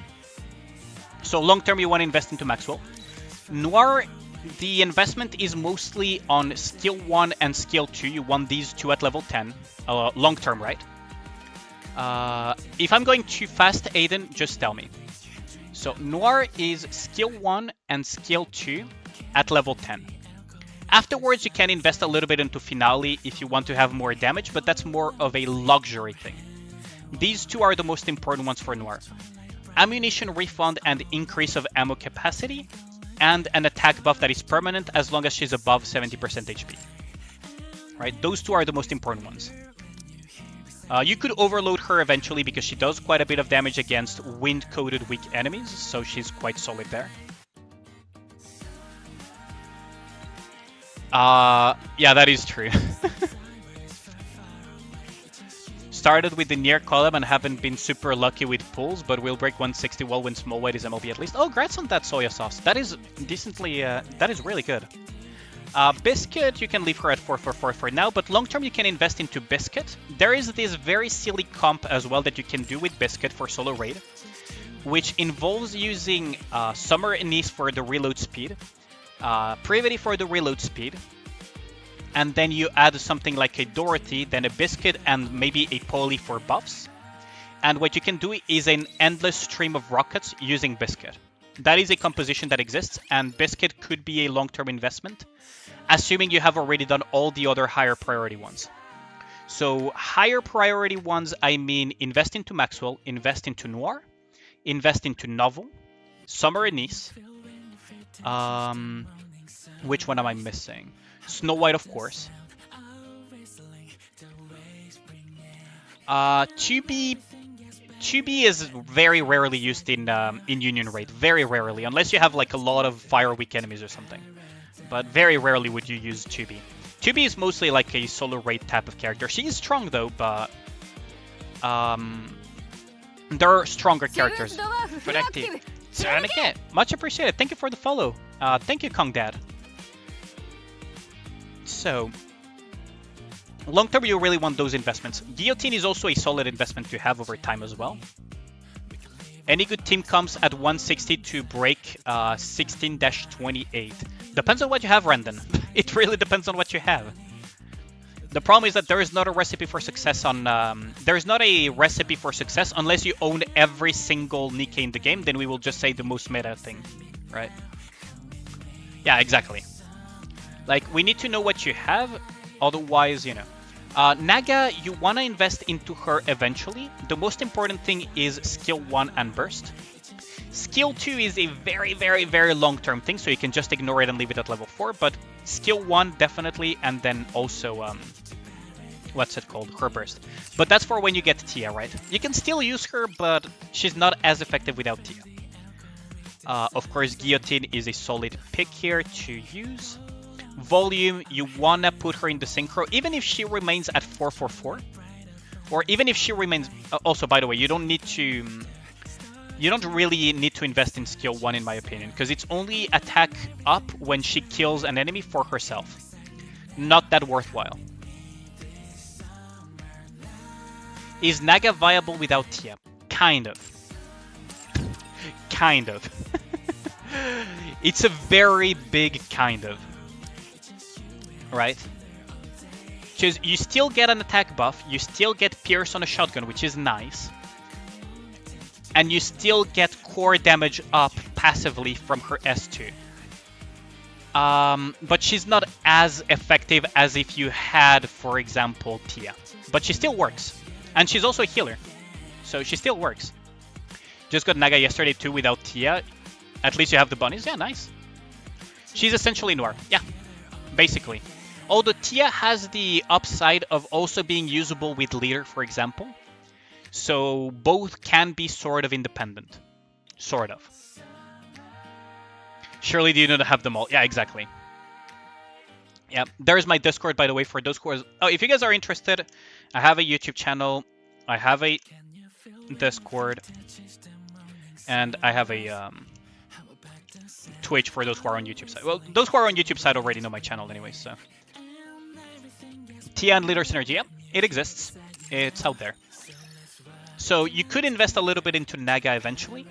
So long term you want to invest into Maxwell. Noir the investment is mostly on skill 1 and skill 2. You want these two at level 10, long term, right? If I'm going too fast, Aiden, just tell me. So Noir is skill 1 and skill 2 at level 10. Afterwards, you can invest a little bit into Finale if you want to have more damage, but that's more of a luxury thing. These two are the most important ones for Noir. Ammunition refund and increase of ammo capacity, and an attack buff that is permanent as long as she's above 70% HP. Right, those two are the most important ones. You could overload her eventually because she does quite a bit of damage against wind-coated weak enemies, so she's quite solid there. Yeah, that is true. Started with the near collab and haven't been super lucky with pulls, but will break 160 well when small white is MLB at least. Oh, congrats on that soya sauce. That is decently, that is really good. Biscuit, you can leave her at 444 for now, but long term you can invest into Biscuit. There is this very silly comp as well that you can do with Biscuit for solo raid, which involves using Summer Anise for the reload speed, Privity for the reload speed, and then you add something like a Dorothy, then a Biscuit, and maybe a Polly for buffs. And what you can do is an endless stream of rockets using Biscuit. That is a composition that exists, and Biscuit could be a long-term investment, assuming you have already done all the other higher priority ones. So higher priority ones, I mean invest into Maxwell, invest into Noir, invest into Novel, Summer Anise. Which one am I missing? Snow White, of course. 2B is very rarely used in Union Raid. Very rarely, unless you have like a lot of fire weak enemies or something. But very rarely would you use 2B. 2B is mostly like a solo raid type of character. She is strong though, but there are stronger characters. Productive. Nikke, much appreciated. Thank you for the follow. Thank you, Kong Dad. So, long term, you really want those investments. Guillotine is also a solid investment to have over time as well. Any good team comes at 160 to break 16-28. Depends on what you have, Randon. It really depends on what you have. The problem is that there is not a recipe for success on... there is not a recipe for success unless you own every single Nikke in the game. Then we will just say the most meta thing, right? Yeah, exactly. Like, we need to know what you have. Otherwise, you know. Naga, you want to invest into her eventually. The most important thing is skill 1 and burst. Skill 2 is a very, very, very long-term thing, so you can just ignore it and leave it at level 4. But skill 1 definitely, and then also, what's it called? Her burst. But that's for when you get Tia, right? You can still use her, but she's not as effective without Tia. Of course, Guillotine is a solid pick here to use. Volume, you want to put her in the synchro, even if she remains at 444. Or even if she remains... also, by the way, you don't need to... You don't really need to invest in skill 1 in my opinion, because it's only attack up when she kills an enemy for herself. Not that worthwhile. Is Naga viable without Tia? Kind of. Kind of. It's a very big kind of. Right? Because you still get an attack buff, you still get Pierce on a shotgun, which is nice. And you still get core damage up passively from her S2. But she's not as effective as if you had, for example, Tia. But she still works. And she's also a healer. So she still works. Just got Naga yesterday too without Tia. At least you have the bunnies. Yeah, nice. She's essentially Noir. Yeah, basically. Although Tia has the upside of also being usable with Leader, for example. So both can be sort of independent. Sort of. Surely you don't have them all. Yeah, exactly. Yeah, there's my Discord, by the way, for those who are... Oh, if you guys are interested, I have a YouTube channel. I have a Discord. And I have a Twitch for those who are on YouTube side. Well, those who are on YouTube side already know my channel anyway, so... Tia and Leader Synergy, yeah, it exists. It's out there. So you could invest a little bit into Naga eventually.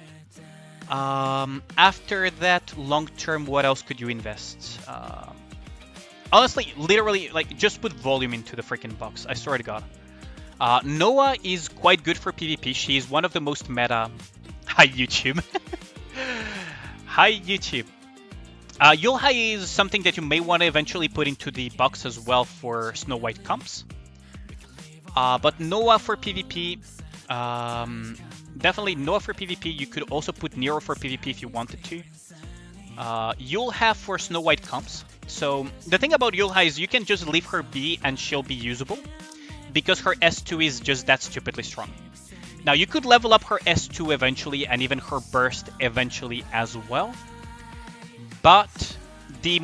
After that, long term, what else could you invest? Honestly, literally, like, just put volume into the freaking box. I swear to God. Noah is quite good for PvP. She's one of the most meta. Hi, YouTube. Hi, YouTube. Yulha is something that you may want to eventually put into the box as well for Snow White comps. But Noah for PvP, definitely Noah for PvP. You could also put Nero for PvP if you wanted to. Yulha for Snow White comps. So the thing about Yulha is you can just leave her be and she'll be usable because her S2 is just that stupidly strong. Now you could level up her S2 eventually and even her burst eventually as well. But the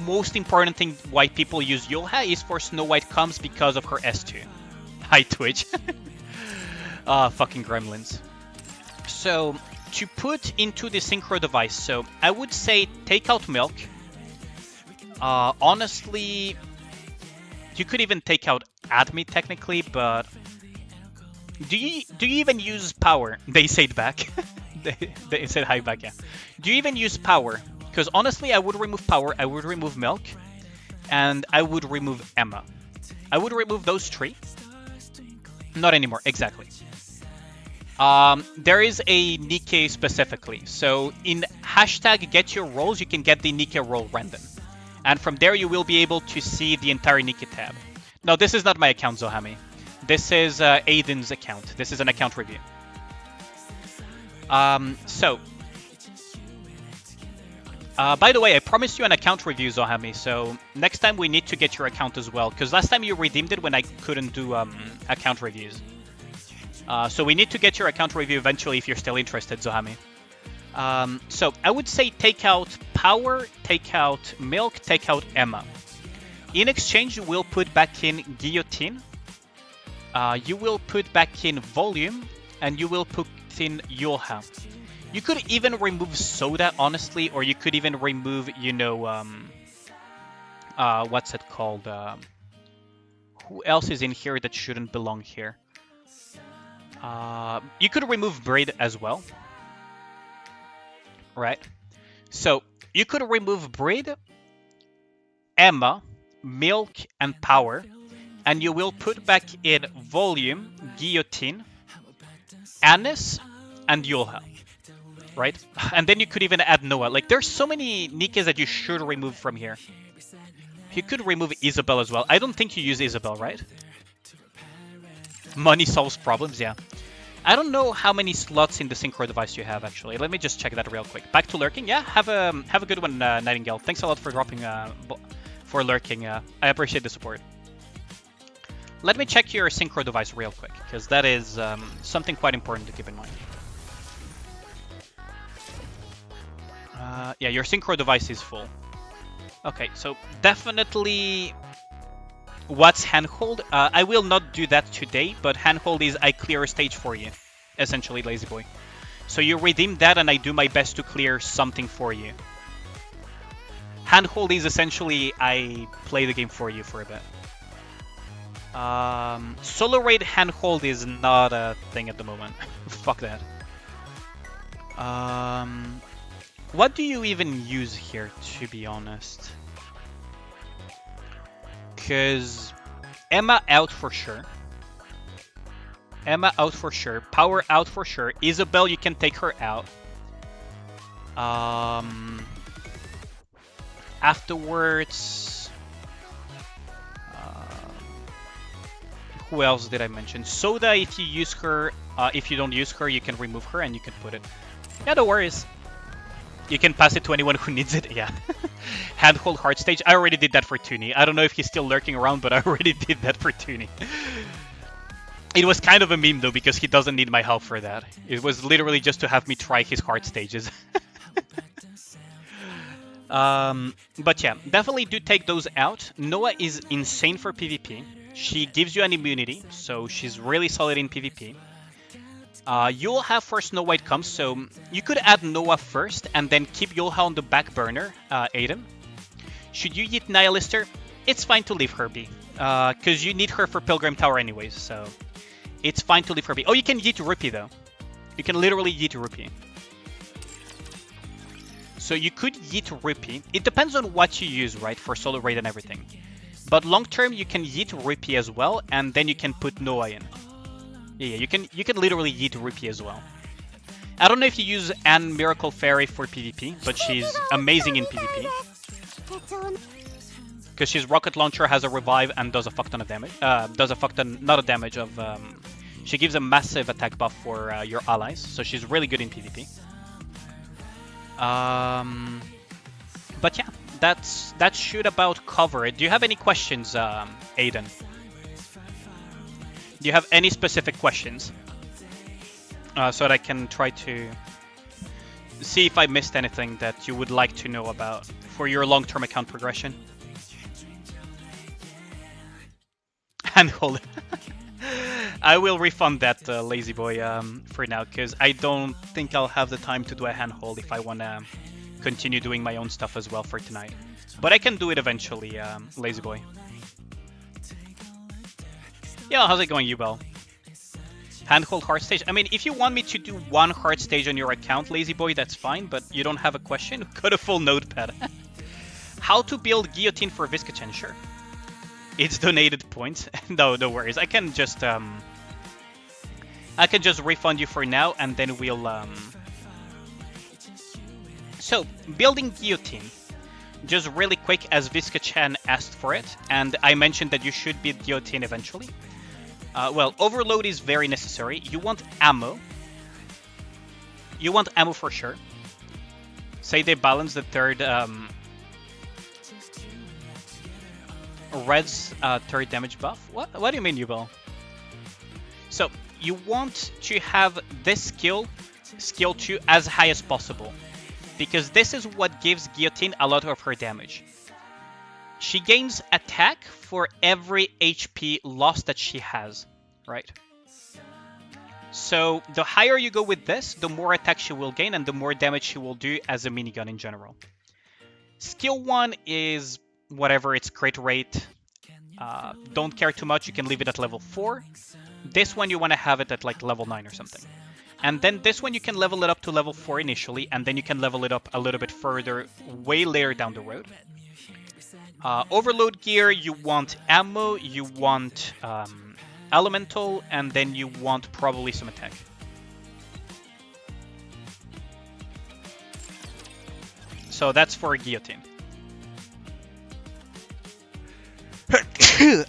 most important thing why people use Yulha is for Snow White comps because of her S2. Hi, Twitch. Fucking gremlins. So to put into the synchro device, so I would say take out milk. Honestly, you could even take out Admi technically, but do you even use power? They said back. they said hi back, yeah. Do you even use power? Because honestly, I would remove power, I would remove milk, and I would remove Emma. I would remove those three. Not anymore, exactly. There is a Nikke specifically. So in hashtag get your rolls, you can get the Nikke roll random. And from there, you will be able to see the entire Nikke tab. No, this is not my account, Zohami. This is Aiden's account. This is an account review. By the way, I promised you an account review, Zohami. So next time we need to get your account as well. Because last time you redeemed it when I couldn't do account reviews. So we need to get your account review eventually if you're still interested, Zohami. So I would say take out power, take out milk, take out Emma. In exchange, you will put back in guillotine. You will put back in volume, and you will put in Yulha. You could even remove soda, honestly, or you could even remove, you know, what's it called? Who else is in here that shouldn't belong here? You could remove bread as well. Right? So you could remove bread, Emma, milk, and power, and you will put back in volume, guillotine, anise, and Yulha. Right? And then you could even add Noah. Like, there's so many Nikkes that you should remove from here. You could remove Isabel as well. I don't think you use Isabel, right? Money solves problems, yeah. I don't know how many slots in the synchro device you have, actually. Let me just check that real quick. Back to lurking. Yeah, have a good one, Nightingale. Thanks a lot for dropping, for lurking. I appreciate the support. Let me check your synchro device real quick, because that is something quite important to keep in mind. Yeah, your synchro device is full. Okay, so definitely... What's handhold? I will not do that today, but handhold is I clear a stage for you, essentially, lazy boy. So you redeem that and I do my best to clear something for you. Handhold is essentially I play the game for you for a bit. Solo raid handhold is not a thing at the moment. Fuck that. What do you even use here, to be honest? Because Emma out for sure. Emma out for sure. Power out for sure. Isabel, you can take her out. Afterwards... who else did I mention? Soda, if you use her, if you don't use her, you can remove her and you can put it. Yeah, no worries. You can pass it to anyone who needs it, yeah. Handhold hard stage. I already did that for Toonie. I don't know if he's still lurking around, but I already did that for Toonie. It was kind of a meme though, because he doesn't need my help for that. It was literally just to have me try his hard stages. But yeah, definitely do take those out. Noah is insane for PvP. She gives you an immunity, so she's really solid in PvP. You'll have for Snow White comes, so you could add Noah first and then keep Yulha on the back burner, Aiden. Should you eat Nihilister? It's fine to leave her be, because you need her for Pilgrim Tower anyways, so it's fine to leave her be. Oh, you can yeet Rupee though. You can literally yeet Rupee. So you could yeet Rupee. It depends on what you use, right, for Solar Raid and everything. But long term, you can yeet Rupee as well, and then you can put Noah in. Yeah, you can literally yeet Rupee as well. I don't know if you use Anne Miracle Fairy for PvP, but she's amazing in PvP. Because she's Rocket Launcher, has a revive, and does a fuck ton of damage. Does a fuck ton, not a damage of... she gives a massive attack buff for your allies, so she's really good in PvP. But yeah, that should about cover it. Do you have any questions, Aiden? Do you have any specific questions? So that I can try to see if I missed anything that you would like to know about for your long-term account progression. Handhold. I will refund that, lazy boy, for now, because I don't think I'll have the time to do a handhold if I want to continue doing my own stuff as well for tonight. But I can do it eventually, lazy boy. Yeah, how's it going, Ubel? Handhold hard stage. I mean, if you want me to do one hard stage on your account, lazy boy, that's fine, but you don't have a question? Got a full notepad. How to build guillotine for Viscachan? Sure. It's donated points. No worries. I can just refund you for now, and then we'll So, building guillotine. Just really quick, as Viscachan asked for it, and I mentioned that you should build guillotine eventually. Well, overload is very necessary. You want ammo. You want ammo for sure. Say they balance the third Red's third damage buff. What do you mean, Ubel? So you want to have this skill 2 as high as possible, because this is what gives Guillotine a lot of her damage. She gains attack for every HP loss that she has, right? So the higher you go with this, the more attack she will gain and the more damage she will do as a minigun in general. Skill 1 is whatever its crit rate. Don't care too much, you can leave it at level 4. This one you want to have it at like level 9 or something. And then this one you can level it up to level 4 initially, and then you can level it up a little bit further way later down the road. Overload gear, you want ammo, you want elemental, and then you want probably some attack. So that's for guillotine.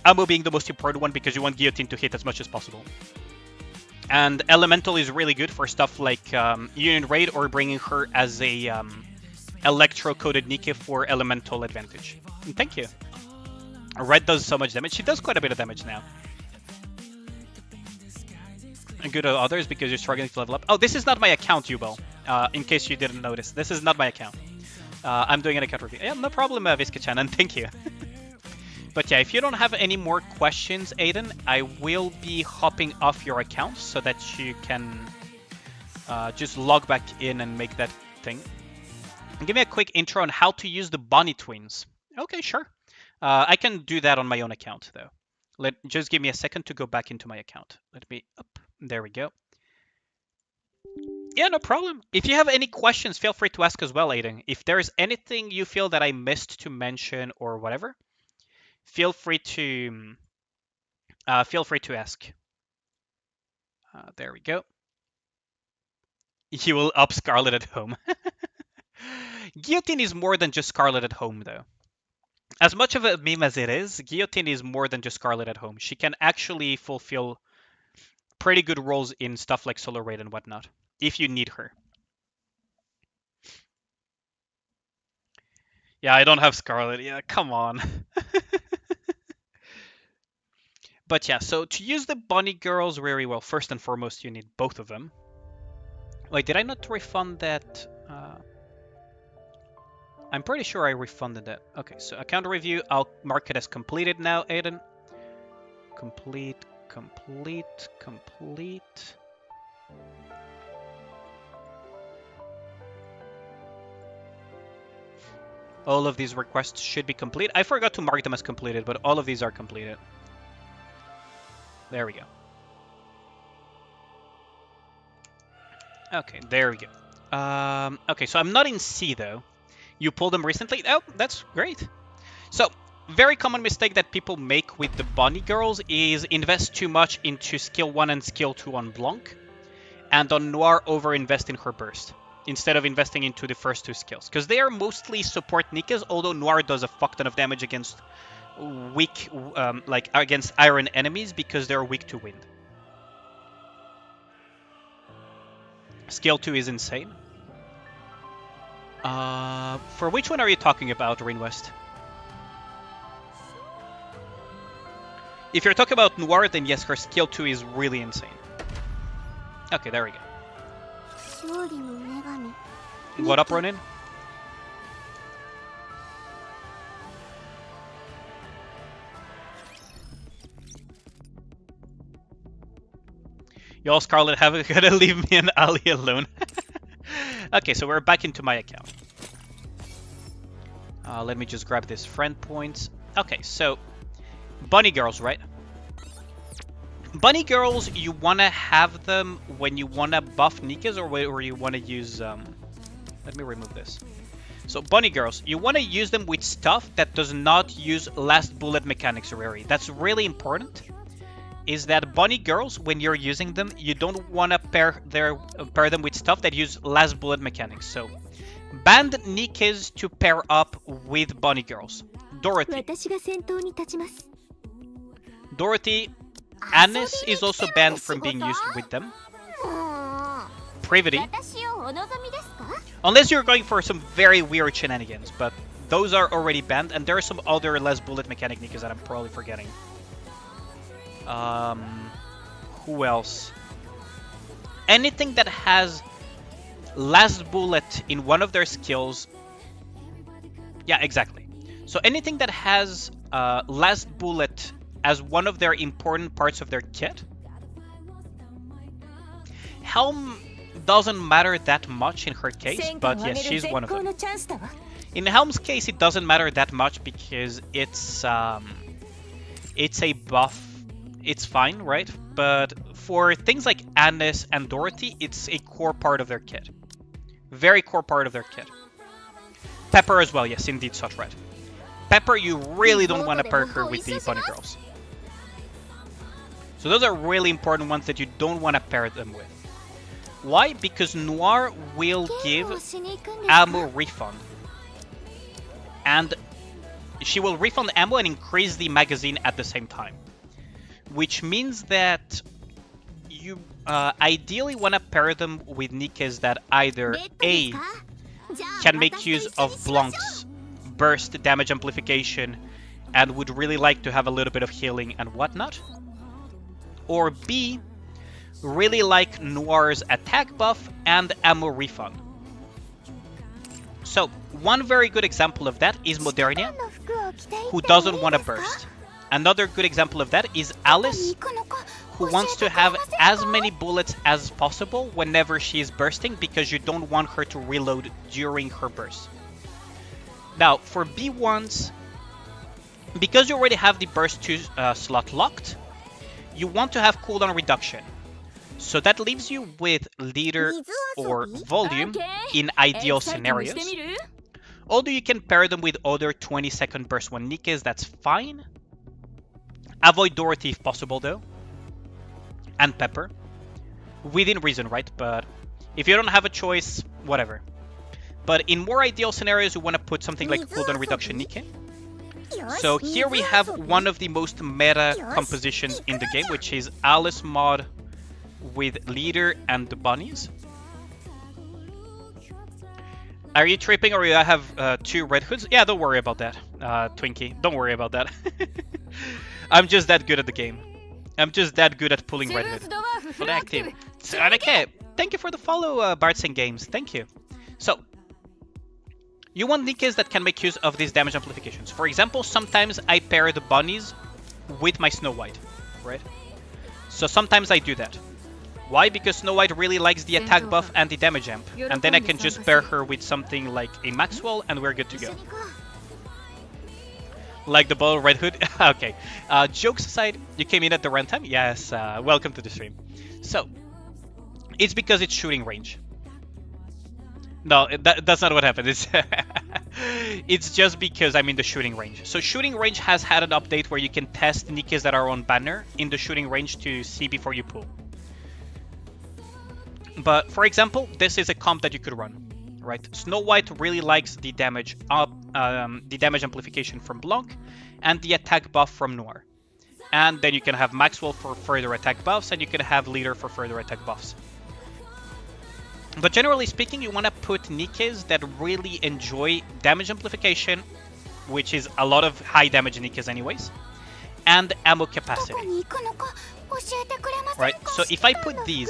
Ammo being the most important one because you want guillotine to hit as much as possible. And elemental is really good for stuff like Union Raid or bringing her as a electro-coated Nikke for elemental advantage. And thank you. Red does so much damage. She does quite a bit of damage now. And good at others because you're struggling to level up. Oh, this is not my account, Ubel. In case you didn't notice. This is not my account. I'm doing an account review. Yeah, no problem, Viscachan, and thank you. But yeah, if you don't have any more questions, Aiden, I will be hopping off your account so that you can just log back in and make that thing. And give me a quick intro on how to use the Bunny Twins. Okay, sure. I can do that on my own account, though. Just give me a second to go back into my account. Let me up. There we go. Yeah, no problem. If you have any questions, feel free to ask as well, Aiden. If there's anything you feel that I missed to mention or whatever, feel free to ask. There we go. You will up Scarlet at home. Guillotine is more than just Scarlet at home, though. As much of a meme as it is, Guillotine is more than just Scarlet at home. She can actually fulfill pretty good roles in stuff like Solar Raid and whatnot, if you need her. Yeah, I don't have Scarlet. Yeah, come on. But yeah, so to use the Bunny Girls very well, first and foremost, you need both of them. Wait, did I not refund that? I'm pretty sure I refunded that. Okay, so account review, I'll mark it as completed now, Aiden. Complete. All of these requests should be complete. I forgot to mark them as completed, but all of these are completed. There we go. Okay, there we go. Okay, so I'm not in C though. You pulled them recently? Oh, that's great. So, very common mistake that people make with the bunny girls is invest too much into skill 1 and skill 2 on Blanc, and on Noir over-invest in her burst, instead of investing into the first 2 skills. Because they are mostly support Nikkes, although Noir does a fuck ton of damage against weak, like against iron enemies, because they're weak to wind. Skill 2 is insane. For which one are you talking about, Rainwest? If you're talking about Noir, then yes, her skill 2 is really insane. Okay, there we go. What up, Ronin? Y'all, Scarlet, gotta leave me and Ali alone. Okay, so we're back into my account. Let me just grab this friend points. Okay, so bunny girls, right? Bunny girls, you want to have them when you want to buff Nikkes or you want to use... let me remove this. So bunny girls, you want to use them with stuff that does not use last bullet mechanics rarely. That's really important. Is that bunny girls, when you're using them, you don't want to pair them with stuff that use last bullet mechanics. So banned Nikkes to pair up with bunny girls. Dorothy. Annis is also banned from being used with them. Privity. Unless you're going for some very weird shenanigans, but those are already banned, and there are some other less bullet mechanic Nikkes that I'm probably forgetting. Who else? Anything that has last bullet in one of their skills. Yeah, exactly. So anything that has last bullet as one of their important parts of their kit. Helm doesn't matter that much in her case, but yes, she's one of them. In Helm's case, it doesn't matter that much because it's a buff. It's fine, right? But for things like Annis and Dorothy, it's a core part of their kit. Very core part of their kit. Pepper as well, yes, indeed, such right. Pepper, you really don't want to pair her with the bunny girls. So those are really important ones that you don't want to pair them with. Why? Because Noir will give ammo refund. And she will refund ammo and increase the magazine at the same time. Which means that you ideally want to pair them with Nikkes that either A, can make use of Blanc's burst damage amplification and would really like to have a little bit of healing and whatnot, or B, really like Noir's attack buff and ammo refund. So one very good example of that is Modernia, who doesn't want to burst. Another good example of that is Alice, who wants to have as many bullets as possible whenever she is bursting because you don't want her to reload during her burst. Now, for B1s, because you already have the burst 2 slot locked, you want to have cooldown reduction. So that leaves you with leader or volume in ideal scenarios. Although you can pair them with other 20-second burst 1 Nikkes, that's fine. Avoid Dorothy if possible though. And Pepper. Within reason, right? But if you don't have a choice, whatever. But in more ideal scenarios, you want to put something like cooldown reduction Nikke. So here we have one of the most meta compositions in the game, which is Alice mod with leader and the bunnies. Are you tripping or you have 2 red hoods? Yeah, don't worry about that, Twinkie. Don't worry about that. I'm just that good at the game. I'm just that good at pulling red hood. Full active. Nikke, thank you for the follow, Bartsen Games. Thank you. So, you want Nikkes that can make use of these damage amplifications. For example, sometimes I pair the bunnies with my Snow White, right? So sometimes I do that. Why? Because Snow White really likes the attack buff and the damage amp. And then I can just pair her with something like a Maxwell and we're good to go. Like the ball red hood? Okay. Jokes aside, you came in at the runtime? Yes, welcome to the stream. So, it's because it's shooting range. No, that's not what happened. It's it's just because I'm in the shooting range. So shooting range has had an update where you can test Nikkes that are on banner in the shooting range to see before you pull. But for example, this is a comp that you could run, right? Snow White really likes the damage amplification from Blanc and the attack buff from Noir. And then you can have Maxwell for further attack buffs, and you can have Leader for further attack buffs. But generally speaking, you want to put Nikkes that really enjoy damage amplification, which is a lot of high damage Nikkes anyways, and ammo capacity. Right, so if I put these...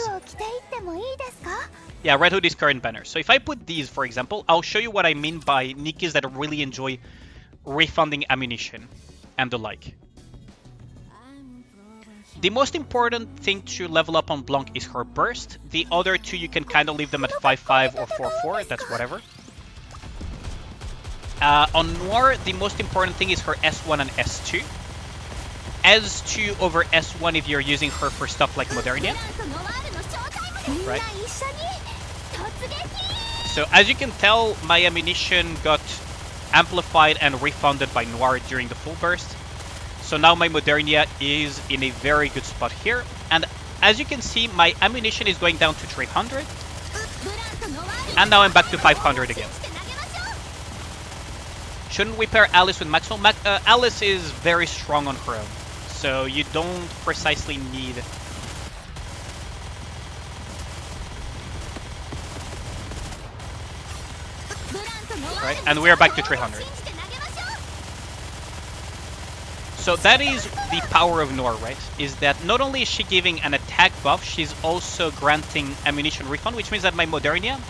Yeah, Red Hood is current banner. So if I put these, for example, I'll show you what I mean by Nikkes that really enjoy refunding ammunition and the like. The most important thing to level up on Blanc is her burst. The other two, you can kind of leave them at 5-5 or 4-4, that's whatever. On Noir, the most important thing is her S1 and S2. S2 over S1 if you're using her for stuff like Modernia. Right? So as you can tell, my ammunition got amplified and refunded by Noir during the full burst. So now my Modernia is in a very good spot here. And as you can see, my ammunition is going down to 300. And now I'm back to 500 again. Shouldn't we pair Alice with Maxwell? Alice is very strong on her own. So you don't precisely need... Right, and we're back to 300. So that is the power of Noir, right? Is that not only is she giving an attack buff, she's also granting ammunition refund, which means that my Modernia,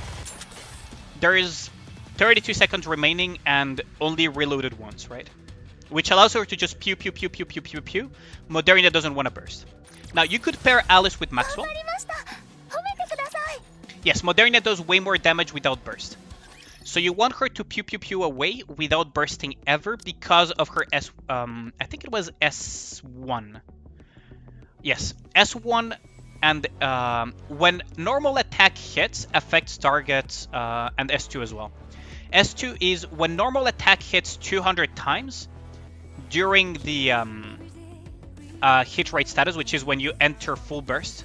there is 32 seconds remaining and only reloaded once, right? Which allows her to just pew, pew, pew, pew, pew, pew, pew. Modernia doesn't want to burst. Now, you could pair Alice with Maxwell. Yes, Modernia does way more damage without burst. So you want her to pew pew pew away without bursting ever because of her I think it was S1. Yes, S1 and when normal attack hits affects targets and S2 as well. S2 is when normal attack hits 200 times during the hit rate status, which is when you enter full burst,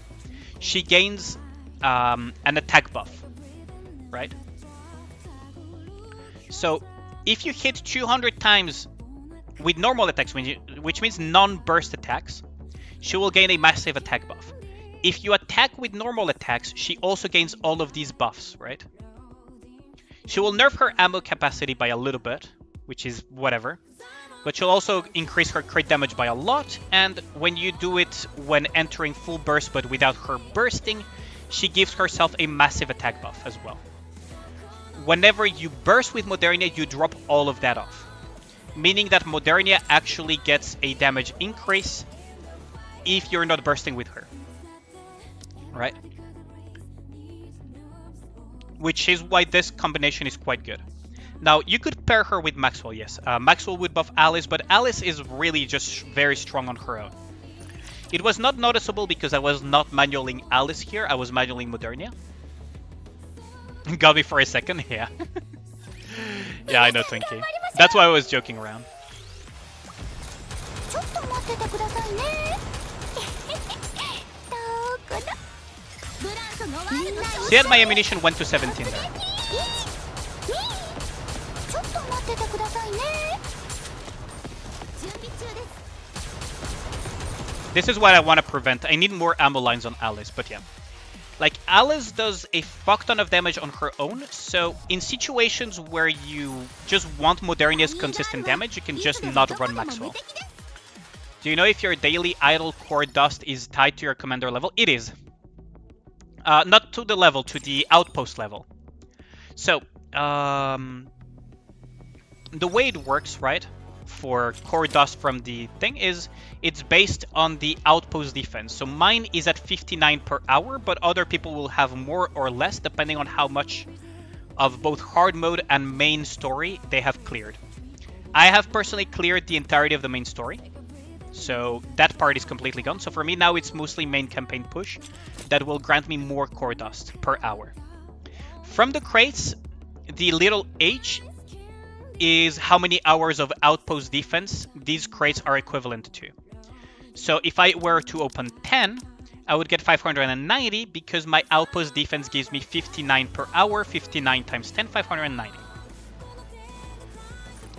she gains an attack buff, right? So if you hit 200 times with normal attacks, which means non-burst attacks, she will gain a massive attack buff. If you attack with normal attacks, she also gains all of these buffs, right? She will nerf her ammo capacity by a little bit, which is whatever. But she'll also increase her crit damage by a lot, and when you do it when entering full burst but without her bursting, she gives herself a massive attack buff as well. Whenever you burst with Modernia, you drop all of that off. Meaning that Modernia actually gets a damage increase if you're not bursting with her. Right? Which is why this combination is quite good. Now, you could pair her with Maxwell, yes. Maxwell would buff Alice, but Alice is really just very strong on her own. It was not noticeable because I was not manualing Alice here, I was manualing Modernia. Got me for a second, yeah. Yeah, I know, Twinkie. That's why I was joking around. See that my ammunition went to 17 there. This is what I want to prevent. I need more ammo lines on Alice, but yeah. Like, Alice does a fuck ton of damage on her own, so in situations where you just want Modernia's consistent damage, you can just not run Maxwell. Do you know if your daily idle core dust is tied to your commander level? It is. Not to the level, to the outpost level. So, the way it works, right, for core dust from the thing is it's based on the outpost defense. So mine is at 59 per hour, but other people will have more or less depending on how much of both hard mode and main story they have cleared. I have personally cleared the entirety of the main story, so that part is completely gone. So for me now it's mostly main campaign push that will grant me more core dust per hour. From the crates, the little h is how many hours of outpost defense these crates are equivalent to. So if I were to open 10, I would get 590 because my outpost defense gives me 59 per hour. 59 times 10, 590.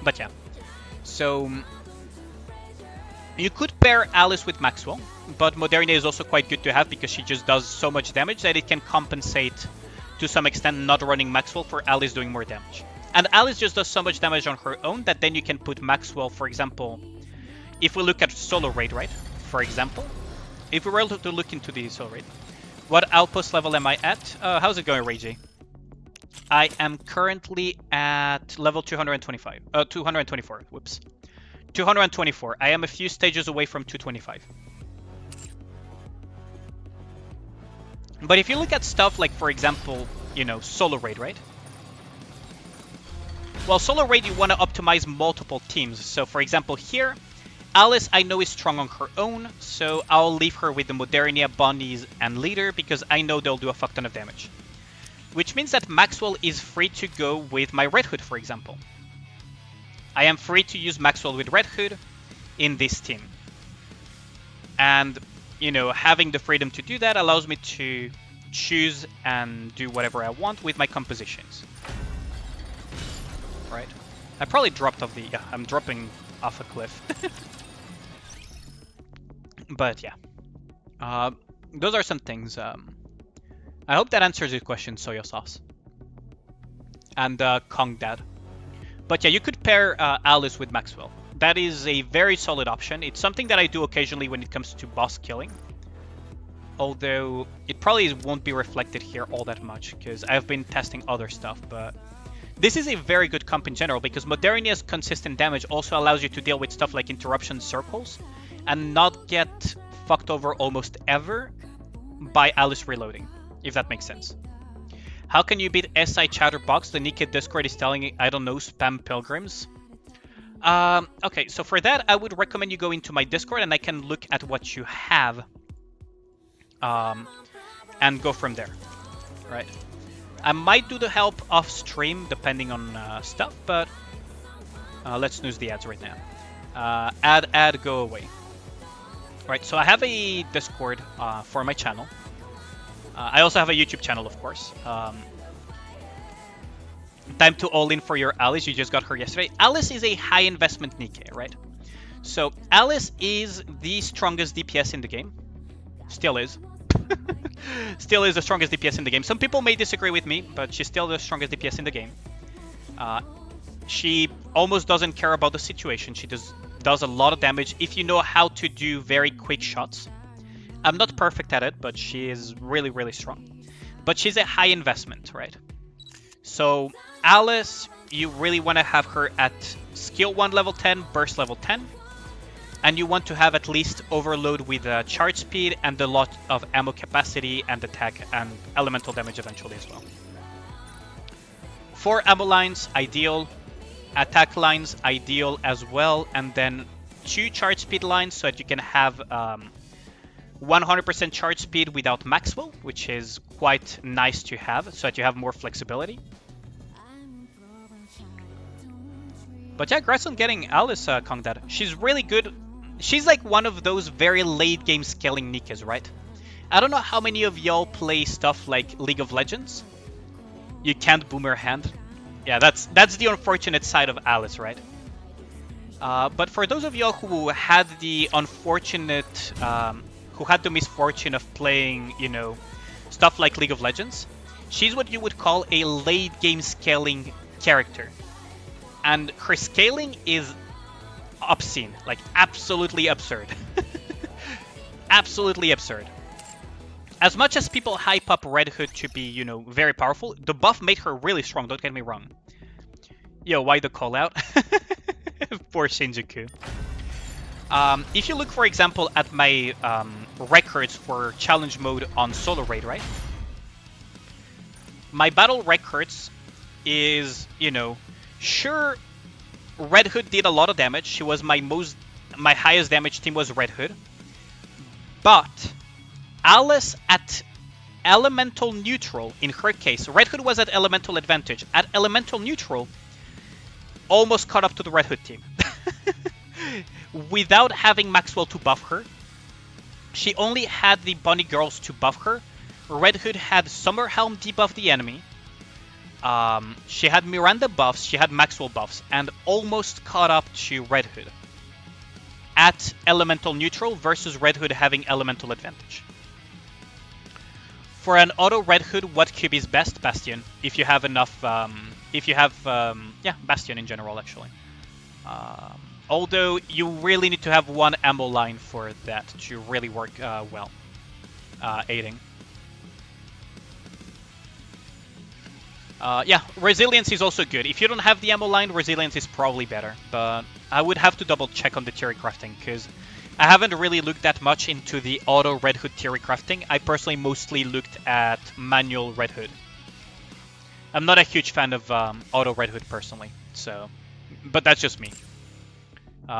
But yeah, so you could pair Alice with Maxwell, but Modernia is also quite good to have because she just does so much damage that it can compensate to some extent not running Maxwell for Alice doing more damage. And Alice just does so much damage on her own that then you can put Maxwell, for example, if we look at solo raid, right? For example, if we were to look into the solo raid, what outpost level am I at? How's it going, Ragey? I am currently at level 225. 224. Whoops. 224. I am a few stages away from 225. But if you look at stuff like, for example, you know, solo raid, right? Well, solo raid, you want to optimize multiple teams. So, for example, here, Alice, I know, is strong on her own, so I'll leave her with the Modernia, Bonnies, and Leader because I know they'll do a fuck ton of damage. Which means that Maxwell is free to go with my Red Hood, for example. I am free to use Maxwell with Red Hood in this team. And, you know, having the freedom to do that allows me to choose and do whatever I want with my compositions. Right? I probably dropped off the... Yeah, I'm dropping off a cliff. But yeah. Those are some things. I hope that answers your question, Soya Sauce. And Kong Dad. But yeah, you could pair Alice with Maxwell. That is a very solid option. It's something that I do occasionally when it comes to boss killing. Although it probably won't be reflected here all that much because I've been testing other stuff. But this is a very good comp in general because Modernia's consistent damage also allows you to deal with stuff like interruption circles and not get fucked over almost ever by Alice reloading, if that makes sense. How can you beat SI Chatterbox? The Nikke Discord is telling me, I don't know, spam pilgrims. Okay, so for that, I would recommend you go into my Discord and I can look at what you have and go from there, right? I might do the help off stream depending on stuff, but let's snooze the ads right now. Ad, go away. Right, so I have a Discord for my channel. I also have a YouTube channel, of course. Time to all in for your Alice. You just got her yesterday. Alice is a high investment Nikke, right? So Alice is the strongest DPS in the game. Still is. Still is the strongest DPS in the game. Some people may disagree with me, but she's still the strongest DPS in the game. She almost doesn't care about the situation. She does a lot of damage if you know how to do very quick shots. I'm not perfect at it, but she is really, really strong. But she's a high investment, right? So Alice, you really want to have her at skill 1 level 10, burst level 10. And you want to have at least overload with charge speed and a lot of ammo capacity and attack and elemental damage eventually as well. 4 ammo lines, ideal. Attack lines, ideal as well. And then 2 charge speed lines so that you can have 100% charge speed without Maxwell, which is quite nice to have so that you have more flexibility. But yeah, congrats on getting Alice, Kongdad. She's really good. She's like one of those very late game scaling Nikkes, right? I don't know how many of y'all play stuff like League of Legends. You can't boom her hand. Yeah, that's the unfortunate side of Alice, right? But for those of y'all who had the unfortunate, who had the misfortune of playing, you know, stuff like League of Legends, she's what you would call a late game scaling character. And her scaling is obscene, like absolutely absurd. Absolutely absurd. As much as people hype up Red Hood to be, you know, very powerful, the buff made her really strong, don't get me wrong. Yo, why the call out? Poor Shinjuku. If you look, for example, at my records for challenge mode on solo raid, right? My battle records is, you know, sure, Red Hood did a lot of damage. She was my highest damage team was Red Hood. But Alice at elemental neutral, in her case, Red Hood was at elemental advantage. At elemental neutral, almost caught up to the Red Hood team. Without having Maxwell to buff her, she only had the bunny girls to buff her. Red Hood had Summer Helm debuff the enemy. She had Miranda buffs, she had Maxwell buffs, and almost caught up to Red Hood. At elemental neutral versus Red Hood having elemental advantage. For an auto Red Hood, what cube is best? Bastion. If you have enough, yeah, Bastion in general actually. Although you really need to have one ammo line for that to really work well, aiding. Yeah, Resilience is also good. If you don't have the ammo line, Resilience is probably better. But I would have to double check on the theory crafting, because I haven't really looked that much into the auto Red Hood theory crafting. I personally mostly looked at manual Red Hood. I'm not a huge fan of auto Red Hood personally, so... But that's just me.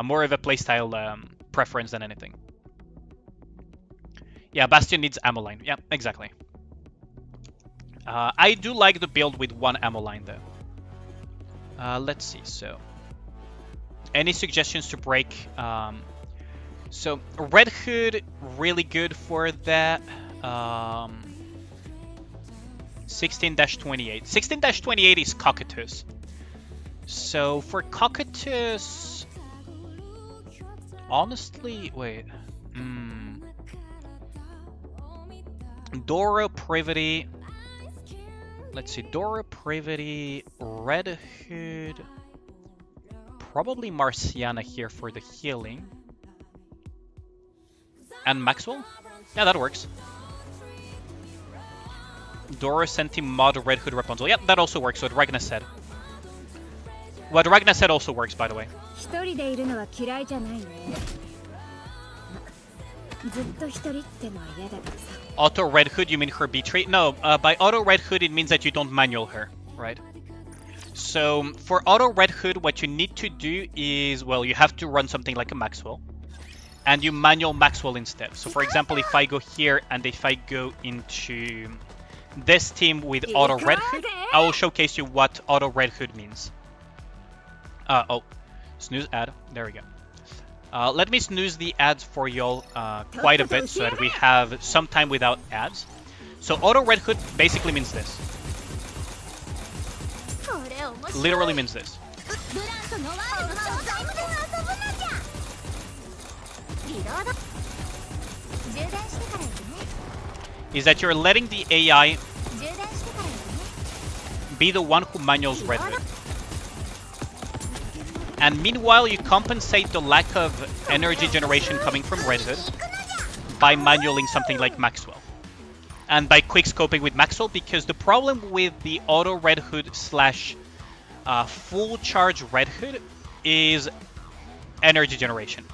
More of a playstyle preference than anything. Yeah, Bastion needs ammo line. Yeah, exactly. I do like the build with one ammo line though. Let's see, so... Any suggestions to break? So, Red Hood, really good for that. 16-28. 16-28 is Cocytus. So, for Cocytus... Honestly, wait. Dora, Privity... Let's see, Dora, Privity, Red Hood, probably Marciana here for the healing. And Maxwell? Yeah, that works. Dora, Senti, Mod, Red Hood, Rapunzel. Yep, that also works, what Ragna said. What Ragna said also works, by the way. Auto Red Hood, you mean her B-trait? No, by auto Red Hood it means that you don't manual her, right? So for auto Red Hood, what you need to do is, well, you have to run something like a Maxwell, and you manual Maxwell instead. So for example, if I go here and if I go into this team with auto Red Hood, I will showcase you what auto Red Hood means. Oh, snooze ad, there we go. Let me snooze the ads for y'all quite a bit so that we have some time without ads. So auto Red Hood basically means this. Literally means this. Is that you're letting the AI be the one who manuals Red Hood. And meanwhile, you compensate the lack of energy generation coming from Red Hood by manualing something like Maxwell. And by quick scoping with Maxwell, because the problem with the auto Red Hood slash full charge Red Hood is energy generation.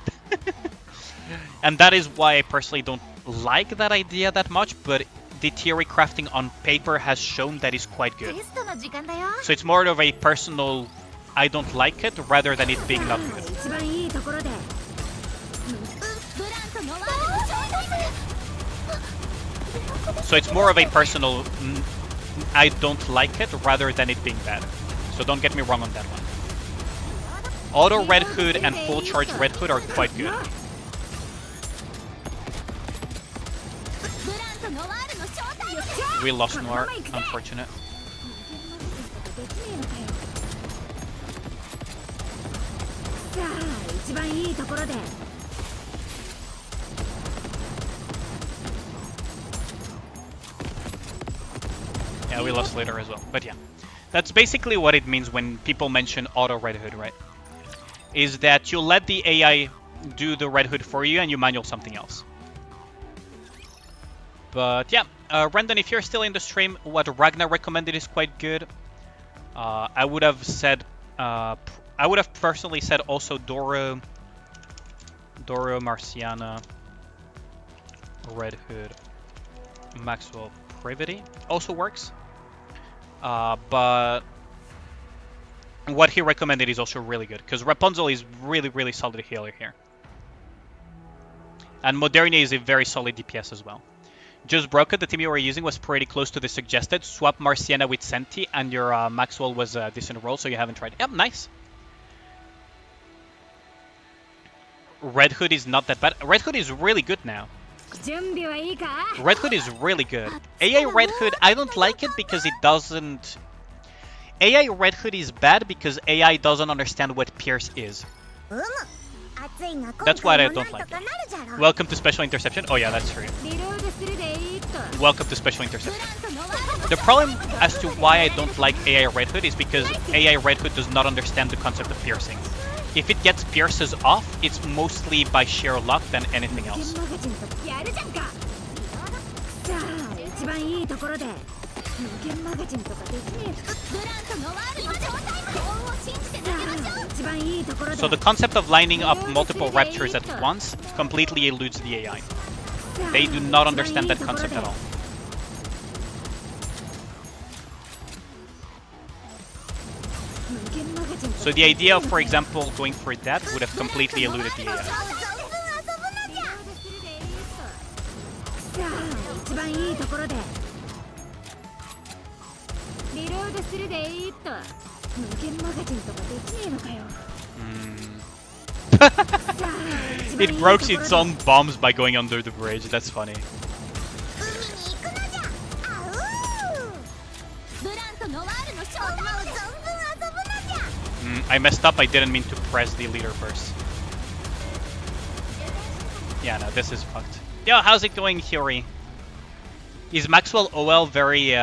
And that is why I personally don't like that idea that much, but the theory crafting on paper has shown that is quite good. So it's more of a personal... I don't like it, rather than it being not good. So it's more of a personal, I don't like it, rather than it being bad. So don't get me wrong on that one. Auto Red Hood and full charge Red Hood are quite good. We lost Noir, unfortunate. Yeah, we lost later as well, but yeah. That's basically what it means when people mention auto Red Hood, right? Is that you let the AI do the Red Hood for you and you manual something else. But yeah, Randon, if you're still in the stream, what Ragnar recommended is quite good. I would have said... I would have personally said also Dora, Marciana, Red Hood, Maxwell, Privity also works. But what he recommended is also really good, because Rapunzel is really solid healer here. And Modernia is a very solid DPS as well. Just broke it. The team you were using was pretty close to the suggested. Swap Marciana with Senti, and your Maxwell was a decent roll, so you haven't tried. Yep, nice. Red Hood is not that bad. Red Hood is really good now. Red Hood is really good. AI Red Hood, I don't like it because it doesn't... AI Red Hood is bad because AI doesn't understand what Pierce is. That's why I don't like it. Welcome to Special Interception. Oh yeah, that's true. Welcome to Special Interception. The problem as to why I don't like AI Red Hood is because AI Red Hood does not understand the concept of piercing. If it gets pierces off, it's mostly by sheer luck than anything else. So the concept of lining up multiple raptors at once completely eludes the AI. They do not understand that concept at all. So the idea of, for example, going for that would have completely eluded the AI. It broke its own bombs by going under the bridge. That's funny. I messed up. I didn't mean to press the leader burst. Yeah, no, this is fucked. Yo, how's it going, Hiyori? Is Maxwell OL very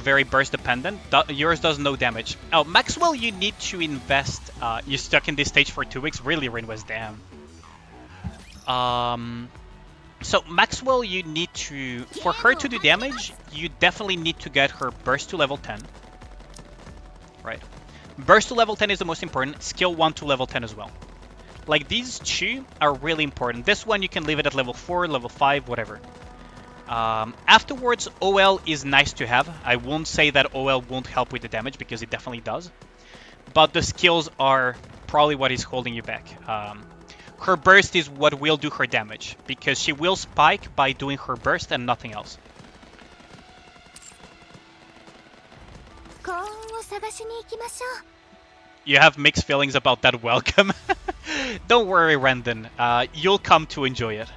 very burst dependent? Yours does no damage. Oh, Maxwell, you need to invest. You stuck in this stage for 2 weeks. Really, Rin was damn. So Maxwell, you need to, for her to do damage, you definitely need to get her burst to level 10. Right. Burst to level 10 is the most important. Skill 1 to level 10 as well. Like, these two are really important. This one you can leave it at level 4, level 5, whatever. Afterwards, OL is nice to have. I won't say that OL won't help with the damage, because it definitely does. But the skills are probably what is holding you back. Her burst is what will do her damage, because she will spike by doing her burst and nothing else. You have mixed feelings about that welcome. Don't worry, Randon. You'll come to enjoy it.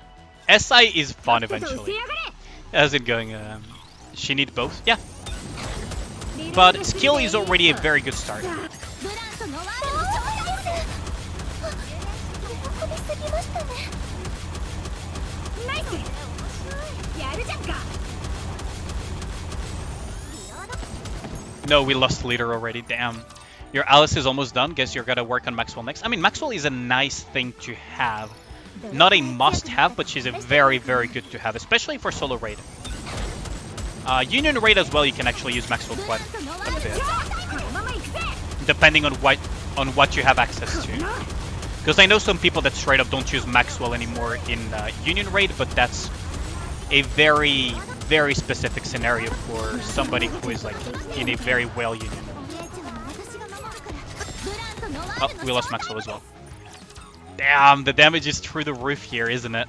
SI is fun eventually. How's it going? She need both? Yeah. But skill is already a very good start. No, we lost leader already. Damn. Your Alice is almost done. Guess you're gonna work on Maxwell next. I mean, Maxwell is a nice thing to have. Not a must-have, but she's a very, very good to have, especially for solo raid. Union raid as well, you can actually use Maxwell quite a bit, depending on what you have access to. Because I know some people that straight up don't use Maxwell anymore in Union raid, but that's a very, very specific scenario for somebody who is like in a very well Union. Oh, we lost Maxwell as well. Damn, the damage is through the roof here, isn't it?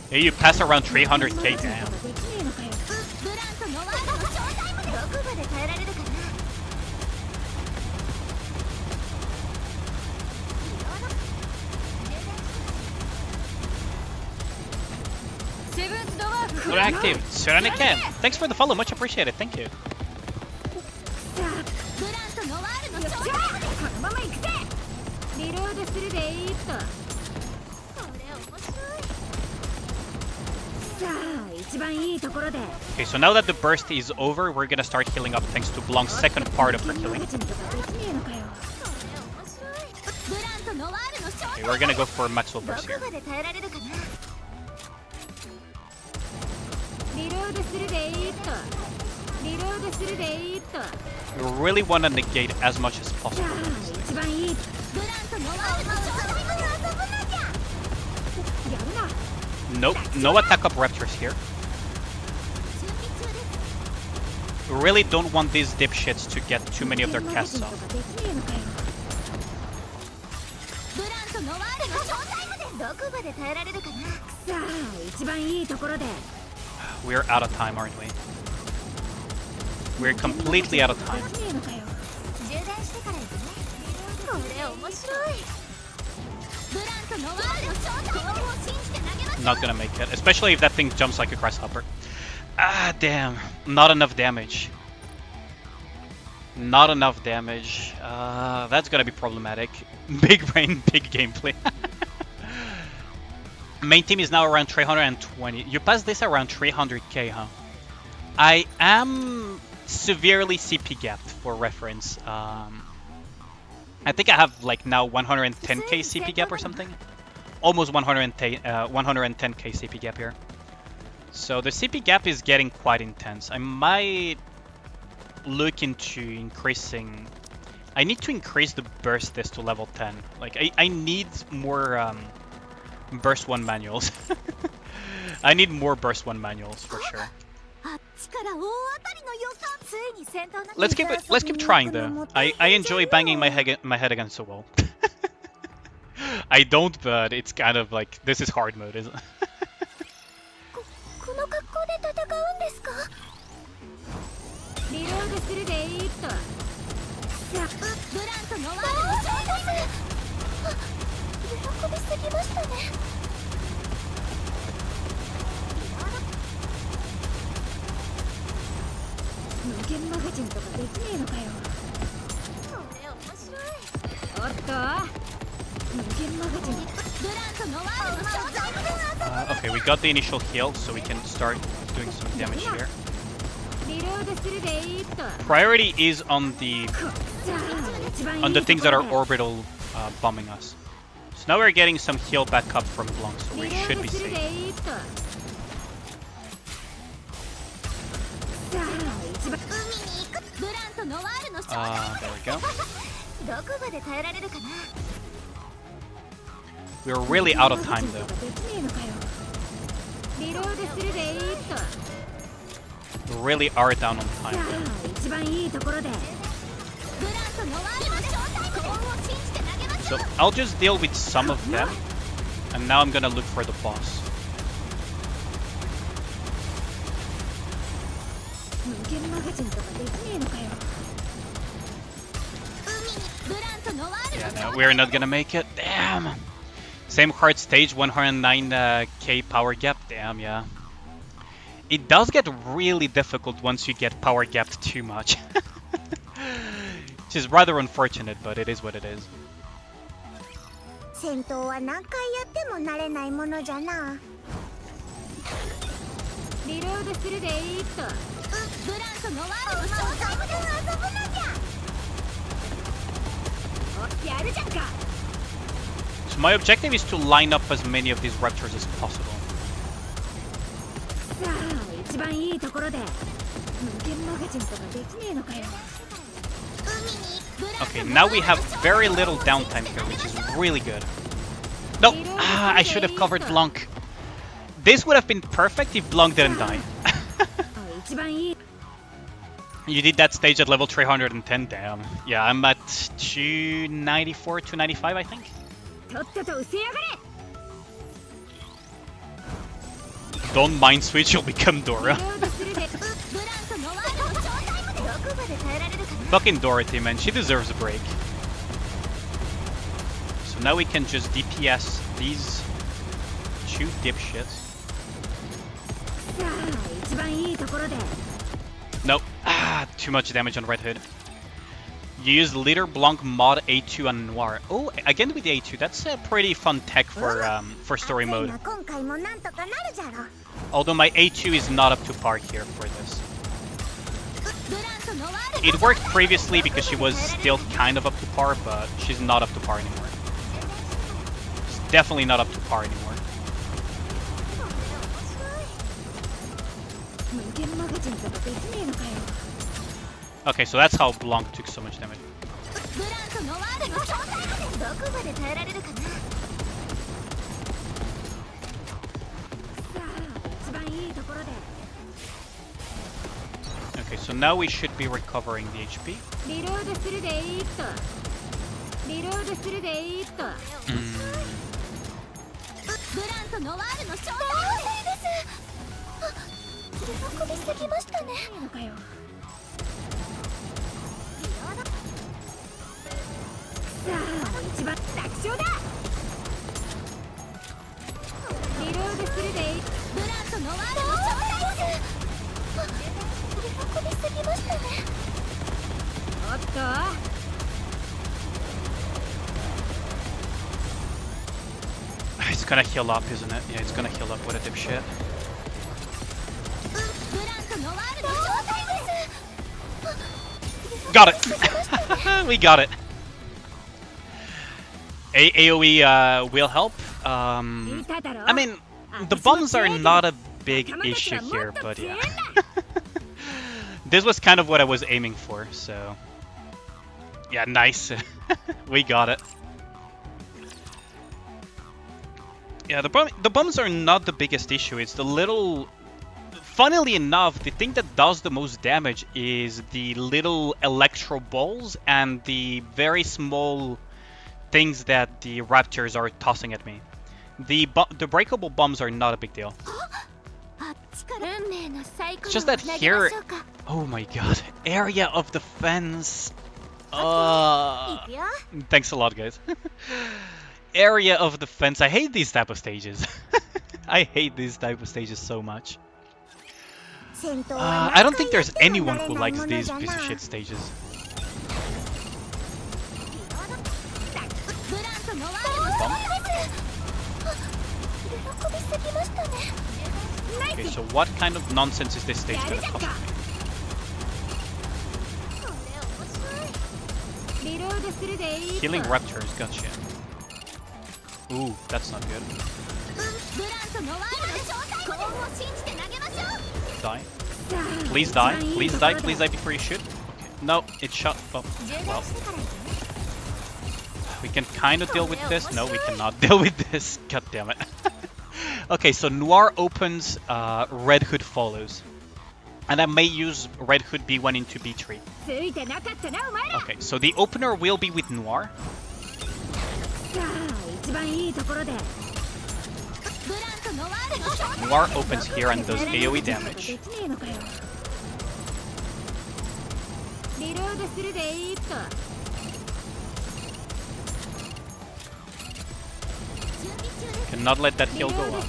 Hey, you pass around 300k, damn. Good active, Nikke. Thanks for the follow, much appreciated, thank you. Okay, so now that the burst is over, we're gonna start healing up thanks to Blanc's second part of her healing. Okay, we're gonna go for Maxwell burst here. You really want to negate as much as possible. Nope, no attack up raptors here. We really don't want these dipshits to get too many of their casts off. ントノワールのショータイムです。どこまで耐えられるかな。さあ一番いいところで。 We're out of time, aren't we? We're completely out of time. 充電してから行くね。これ面白い。ブラントノワールのショータイムを信じて投げましょう。 Not gonna make it, especially if that thing jumps like a grasshopper. Ah, damn. Not enough damage. Not enough damage. That's gonna be problematic. Big brain, big gameplay. Main team is now around 320. You passed this around 300k, huh? I am severely CP gapped for reference. I think I have like now 110k CP gap or something. Almost 110k CP gap here. So the CP gap is getting quite intense. I might look into increasing... I need to increase the burst this to level 10. Like, I need more burst 1 manuals. I need more burst 1 manuals for sure. Let's keep trying though. I enjoy banging my head against the wall. I don't, but it's kind of like, this is hard mode, isn't it? この格好で戦うんですか？リロードするでいいと。さあ、ブラントノワールのショータイム。喜びすぎましたね。無限マガジンとかできねえのかよ。これ面白い。おっと。無限マガジン。ブラントノワールのショータイムで遊ぶ。Okay, we got the initial heal, so we can start doing some damage here. Priority is on the things that are orbital bombing us. So now we're getting some heal back up from Blanc, so we should be safe. There we go. We're really out of time though. We really are down on time. So I'll just deal with some of them, and now I'm gonna look for the boss. Yeah, no, we're not gonna make it. Damn! Same hard stage, 109k power gap. Damn, yeah. It does get really difficult once you get power gapped too much. Which is rather unfortunate, but it is what it is. 戦闘は何回やっても慣れないものじゃな。リロードするでいいと。ブラントノワールのショータイムで遊ぶのじゃ。お、やるじゃんか。So my objective is to line up as many of these raptors as possible. Okay, now we have very little downtime here, which is really good. No! I should have covered Blanc. This would have been perfect if Blanc didn't die. You did that stage at level 310, damn. Yeah, I'm at 294, 295, I think. Don't mind switch, you'll become Dora. Fucking Dorothy, man, she deserves a break. So now we can just DPS these two dipshits. Nope. Too much damage on Red Hood. You use Leader, Blanc, Mod, A2, and Noir. Oh, again with the A2. That's a pretty fun tech for story mode. Although my A2 is not up to par here for this. It worked previously because she was still kind of up to par, but she's not up to par anymore. She's definitely not up to par anymore. Okay, so that's how Blanc took so much damage. Okay, so now we should be recovering the HP. リロードするでいいっと。ブランとノワールの正体です。喜びすぎましたね。いいのかよ。さあ、一番楽勝だ。リロードするでいい。ブランとノワールの正体です。喜びすぎましたね。おっと。It's gonna heal up, isn't it? Yeah, it's gonna heal up. What a dipshit. Got it! We got it. AoE will help. I mean, the bombs are not a big issue here, but yeah. This was kind of what I was aiming for, so... Yeah, nice. We got it. Yeah, the bombs are not the biggest issue. It's the little... Funnily enough, the thing that does the most damage is the little electro balls and the very small things that the raptors are tossing at me. The breakable bombs are not a big deal. It's just that here... Oh my god. Area of defense. Thanks a lot, guys. Area of defense. I hate these type of stages. I hate these type of stages so much. I don't think there's anyone who likes these piece of shit stages. Okay, so what kind of nonsense is this stage gonna cost me? Killing raptors, gotcha. Ooh, that's not good. Die. Please die. Please die. Please die before you shoot. Okay. No, it shot. Oh, well. We can kind of deal with this. No, we cannot deal with this. God damn it. Okay, so Noir opens, Red Hood follows. And I may use Red Hood B1 into B3. Okay, so the opener will be with Noir. Noir opens here and does AoE damage. Cannot let that heal go on.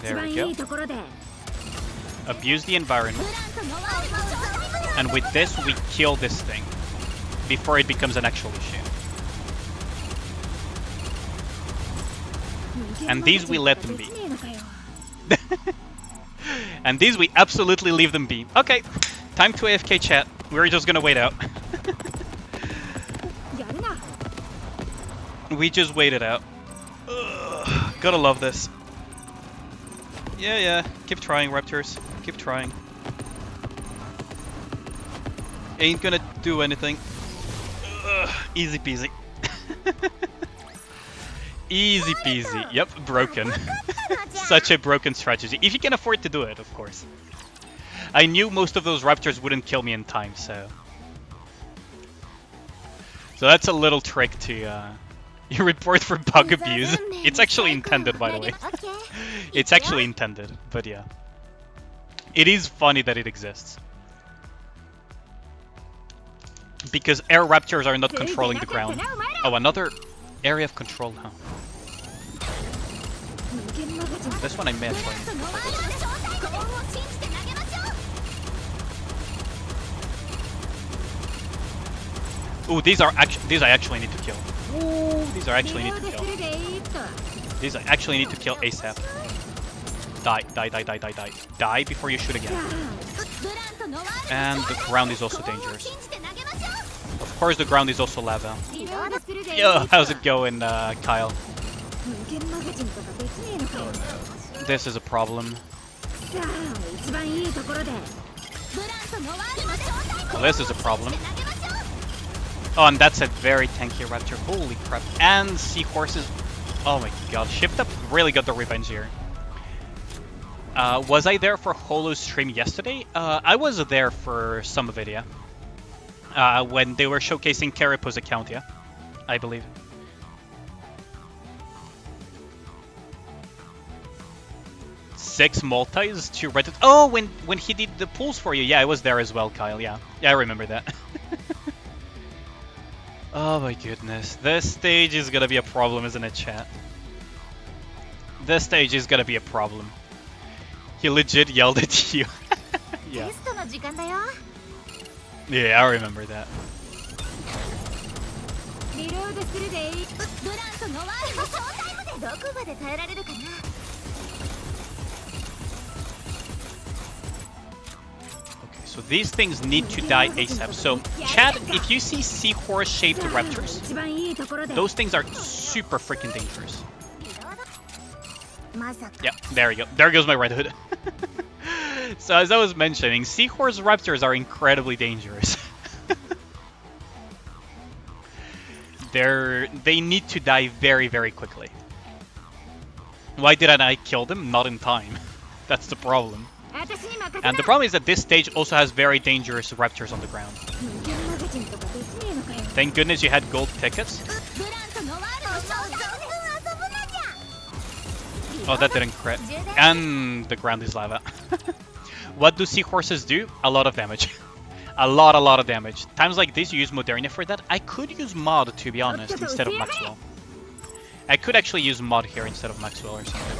There we go. Abuse the environment. And with this, we kill this thing before it becomes an actual issue. And these we let them be. And these we absolutely leave them be. Okay, time to AFK chat. We're just gonna wait out. We just waited out. Ugh, gotta love this. Yeah, keep trying, Raptors. Keep trying. Ain't gonna do anything. Ugh, easy peasy. Easy peasy. Yep, broken. Such a broken strategy. If you can afford to do it, of course. I knew most of those raptors wouldn't kill me in time, so... So that's a little trick to, you report for bug abuse. It's actually intended, by the way. It's actually intended, but yeah. It is funny that it exists. Because air raptors are not controlling the ground. Oh, another area of control, huh? This one I may actually. Ooh, these I actually need to kill. Ooh, these I actually need to kill. These I actually need to kill ASAP. Die. Die before you shoot again. And the ground is also dangerous. Of course, the ground is also lava. Yo, how's it going, Kyle? This is a problem. This is a problem. Oh, and that's a very tanky raptor. Holy crap. And seahorses. Oh my god. Shift Up really got the revenge here. Was I there for Holo's stream yesterday? I was there for some of it, yeah. when they were showcasing Karipo's account, yeah, I believe. Six multis to Reddit. Oh, when he did the pulls for you, yeah, I was there as well, Kyle. Yeah, I remember that. Oh my goodness, this stage is gonna be a problem, isn't it, chat? This stage is gonna be a problem. He legit yelled at you. Yeah. Yeah, I remember that. Okay, so these things need to die ASAP. So, chat, if you see seahorse-shaped raptors, those things are super freaking dangerous. Yeah, there you go. There goes my red hood. So as I was mentioning, seahorse raptors are incredibly dangerous. They need to die very, very quickly. Why didn't I kill them? Not in time. That's the problem. And the problem is that this stage also has very dangerous raptors on the ground. Thank goodness you had gold tickets. Oh, that didn't crit. And the ground is lava. What do seahorses do? A lot of damage. A lot of damage. Times like this, you use Moderna for that. I could use Mod, to be honest, instead of Maxwell. I could actually use Mod here instead of Maxwell or something.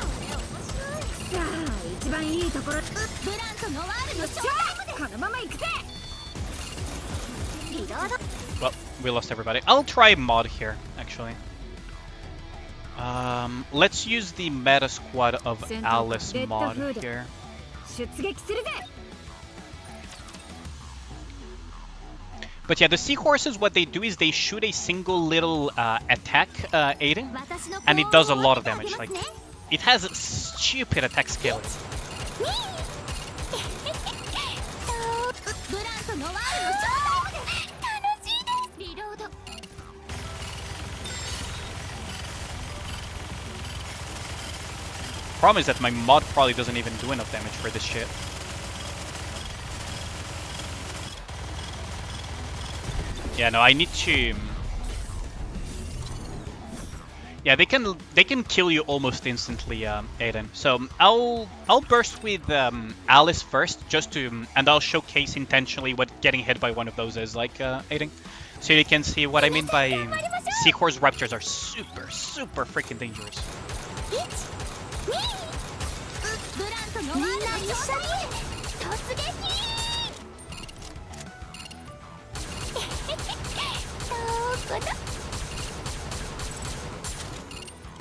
Well, we lost everybody. I'll try Mod here, actually. Let's use the meta squad of Alice Mod here. But yeah, the seahorses, what they do is they shoot a single little attack, Aiden, and it does a lot of damage. Like, it has stupid attack scaling. Problem is that my mod probably doesn't even do enough damage for this shit. Yeah, no, I need to... Yeah, they can kill you almost instantly, Aiden. So I'll burst with Alice first, just to, and I'll showcase intentionally what getting hit by one of those is like, Aiden. So you can see what I mean by seahorse raptors are super freaking dangerous.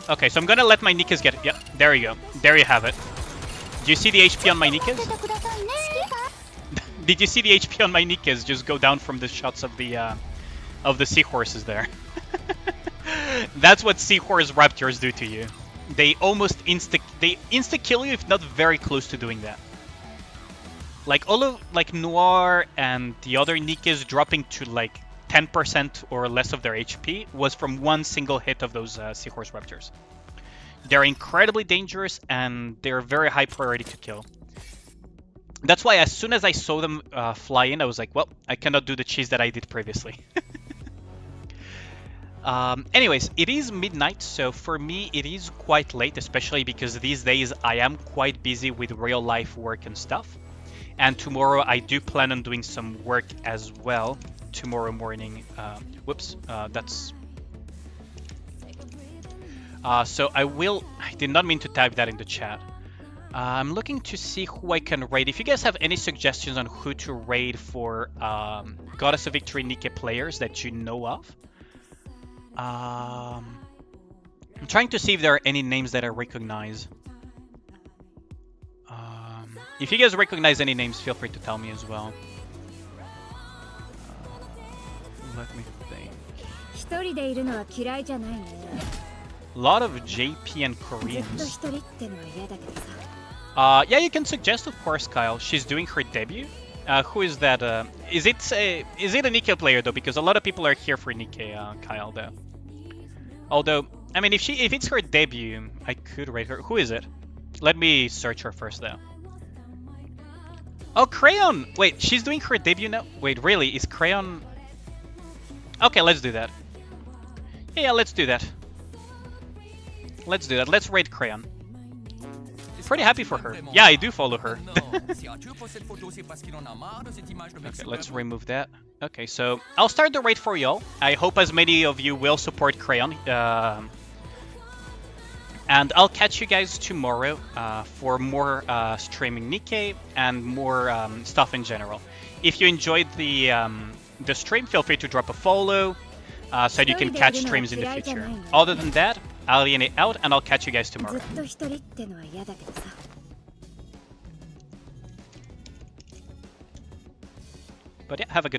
Okay, so I'm gonna let my Nikkes get it. Yep, there you go. There you have it. Do you see the HP on my Nikkes? Did you see the HP on my Nikkes just go down from the shots of the seahorses there? That's what seahorse raptors do to you. They almost insta kill you if not very close to doing that. Like all of Noir and the other Nikkes dropping to like 10% or less of their HP was from one single hit of those seahorse raptors. They're incredibly dangerous and they're very high priority to kill. That's why as soon as I saw them fly in, I was like, well, I cannot do the cheese that I did previously. Anyways, it is midnight, so for me it is quite late, especially because these days I am quite busy with real life work and stuff. And tomorrow I do plan on doing some work as well. Tomorrow morning. Whoops, that's... so I did not mean to type that in the chat. I'm looking to see who I can raid. If you guys have any suggestions on who to raid for Goddess of Victory Nikke players that you know of. I'm trying to see if there are any names that I recognize. If you guys recognize any names, feel free to tell me as well. Let me think. A lot of JP and Koreans. Yeah, you can suggest, of course, Kyle. She's doing her debut. Who is that? Is it a Nikke player though? Because a lot of people are here for Nikke, Kyle. Though. Although, I mean, if it's her debut, I could rate her. Who is it? Let me search her first, though. Oh, Crayon! Wait, she's doing her debut now? Wait, really? Is Crayon... Okay, let's do that. Yeah, let's do that. Let's do that. Let's raid Crayon. Pretty happy for her. Yeah, I do follow her. Okay, let's remove that. Okay, so I'll start the raid for y'all. I hope as many of you will support Crayon. And I'll catch you guys tomorrow for more streaming Nikke and more stuff in general. If you enjoyed the stream, feel free to drop a follow so that you can catch streams in the future. Other than that, Alienate out, and I'll catch you guys tomorrow. But yeah, have a good one.